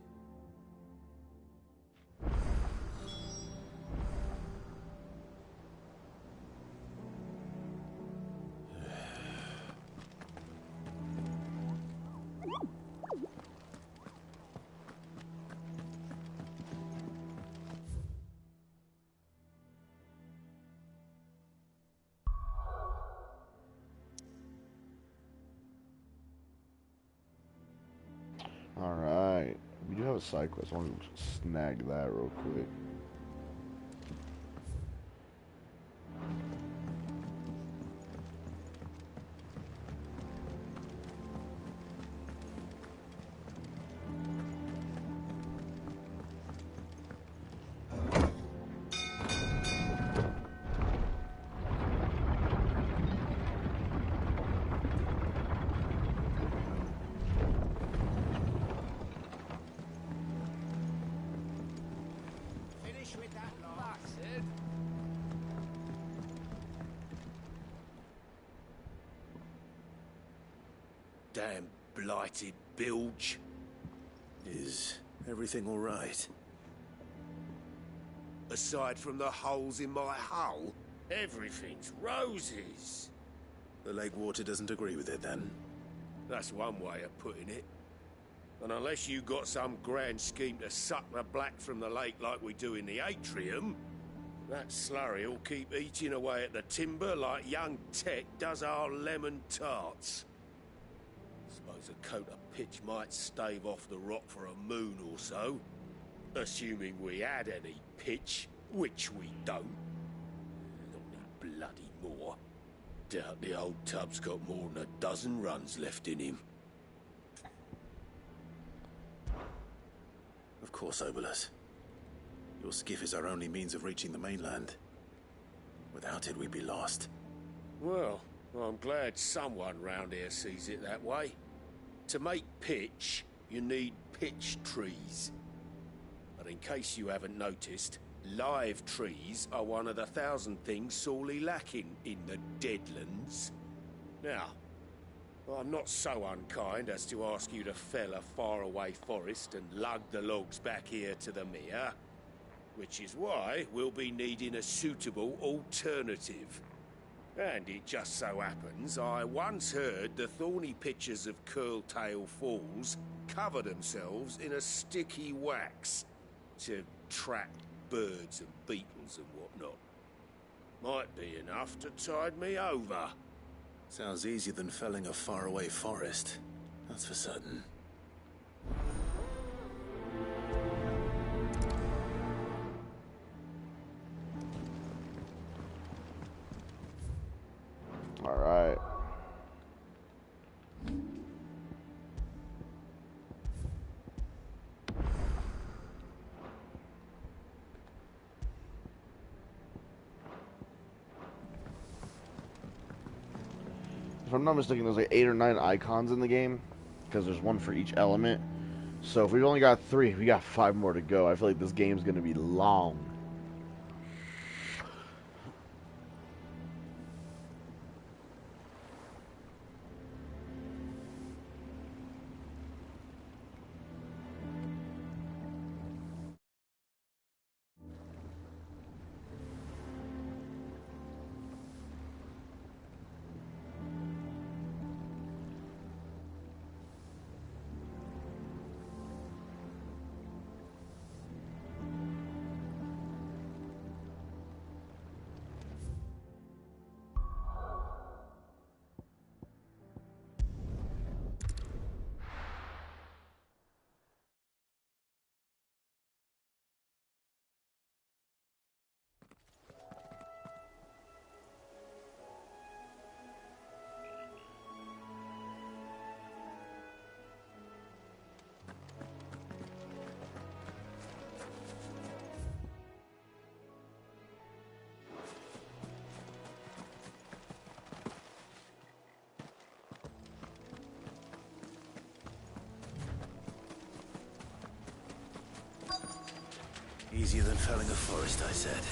Alright. We do have a side quest. I want to snag that real quick. Damn blighted bilge. Is everything all right? Aside from the holes in my hull, everything's roses. The lake water doesn't agree with it, then? That's one way of putting it. And unless you got some grand scheme to suck the black from the lake like we do in the atrium, that slurry will keep eating away at the timber like young Tech does our lemon tarts. Suppose a coat of pitch might stave off the rock for a moon or so, assuming we had any pitch, which we don't. Not any bloody more. Doubt the old tub's got more than a dozen runs left in him. Of course, Obolus. Your skiff is our only means of reaching the mainland. Without it, we'd be lost. Well, I'm glad someone round here sees it that way. To make pitch, you need pitch trees. But in case you haven't noticed, live trees are one of the 1,000 things sorely lacking in the Deadlands. Now, I'm not so unkind as to ask you to fell a faraway forest and lug the logs back here to the mere, which is why we'll be needing a suitable alternative. And it just so happens I once heard the thorny pitchers of Curltail Falls cover themselves in a sticky wax to trap birds and beetles and whatnot. Might be enough to tide me over. Sounds easier than felling a faraway forest. That's for certain. All right. If I'm not mistaken, there's like 8 or 9 icons in the game, because there's one for each element. So if we've only got 3, we got 5 more to go. I feel like this game's gonna be long. Easier than felling a forest, I said.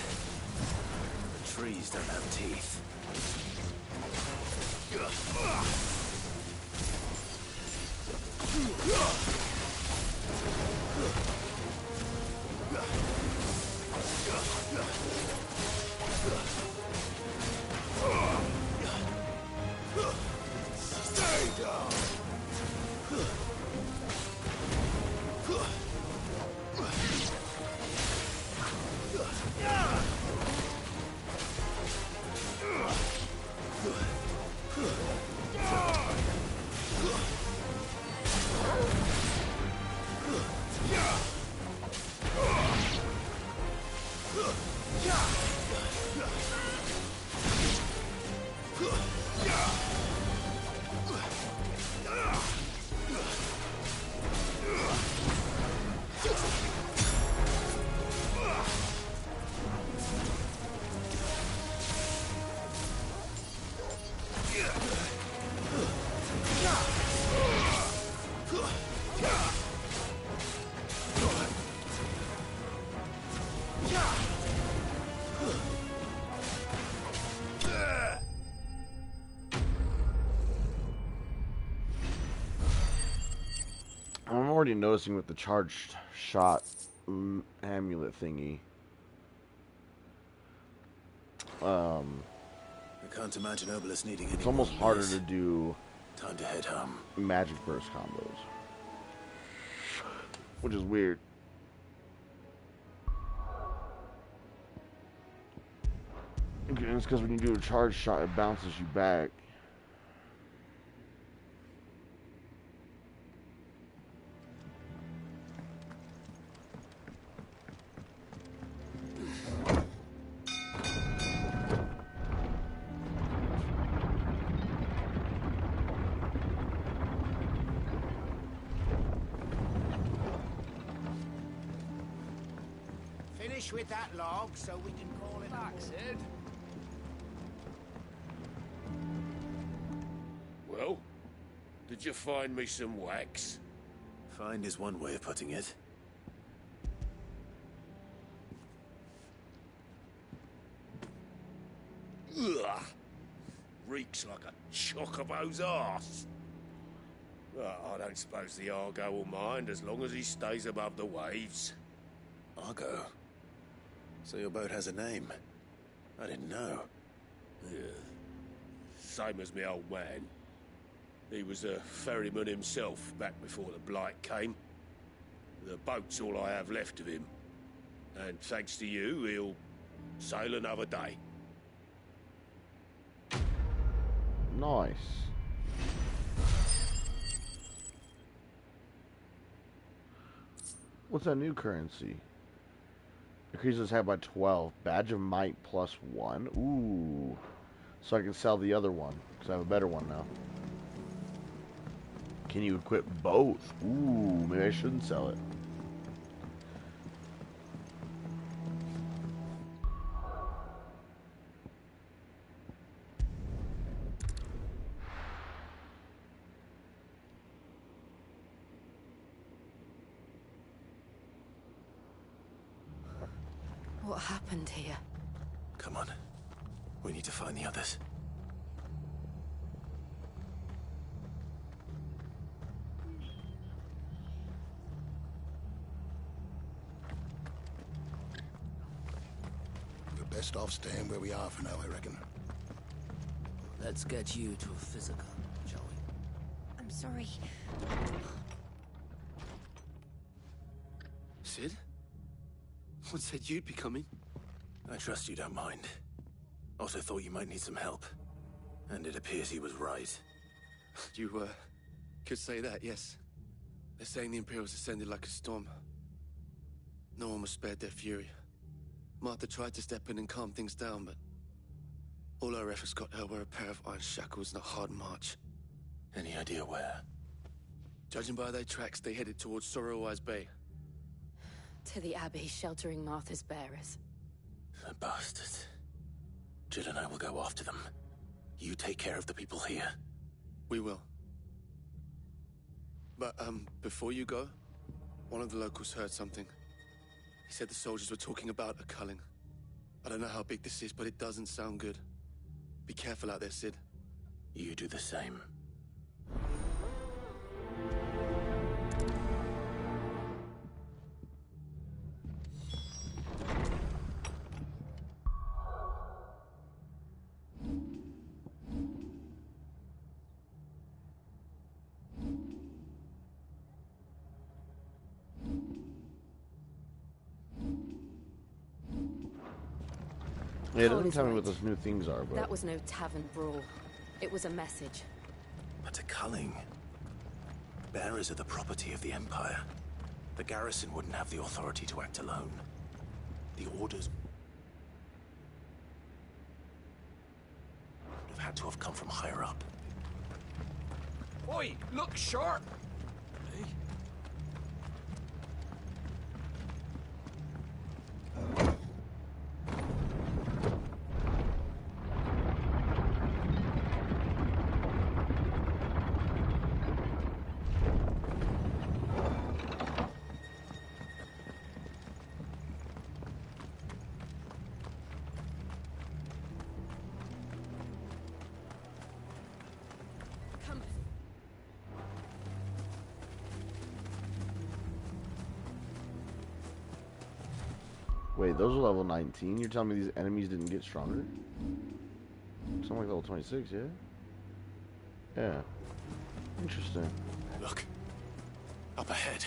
The trees don't have teeth. Stay down! I'm already noticing with the charged shot amulet thingy. I can't imagine Obelisk needing any. It's almost more harder than to this. do Time to head home. magic burst combos, which is weird. It's because when you do a charge shot, it bounces you back. Finish with that log so we can call it back, Sid. Well, Did you find me some wax? Find is one way of putting it. Ugh! Reeks like a chocobo's arse. Well, I don't suppose the Argo will mind as long as he stays above the waves. Argo? So your boat has a name? I didn't know. Yeah. Same as me old man. He was a ferryman himself back before the Blight came. The boat's all I have left of him. And thanks to you, he'll sail another day. Nice. What's that new currency? Increases head by 12. Badge of Might +1. Ooh. So I can sell the other one, because I have a better one now. Can you equip both? Ooh, maybe I shouldn't sell it. What happened here? Come on. We need to find the others. We're best off staying where we are for now, I reckon. Let's get you to a physical, shall we? I'm sorry. Sid? What said you'd be coming? I trust you don't mind. Also thought you might need some help. And it appears he was right. You, could say that, yes. They're saying the Imperials descended like a storm. No one was spared their fury. Martha tried to step in and calm things down, but all our efforts got her were a pair of iron shackles and a hard march. Any idea where? Judging by their tracks, they headed towards Sorrowwise Bay. To the Abbey sheltering Martha's bearers. The bastards. Jill and I will go after them. You take care of the people here. We will. But, before you go, one of the locals heard something. He said the soldiers were talking about a culling. I don't know how big this is, but it doesn't sound good. Be careful out there, Sid. You do the same. Yeah, it doesn't tell me what those new things are, but... That was no tavern brawl. It was a message. But a culling. Bearers are the property of the Empire. The garrison wouldn't have the authority to act alone. The orders would have had to have come from higher up. Oi, look sharp! Wait, those are level 19? You're telling me these enemies didn't get stronger? Something like level 26, yeah? Yeah. Interesting. Look. Up ahead.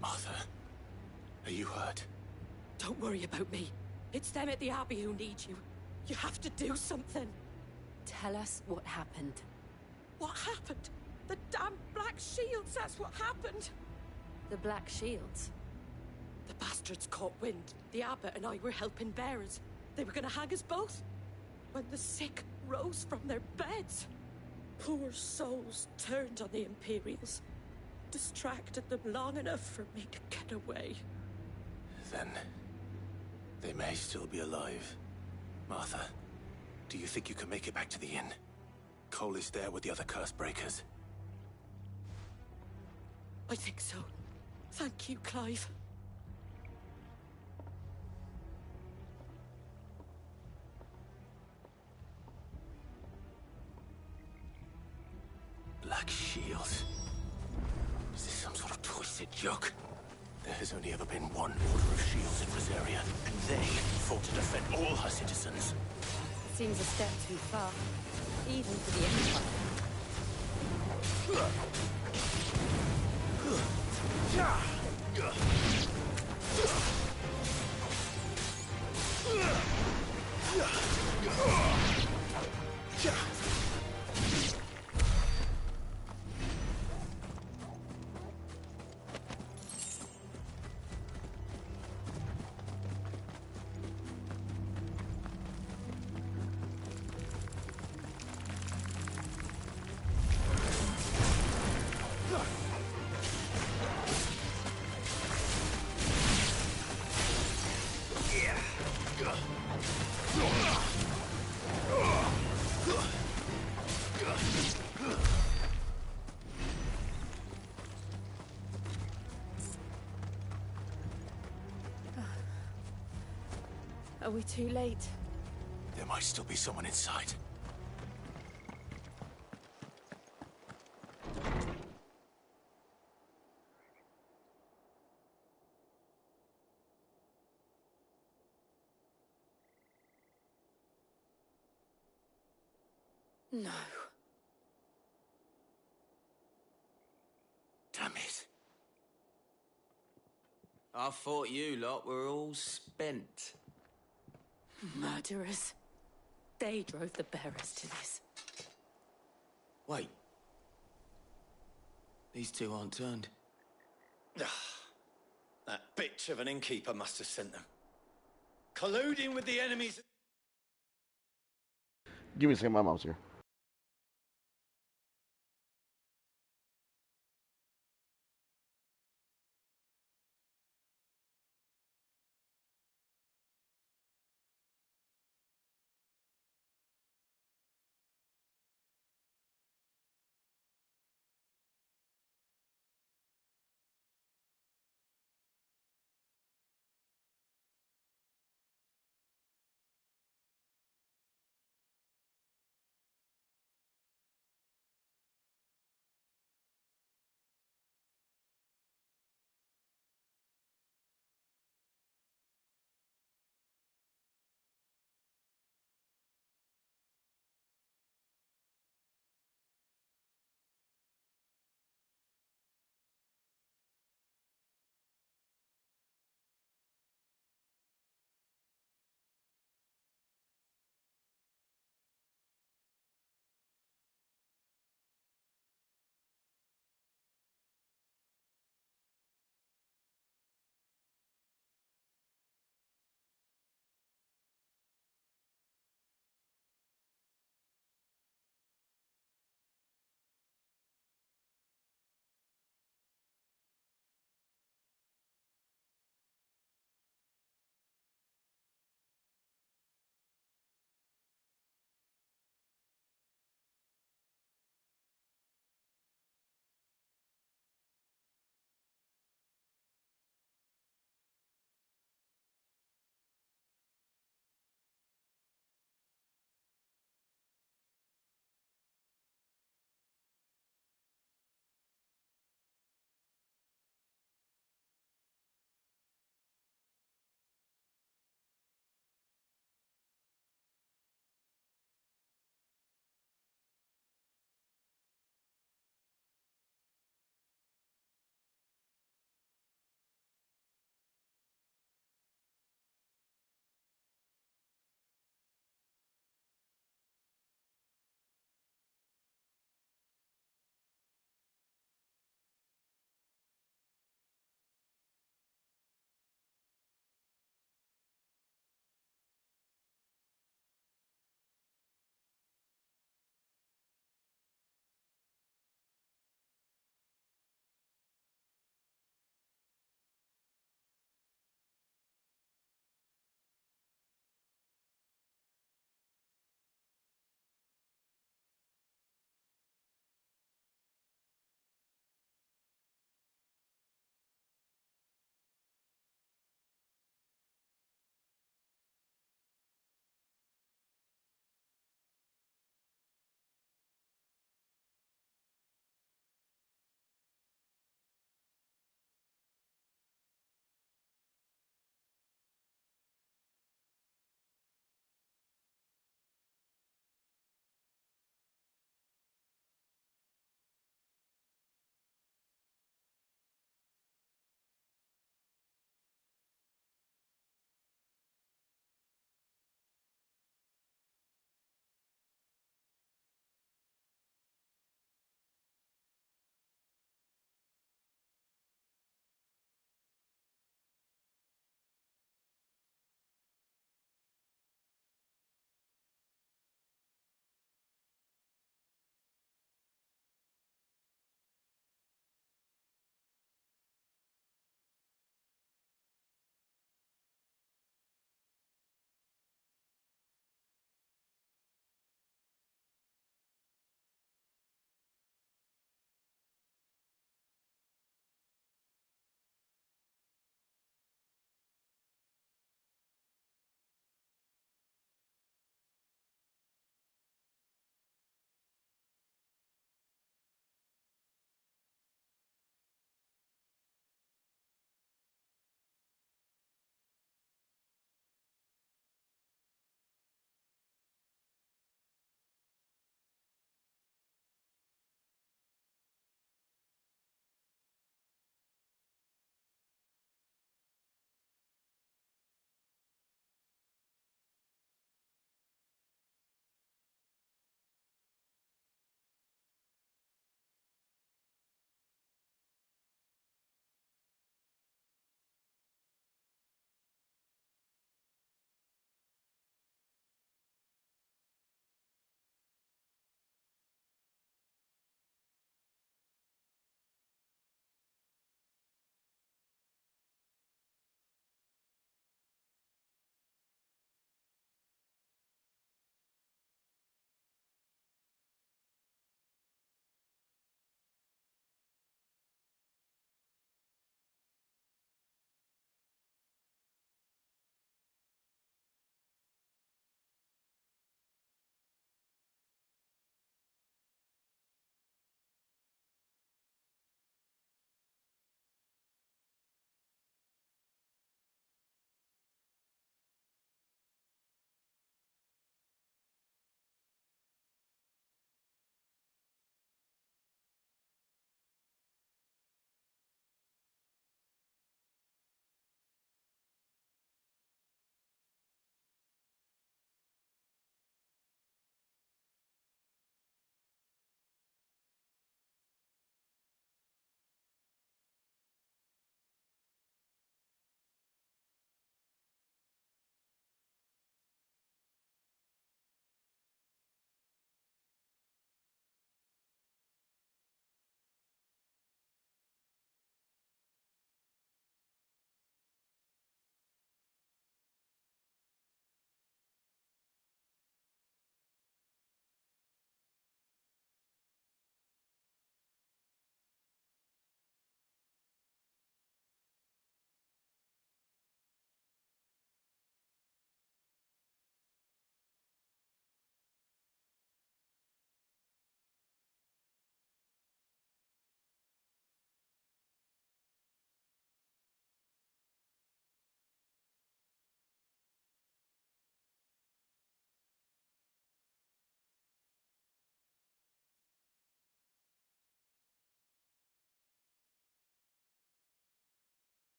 Martha. Are you hurt? Don't worry about me. It's them at the Abbey who need you. You have to do something. Tell us what happened. What happened? The damn Black Shields, that's what happened. The Black Shields? The bastards caught wind. The Abbot and I were helping bearers. They were gonna hang us both. When the sick rose from their beds. Poor souls turned on the Imperials. Distracted them long enough for me to get away. Then... they may still be alive. Martha. Do you think you can make it back to the inn? Cole is there with the other curse breakers. I think so. Thank you, Clive. Black Shield. Is this some sort of twisted joke? There has only ever been one Order of Shields in Rosaria, and they fought to defend all her citizens. Seems a step too far, even for the Empire. Are we too late? There might still be someone inside. No. Damn it. I thought you lot were all spent. Murderers. They drove the bearers to this. Wait. These two aren't turned. That bitch of an innkeeper must have sent them. Colluding with the enemies. Give me a second, my mom's here.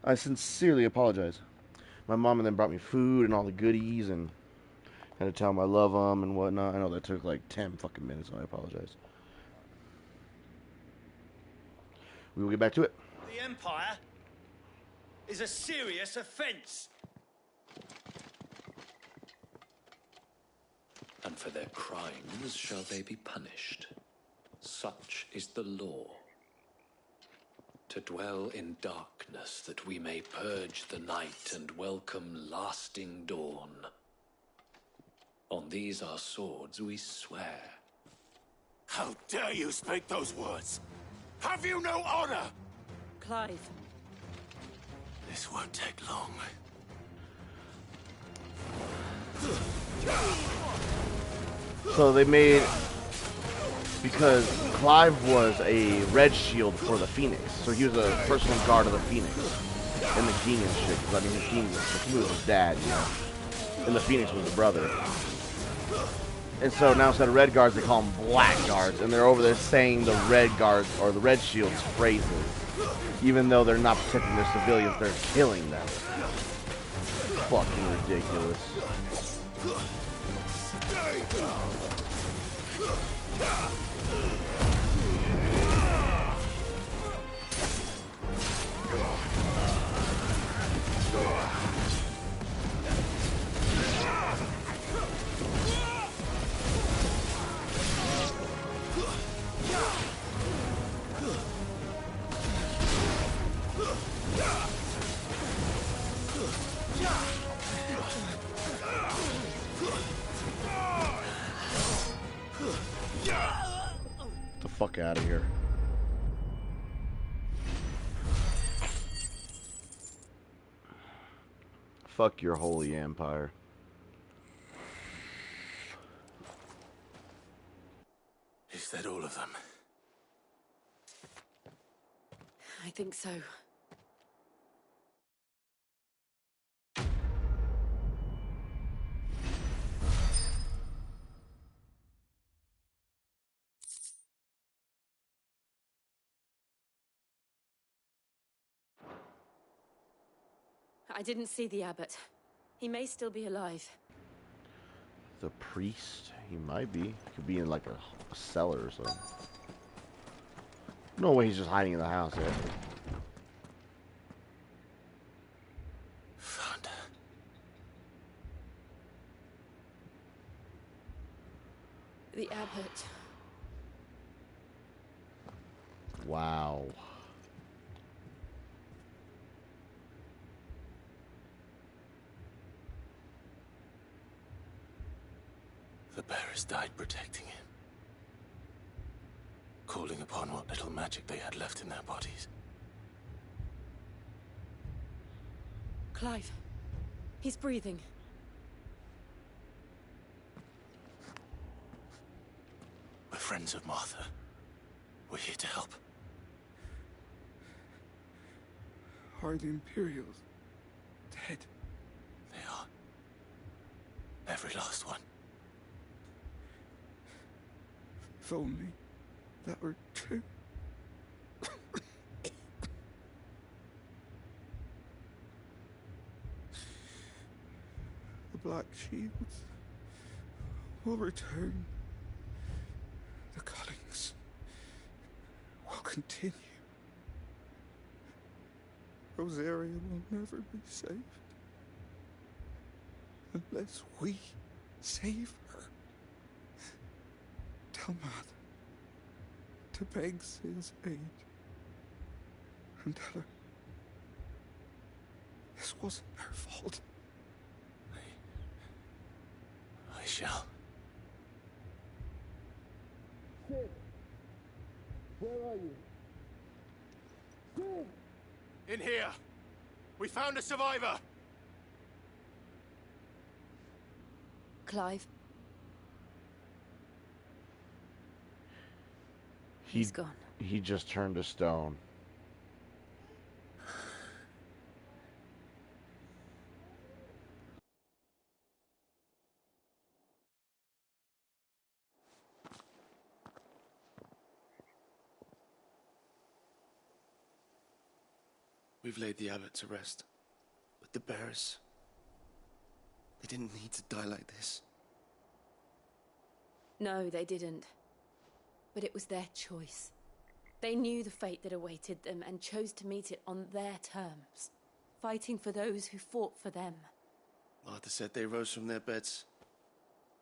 I sincerely apologize. My mom and them brought me food and all the goodies and had to tell them I love them and whatnot. I know that took like 10 fucking minutes, so I apologize. We will get back to it. The Empire is a serious offense. And for their crimes shall they be punished. Such is the law. To dwell in darkness that we may purge the night and welcome lasting dawn. On these our swords we swear. How dare you speak those words? Have you no honor? Clive. This won't take long. So they made, because Clive was a red shield for the Phoenix, so he was a personal guard of the Phoenix and the king and shit. Because I mean, the king was his dad, you know, and the Phoenix was the brother. And so now instead of red guards, they call them black guards, and they're over there saying the red guards or the red shields phrases, even though they're not protecting their civilians, they're killing them. Fucking ridiculous. Get the fuck out of here. Fuck your holy empire. Is that all of them? I think so. I didn't see the abbot. He may still be alive. The priest? He might be. He could be in like a cellar or something. No way he's just hiding in the house yet. Found her. The abbot. Wow. The bearers died protecting him. Calling upon what little magic they had left in their bodies. Clive. He's breathing. We're friends of Martha. We're here to help. Are the Imperials dead? They are. Every last one. If only that were true. The Black Shields will return. The cuttings will continue. Rosaria will never be saved unless we save her. Tell Mother to beg Sin's aid and tell her this wasn't her fault. I shall. Sin, where are you? Sin! In here! We found a survivor! Clive. He's gone. He just turned to stone. We've laid the abbot to rest. But the bearers... they didn't need to die like this. No, they didn't. But it was their choice. They knew the fate that awaited them and chose to meet it on their terms, fighting for those who fought for them. Martha said they rose from their beds,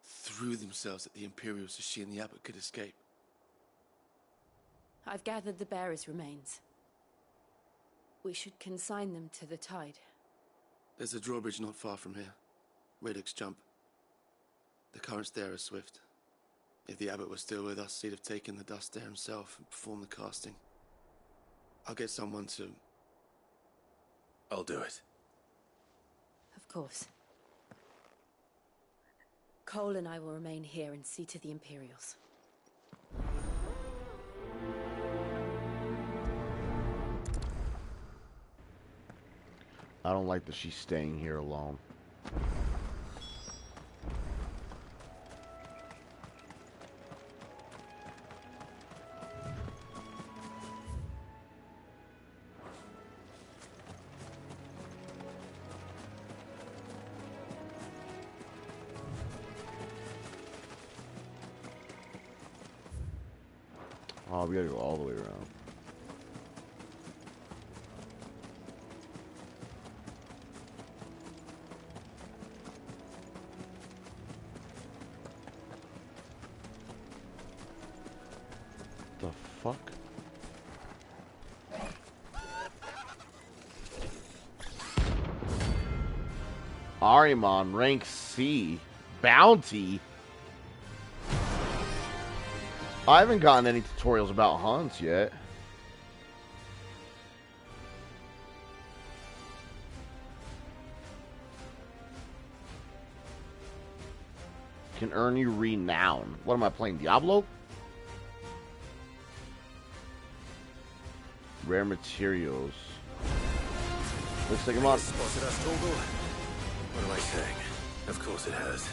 threw themselves at the Imperials so she and the abbot could escape. I've gathered the bearers' remains. We should consign them to the tide. There's a drawbridge not far from here. Radix Jump. The currents there are swift. If the abbot was still with us, he'd have taken the dust there himself and performed the casting. I'll get someone to... I'll do it. Of course. Cole and I will remain here and see to the Imperials. I don't like that she's staying here alone. Oh, we gotta go all the way around. The fuck? Ahriman, rank C. Bounty? I haven't gotten any tutorials about hunts yet. Can earn you renown. What am I playing? Diablo? Rare materials. Let's take him on. Spotted us, Torgal? What am I saying? Of course it has.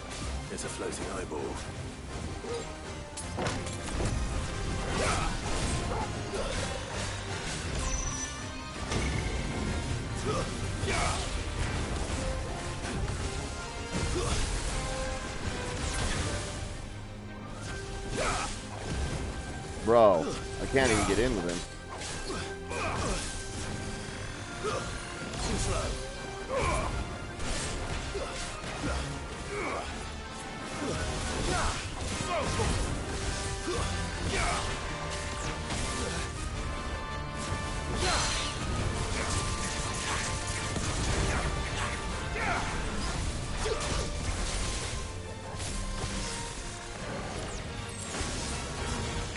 It's a floating eyeball. Bro, I can't even get in with him. Too slow.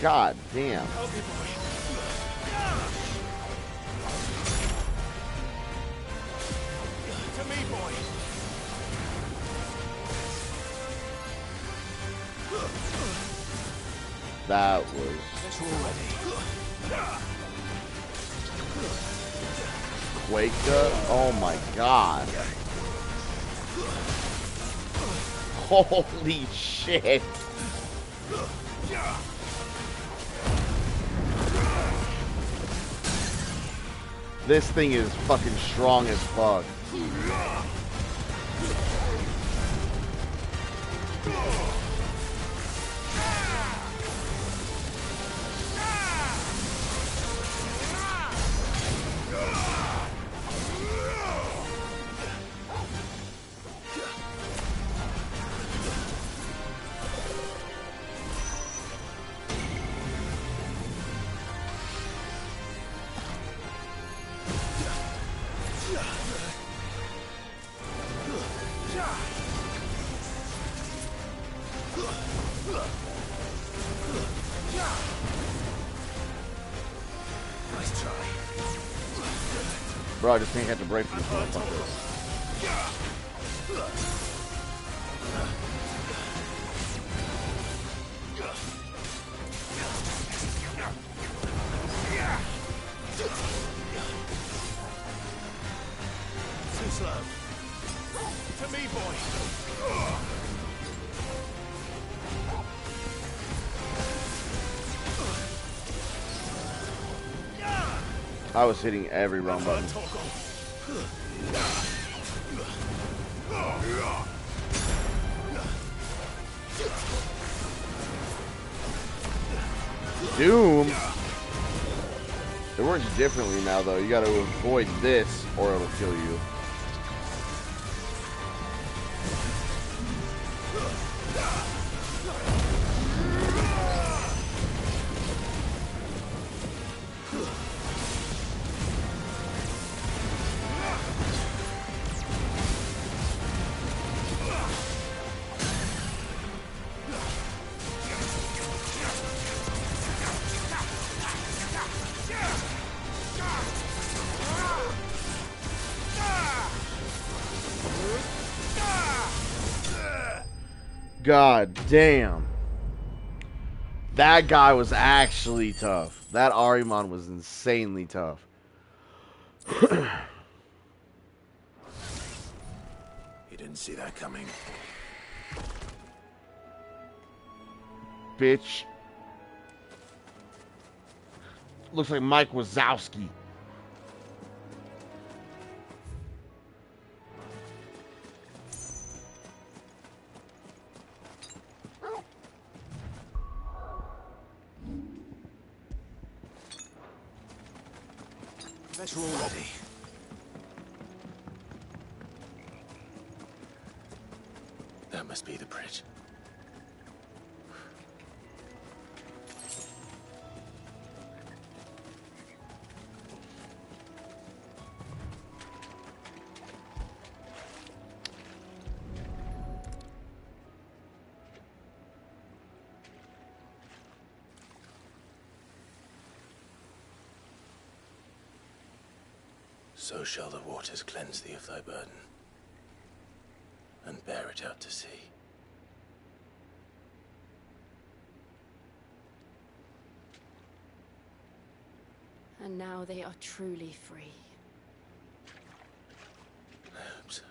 God damn. To me, boy. That was... Quaked. Oh my god. Holy shit. This thing is fucking strong as fuck. Nice try. Bro, I just can't catch a break from this motherfucker. Too slow. To me, boy. I was hitting every wrong button. Doom? It works differently now, though. You gotta avoid this, or it'll kill you. God damn. That guy was actually tough. That Ahriman was insanely tough. You didn't see that coming. Bitch. Looks like Mike Wazowski. Better already. That must be the bridge. So shall the waters cleanse thee of thy burden, and bear it out to sea. And now they are truly free. I hope so.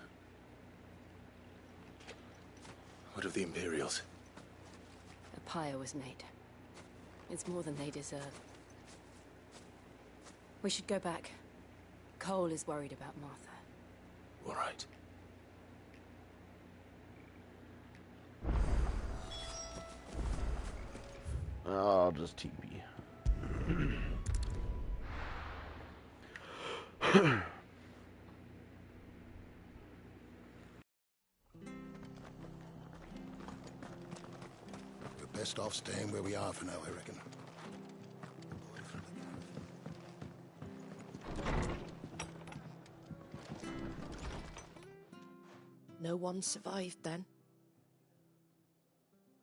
What of the Imperials? A pyre was made. It's more than they deserve. We should go back. Cole is worried about Martha. All right. I'll just TP. We're best off staying where we are for now, I reckon. No one survived then?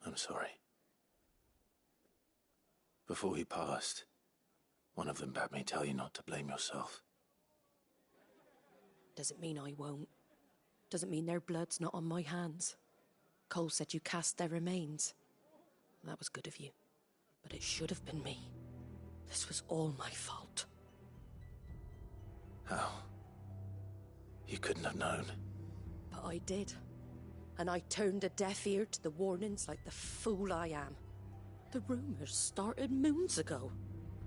I'm sorry. Before he passed, one of them bade me tell you not to blame yourself. Doesn't mean I won't. Doesn't mean their blood's not on my hands. Cole said you cast their remains. That was good of you. But it should have been me. This was all my fault. How? You couldn't have known. But I did. And I turned a deaf ear to the warnings like the fool I am. The rumors started moons ago.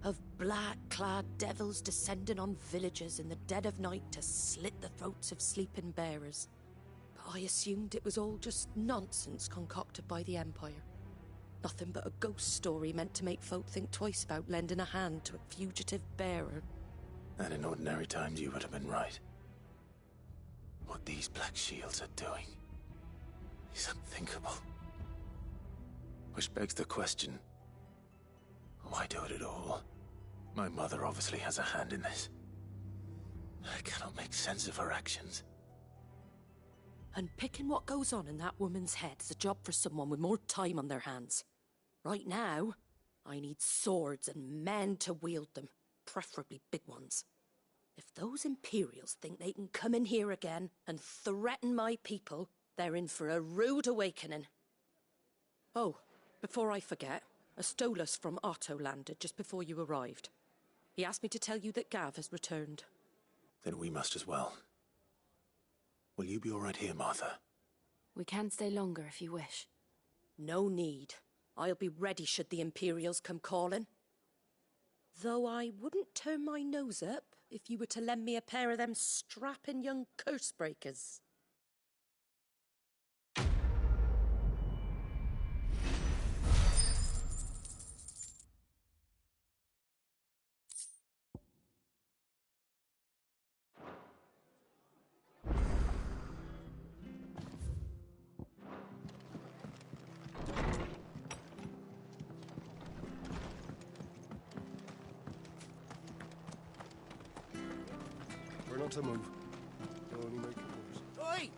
Of black-clad devils descending on villages in the dead of night to slit the throats of sleeping bearers. But I assumed it was all just nonsense concocted by the Empire. Nothing but a ghost story meant to make folk think twice about lending a hand to a fugitive bearer. And in ordinary times you would have been right. What these Black Shields are doing is unthinkable. Which begs the question, why do it at all? My mother obviously has a hand in this. I cannot make sense of her actions. And picking what goes on in that woman's head is a job for someone with more time on their hands. Right now, I need swords and men to wield them, preferably big ones. If those Imperials think they can come in here again and threaten my people, they're in for a rude awakening. Oh, before I forget, a Stolas from Otto landed just before you arrived. He asked me to tell you that Gav has returned. Then we must as well. Will you be all right here, Martha? We can stay longer if you wish. No need. I'll be ready should the Imperials come calling. Though I wouldn't turn my nose up if you were to lend me a pair of them strapping young curse breakers. We're not to move. They'll only make it worse. Oi!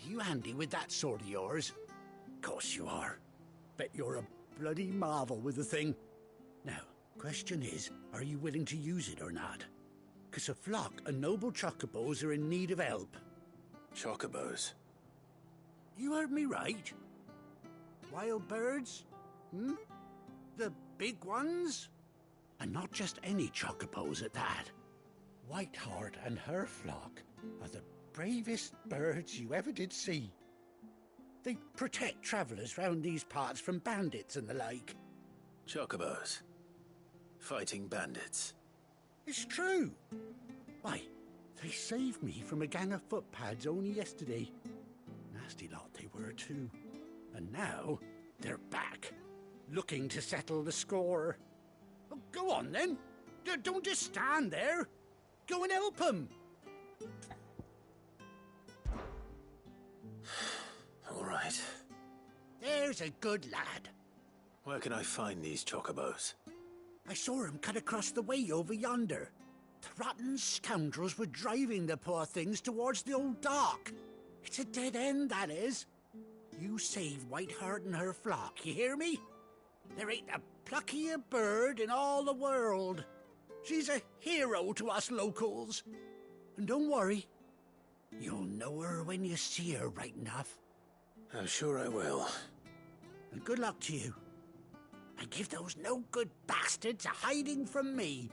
You handy with that sword of yours? Course you are. Bet you're a bloody marvel with the thing. Now, question is, are you willing to use it or not? 'Cause a flock of noble chocobos are in need of help. Chocobos? You heard me right. Wild birds? Hmm? The big ones? And not just any chocobos at that. Whiteheart and her flock are the bravest birds you ever did see. They protect travellers round these parts from bandits and the like. Chocobos? Fighting bandits? It's true. Why, they saved me from a gang of footpads only yesterday. Nasty lot they were too. And now they're back, looking to settle the score. Well, go on then. Don't just stand there. Go and help them. All right. There's a good lad. Where can I find these chocobos? I saw him cut across the way over yonder. The rotten scoundrels were driving the poor things towards the old dock. It's a dead end, that is. You save Whiteheart and her flock, you hear me? There ain't a pluckier bird in all the world. She's a hero to us locals. And don't worry, you'll know her when you see her right enough. I'm sure I will. And good luck to you. And give those no-good bastards a hiding from me.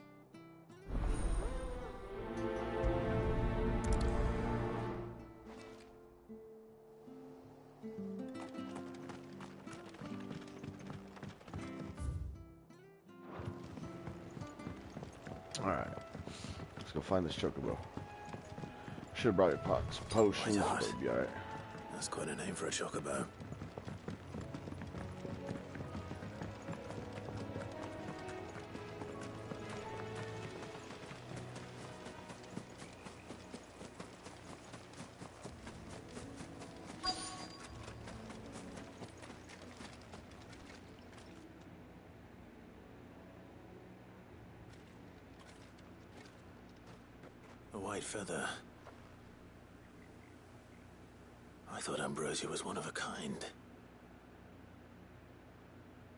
Alright. Let's go find this chocobo. Should have brought your pots. Potions, but it'll be alright. That's quite a name for a chocobo. A white feather. I thought Ambrosia was one of a kind.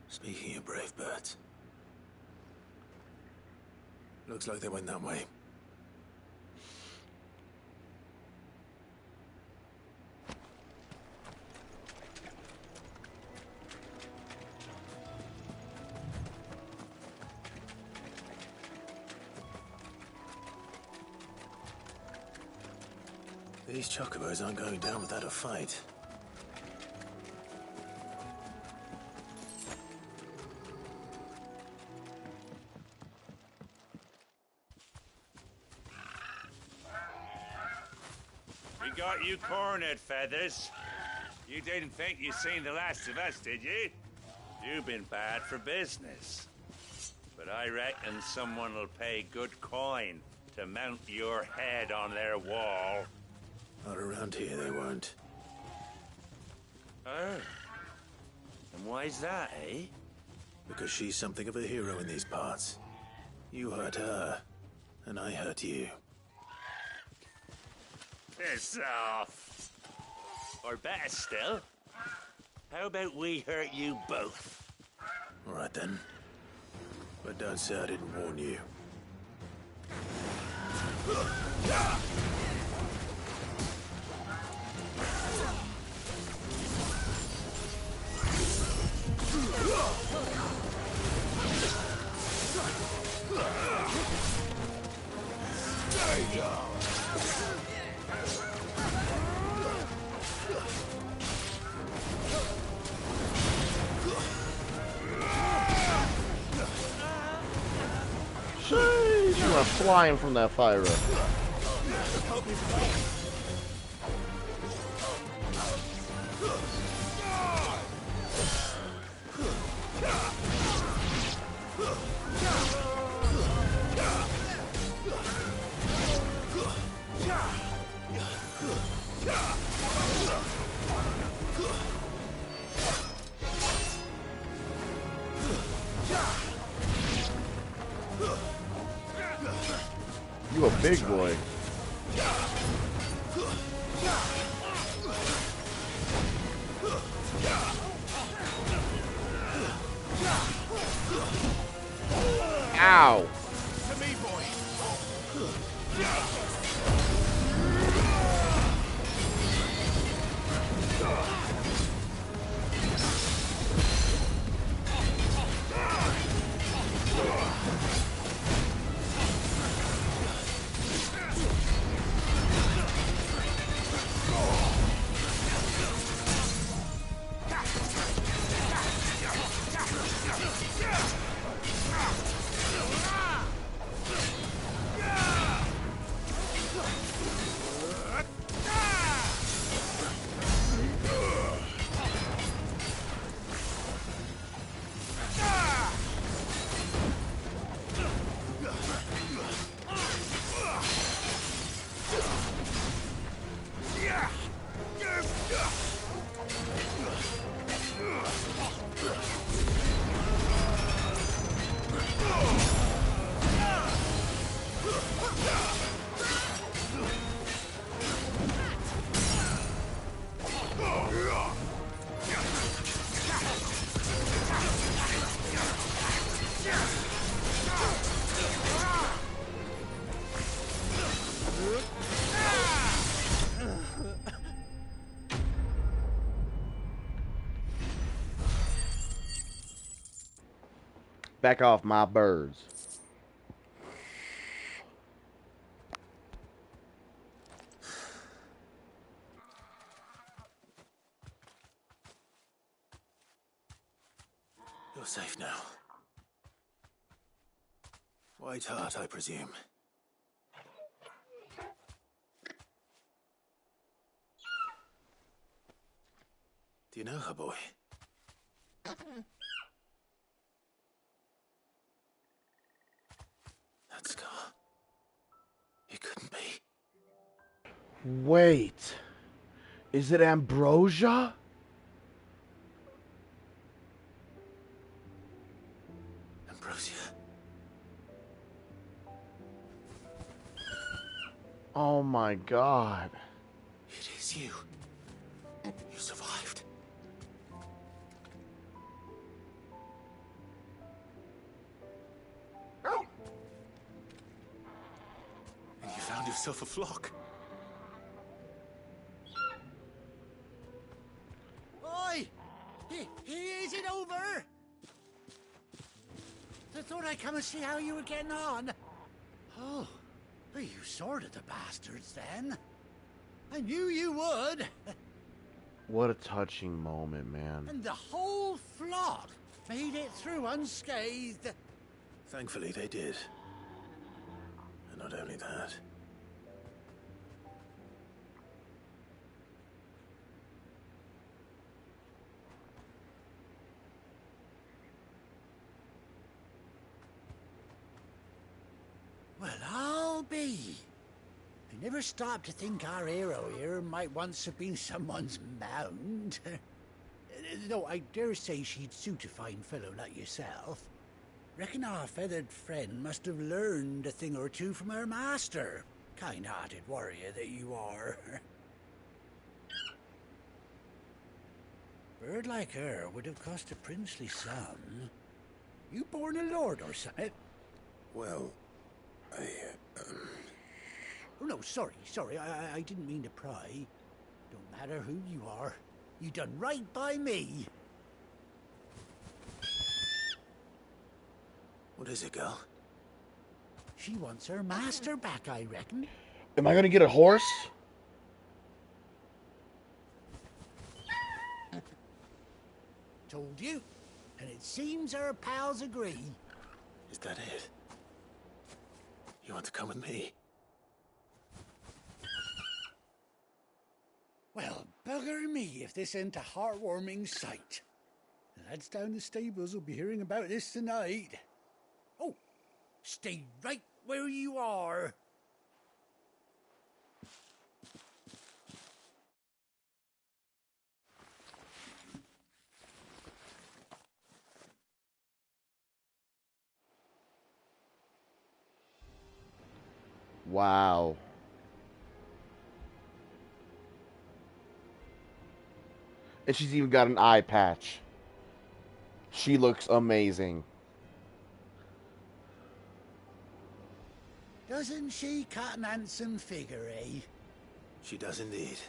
Speaking of brave birds, looks like they went that way. These chocobos aren't going down without a fight. We got you cornered, Feathers. You didn't think you'd seen the last of us, did you? You've been bad for business. But I reckon someone will pay good coin to mount your head on their wall. Not around here, they won't. Oh. And why's that, eh? Because she's something of a hero in these parts. You hurt her, and I hurt you. Piss off. Or better still, how about we hurt you both? All right then. But don't say I didn't warn you. of flying from that fire. You a big boy. Ow. To me, boy. Back off my birds. You're safe now. White Hart, I presume. Do you know her, boy? That scar. It couldn't be. Wait. Is it Ambrosia? Ambrosia. Oh my god. It is you. You survived. And you found yourself a flock. Oi! Is it over? I thought I'd come and see how you were getting on. Oh, well, you sorted the bastards then. I knew you would. What a touching moment, man. And the whole flock made it through unscathed. Thankfully, they did. And not only that. Well, I'll be. I never stopped to think our hero here might once have been someone's mount. Though I dare say she'd suit a fine fellow like yourself. Reckon our feathered friend must have learned a thing or two from her master. Kind-hearted warrior that you are. Bird like her would have cost a princely sum. You born a lord or something? Well, Oh, no, sorry. I didn't mean to pry. Don't matter who you are. You done right by me. what is it, girl? She wants her master back, I reckon. Am I gonna get a horse? Told you. And it seems her pals agree. Is that it? You want to come with me? Well, bugger me if this ain't a heartwarming sight. The lads down the stables will be hearing about this tonight. Oh, stay right where you are. Wow. And she's even got an eye patch. She looks amazing. Doesn't she cut an handsome figure, eh? She does indeed.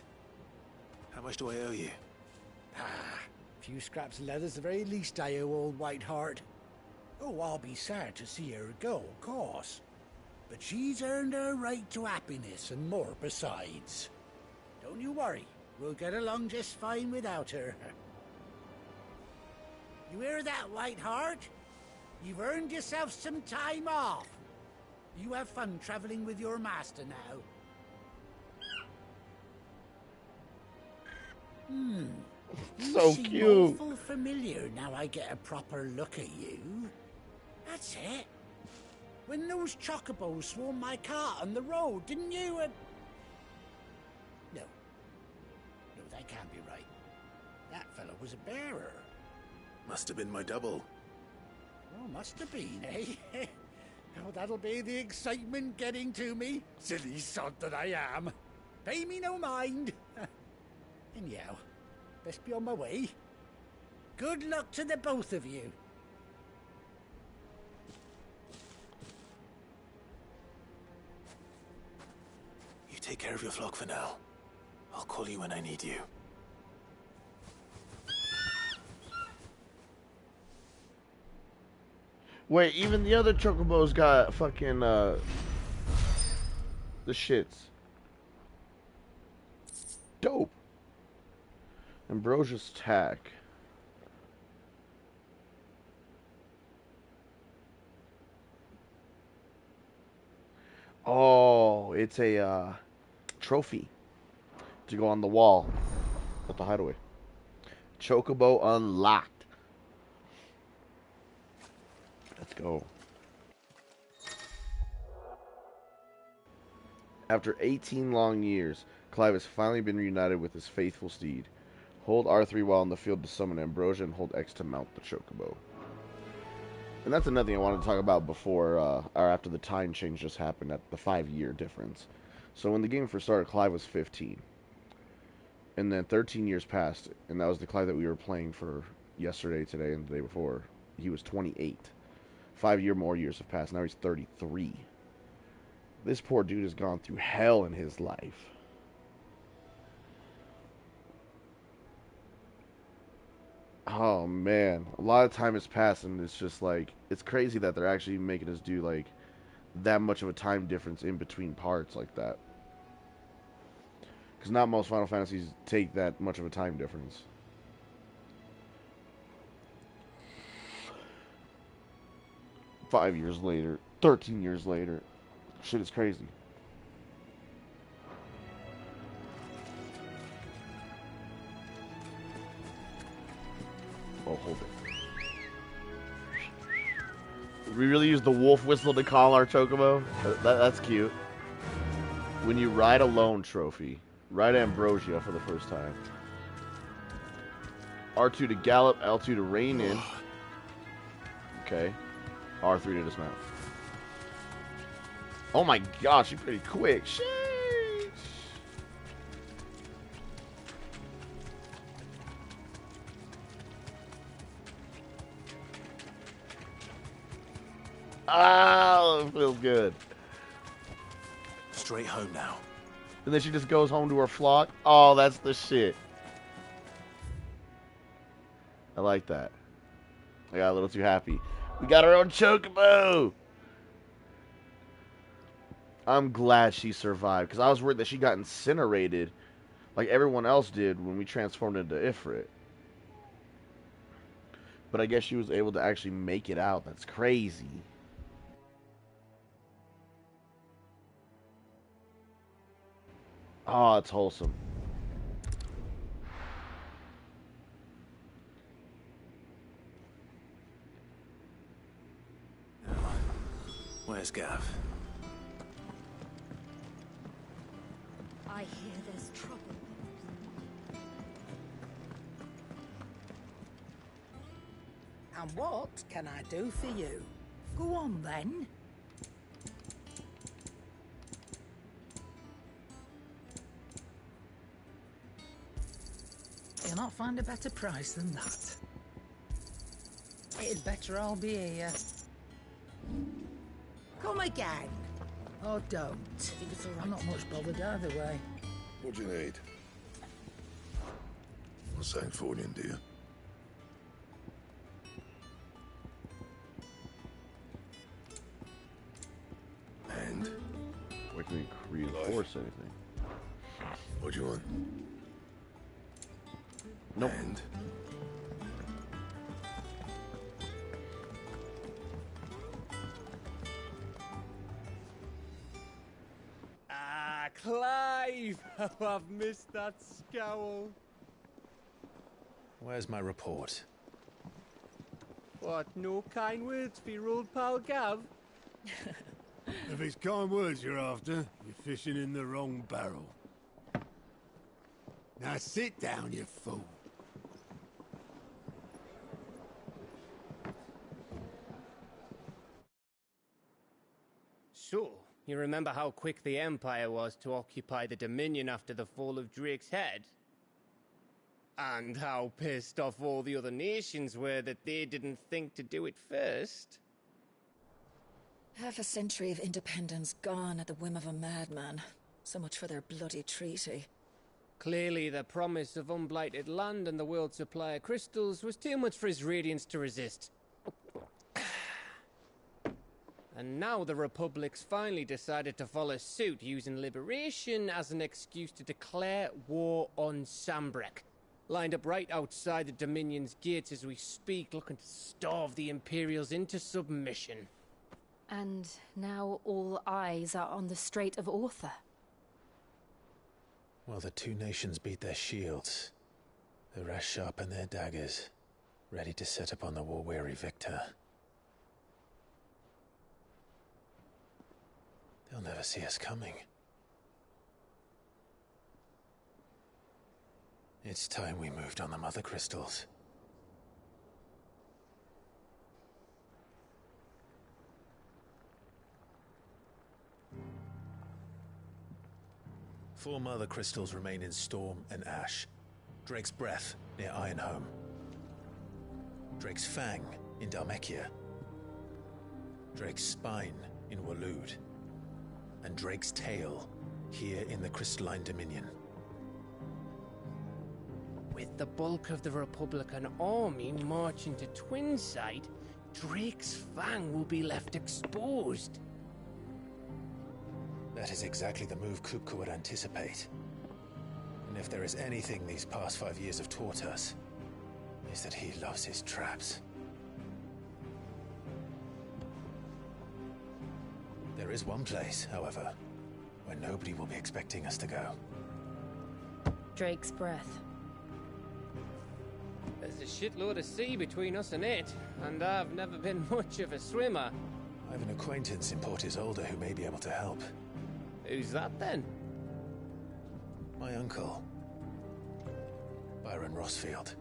How much do I owe you? A few scraps of leather's the very least I owe old Whiteheart. Oh, I'll be sad to see her go, of course. But she's earned her right to happiness and more besides. Don't you worry. We'll get along just fine without her. You hear that, Whiteheart? You've earned yourself some time off. You have fun traveling with your master now. You So seem cute. awful familiar now I get a proper look at you. That's it. When those chocobos swarmed my cart on the road, didn't you? No. No, that can't be right. That fellow was a bearer. Must have been my double. Oh, must have been, eh? Oh, that'll be the excitement getting to me. Silly sod that I am. Pay me no mind. Anyhow, best be on my way. Good luck to the both of you. You take care of your flock for now. I'll call you when I need you. Wait, even the other chocobos got fucking the shits. Dope. Ambrosia's tack. Oh, it's a trophy to go on the wall at the hideaway. Chocobo unlocked. Let's go. After 18 long years, Clive has finally been reunited with his faithful steed. Hold R3 while in the field to summon Ambrosia, and hold X to mount the Chocobo. And that's another thing I wanted to talk about before, or after the time change just happened, at the 5-year difference. So when the game first started, Clive was 15. And then 13 years passed, and that was the Clive that we were playing for yesterday, today, and the day before. He was 28. 5 more years have passed. Now he's 33. This poor dude has gone through hell in his life. Oh man, a lot of time has passed, and it's just like, it's crazy that they're actually making us do like that much of a time difference in between parts like that. Because not most Final Fantasies take that much of a time difference. Five years later, 13 years later, shit is crazy. Oh, hold it. We really use the wolf whistle to call our Chocobo? That's cute. When you ride alone trophy, ride Ambrosia for the first time. R2 to gallop, L2 to rein in. Okay. R3 to dismount. Oh my gosh, she's pretty quick. Sheesh. Oh, it feels good. Straight home now. And then she just goes home to her flock. Oh, that's the shit. I like that. I got a little too happy. We got our own Chocobo! I'm glad she survived, because I was worried that she got incinerated like everyone else did when we transformed into Ifrit. But I guess she was able to actually make it out. That's crazy. Oh, it's wholesome. Where's Gav? I hear there's trouble. And what can I do for you? Go on then. You'll not find a better price than that. It'd better all be here. Come again. Or don't. I'm not much bothered either way. What do you need? Not St. Fornian, do you? And? What can we reinforce anything? What do you want? Nope. And? Ah, Clive! Oh, I've missed that scowl. Where's my report? What, no kind words for your old pal Gav? If it's kind words you're after, you're fishing in the wrong barrel. Now sit down, you fool. So, you remember how quick the Empire was to occupy the Dominion after the fall of Drake's head? And how pissed off all the other nations were that they didn't think to do it first? Half a century of independence gone at the whim of a madman. So much for their bloody treaty. Clearly, the promise of unblighted land and the world's supply of crystals was too much for his radiance to resist. And now the Republic's finally decided to follow suit, using liberation as an excuse to declare war on Sanbreque. Lined up right outside the Dominion's gates as we speak, looking to starve the Imperials into submission. And now all eyes are on the Strait of Author. Well, the two nations beat their shields. The rest sharpen their daggers, ready to set upon the war-weary victor. They'll never see us coming. It's time we moved on the Mother Crystals. Four Mother Crystals remain in Storm and Ash. Drake's Breath near Ironhome. Drake's Fang in Dhalmekia. Drake's Spine in Waloed. And Drake's Tail here in the Crystalline Dominion. With the bulk of the Republican army marching to Twinside, Drake's Fang will be left exposed. That is exactly the move Kupka would anticipate. And if there is anything these past 5 years have taught us, is that he loves his traps. There is one place, however, where nobody will be expecting us to go. Drake's Breath. There's a shitload of sea between us and it, and I've never been much of a swimmer. I have an acquaintance in Port Isolde who may be able to help. Who's that then? My uncle, Byron Rosfield.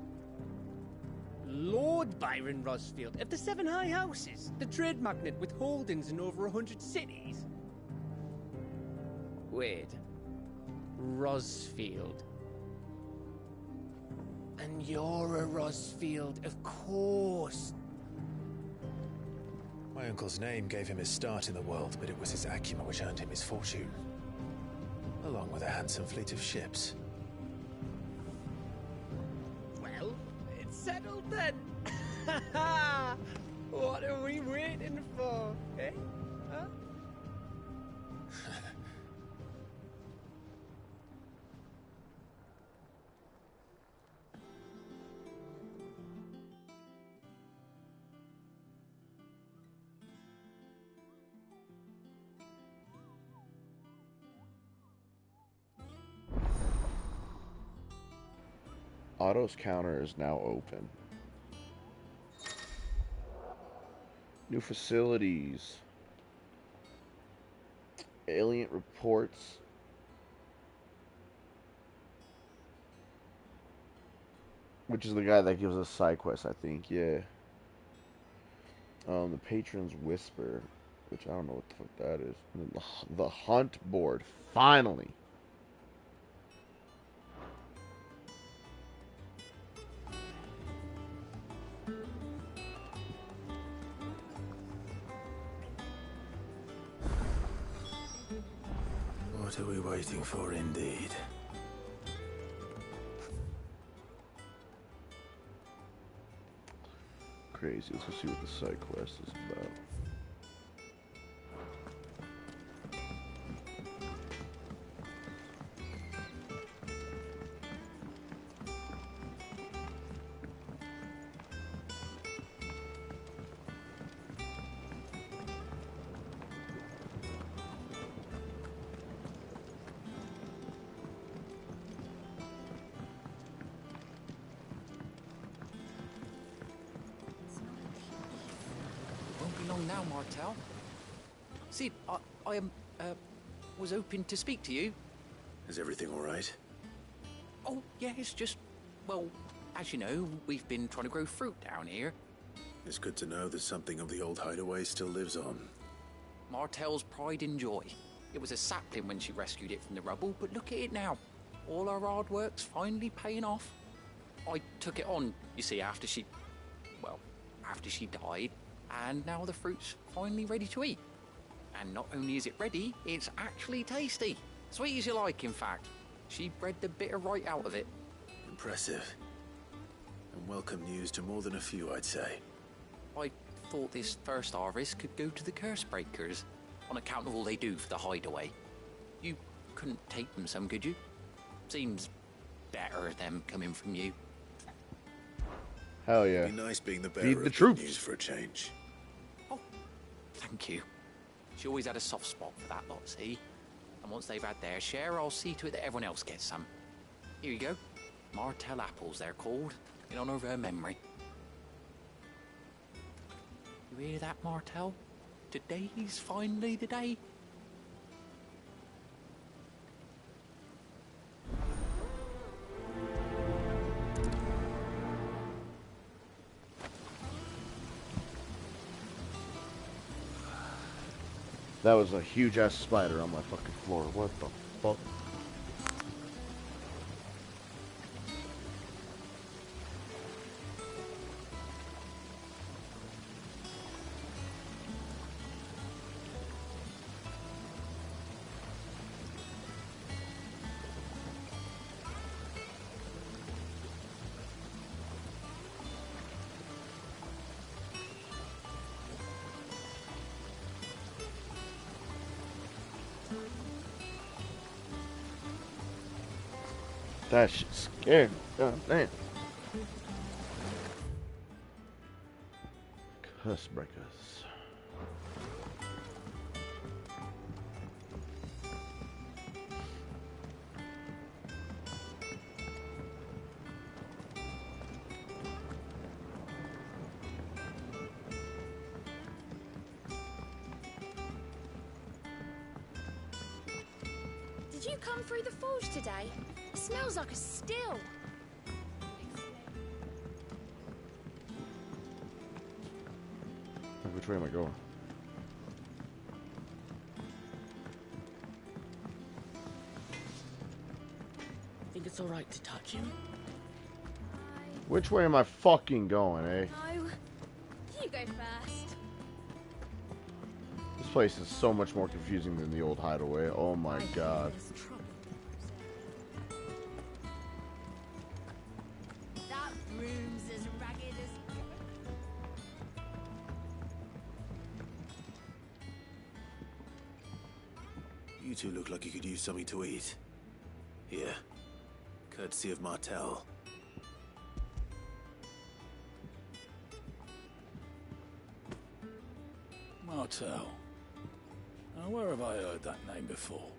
Lord Byron Rosfield of the Seven High Houses, the trade magnate with holdings in over 100 cities. Wait, Rosfield. And you're a Rosfield, of course. My uncle's name gave him his start in the world, but it was his acumen which earned him his fortune. Along with a handsome fleet of ships. Well, it's settled then. What are we waiting for, eh? Huh? Otto's counter is now open. New facilities. Alien reports. Which is the guy that gives us side quests, I think. Yeah. The Patron's Whisper, which I don't know what the fuck that is. And then the Hunt Board, finally. What are we waiting for, indeed? Crazy. Let's go see what the side quest is about. Now, Martel. See, I was hoping to speak to you. Is everything all right? Oh, yeah, it's just, well, as you know, we've been trying to grow fruit down here. It's good to know that something of the old hideaway still lives on. Martel's pride and joy. It was a sapling when she rescued it from the rubble, but look at it now. All our hard work's finally paying off. I took it on, you see, after she died. And now the fruit's finally ready to eat. And not only is it ready, it's actually tasty. Sweet as you like, in fact. She bred the bitter right out of it. Impressive. And welcome news to more than a few, I'd say. I thought this first harvest could go to the curse breakers, on account of all they do for the hideaway. You couldn't take them some, could you? Seems better them coming from you. Hell yeah. It'd be nice being the bearer Feed the of troops. good news for a change. Thank you. She always had a soft spot for that lot, see? And once they've had their share, I'll see to it that everyone else gets some. Here you go. Martel apples, they're called, in honor of her memory. You hear that, Martel? Today's finally the day. That was a huge ass spider on my fucking floor. What the fuck? That shit scared me. God damn. Curse breakers. Did you come through the forge today? It smells like a still. Which way am I going? Think it's alright to touch him? Which way am I fucking going, eh? No. You go first. This place is so much more confusing than the old hideaway. Oh my god. That room's as ragged as... You two look like you could use something to eat. Here. Courtesy of Martel. Martel. Now, where have I heard that name before?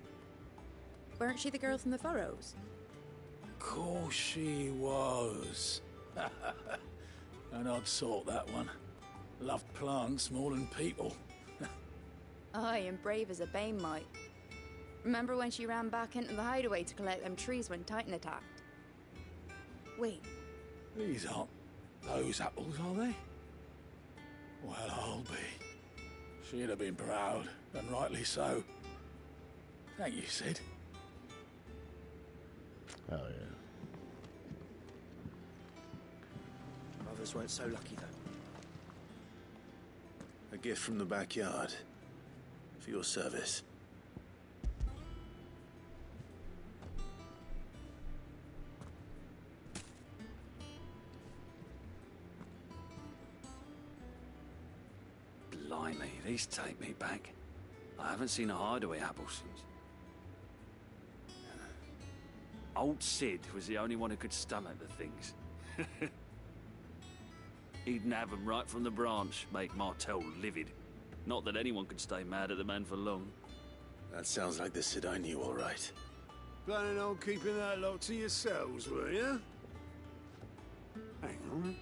Weren't she the girl from the Furrows? course she was. An odd sort, that one. Loved plants more than people. Aye, and brave as a bane might. Remember when she ran back into the hideaway to collect them trees when Titan attacked? Wait, These aren't those apples, are they? Well, I'll be. She'd have been proud, and rightly so. Thank you, Sid. Hell yeah. Others weren't so lucky, though. A gift from the backyard. For your service. Blimey, these take me back. I haven't seen a hideaway apple since. Old Sid was the only one who could stomach the things. He'd nab 'em right from the branch, make Martell livid. Not that anyone could stay mad at the man for long. That sounds like the Sid I knew, all right. Planning on keeping that lot to yourselves, were you? Hang on.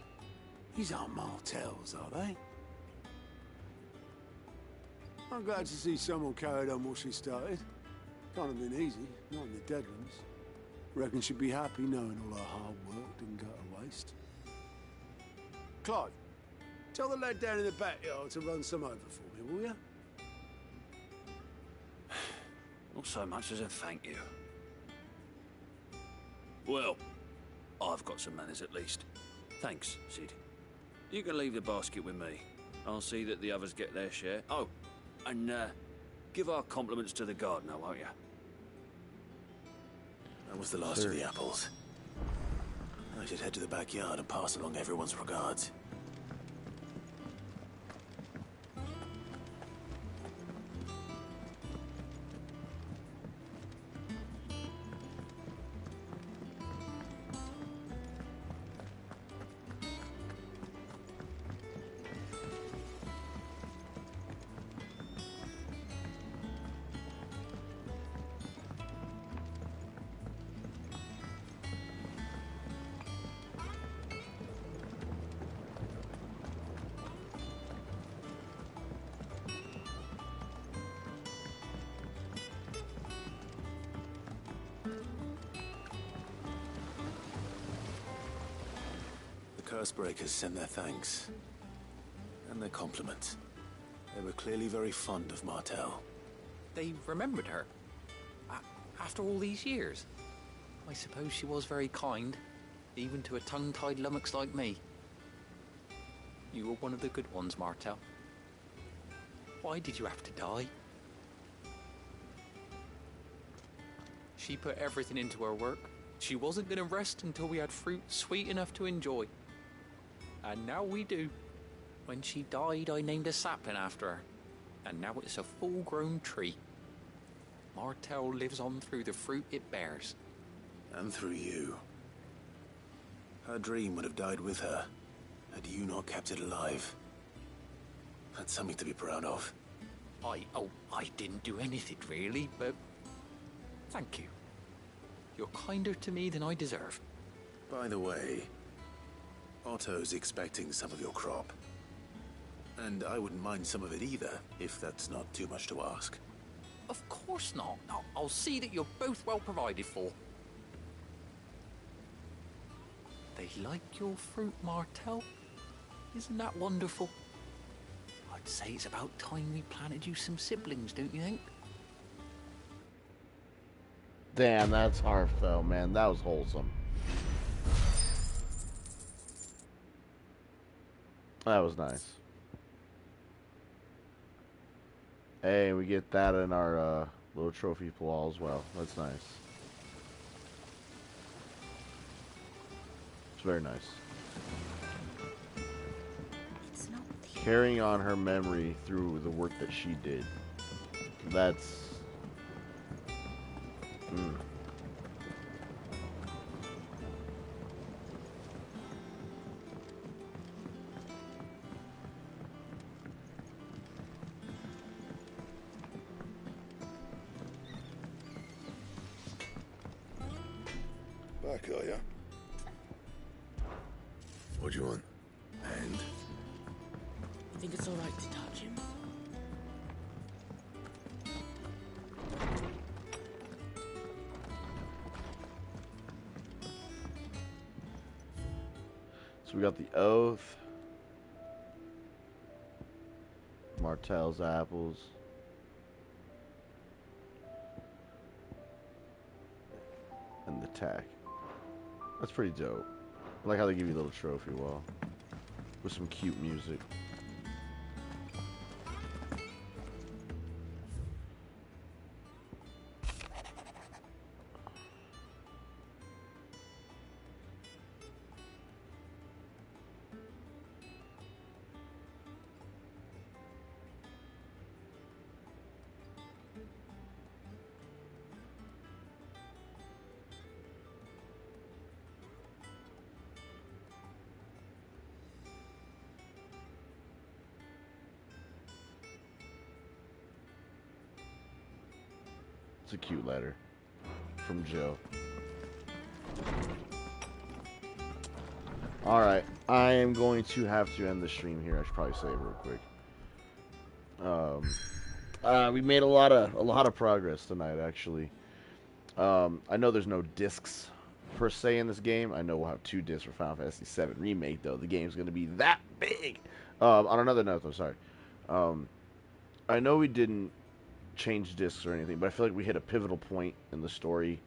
These aren't Martells, are they? I'm glad to see someone carried on what she started. Can't have been easy, not in the Deadlands. Reckon she'd be happy knowing all her hard work didn't go to waste. Clive, tell the lad down in the backyard to run some over for me, will you? Not so much as a thank you. Well, I've got some manners at least. Thanks, Sid. You can leave the basket with me. I'll see that the others get their share. Oh, and give our compliments to the gardener, won't you? That was the last of the apples. I should head to the backyard and pass along everyone's regards. Cursebreakers send their thanks. And their compliments. They were clearly very fond of Martell. They remembered her? After all these years? I suppose she was very kind, even to a tongue-tied lummox like me. You were one of the good ones, Martell. Why did you have to die? She put everything into her work. She wasn't going to rest until we had fruit sweet enough to enjoy. And now we do. When she died, I named a sapling after her. And now it's a full-grown tree. Martell lives on through the fruit it bears. And through you. Her dream would have died with her, had you not kept it alive. That's something to be proud of. I didn't do anything really, but thank you. You're kinder to me than I deserve. By the way, Otto's expecting some of your crop. And I wouldn't mind some of it either, if that's not too much to ask. Of course not. No, I'll see that you're both well provided for. They like your fruit, Martell. Isn't that wonderful? I'd say it's about time we planted you some siblings, don't you think? Damn, that's heartfelt, man. That was wholesome. That was nice. Hey, we get that in our little trophy pool as well. That's nice. It's very nice. it's not Carrying on her memory through the work that she did. That's... Back, are ya? What do you want? And? You think it's alright to touch him? So we got the Oath, Martell's apples, and the tack. That's pretty dope. I like how they give you a little trophy wall with some cute music. It's a cute letter from Joe. Alright, I am going to have to end the stream here. I should probably say it real quick. We made a lot of progress tonight, actually. I know there's no discs per se in this game. I know we'll have 2 discs for Final Fantasy VII Remake, though. The game's going to be that big. On another note, though, sorry. I know we didn't change discs or anything, but I feel like we hit a pivotal point in the story.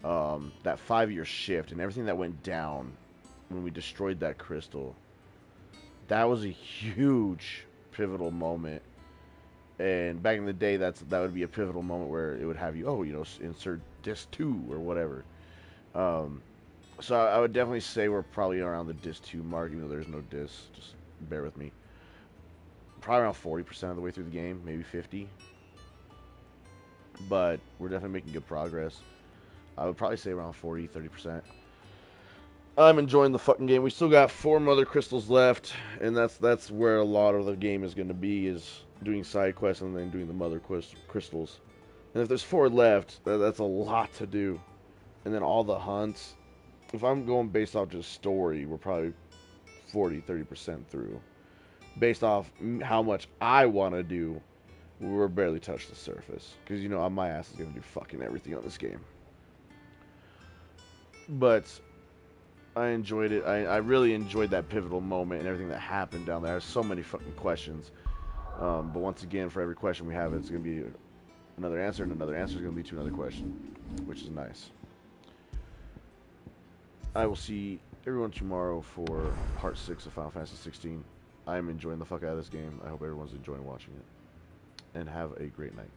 That 5-year shift and everything that went down when we destroyed that crystal. That was a huge pivotal moment. And back in the day, that would be a pivotal moment where it would have you, insert disc 2 or whatever. So I would definitely say we're probably around the disc 2 mark, even though there's no disc. Just bear with me. Probably around 40% of the way through the game, maybe 50%. But we're definitely making good progress. I would probably say around 40-30%. I'm enjoying the fucking game. We still got 4 mother crystals left, and that's where a lot of the game is going to be, is doing side quests and then doing the mother crystals. And if there's 4 left, that's a lot to do. And then all the hunts. If I'm going based off just story, we're probably 40-30% through. Based off how much I want to do, we're barely touched the surface. Because, my ass is going to do fucking everything on this game. But I enjoyed it. I really enjoyed that pivotal moment and everything that happened down there. There's so many fucking questions. But once again, for every question we have, it's going to be another answer, and another answer is going to lead to another question, which is nice. I will see everyone tomorrow for part 6 of Final Fantasy 16. I am enjoying the fuck out of this game. I hope everyone's enjoying watching it. And have a great night.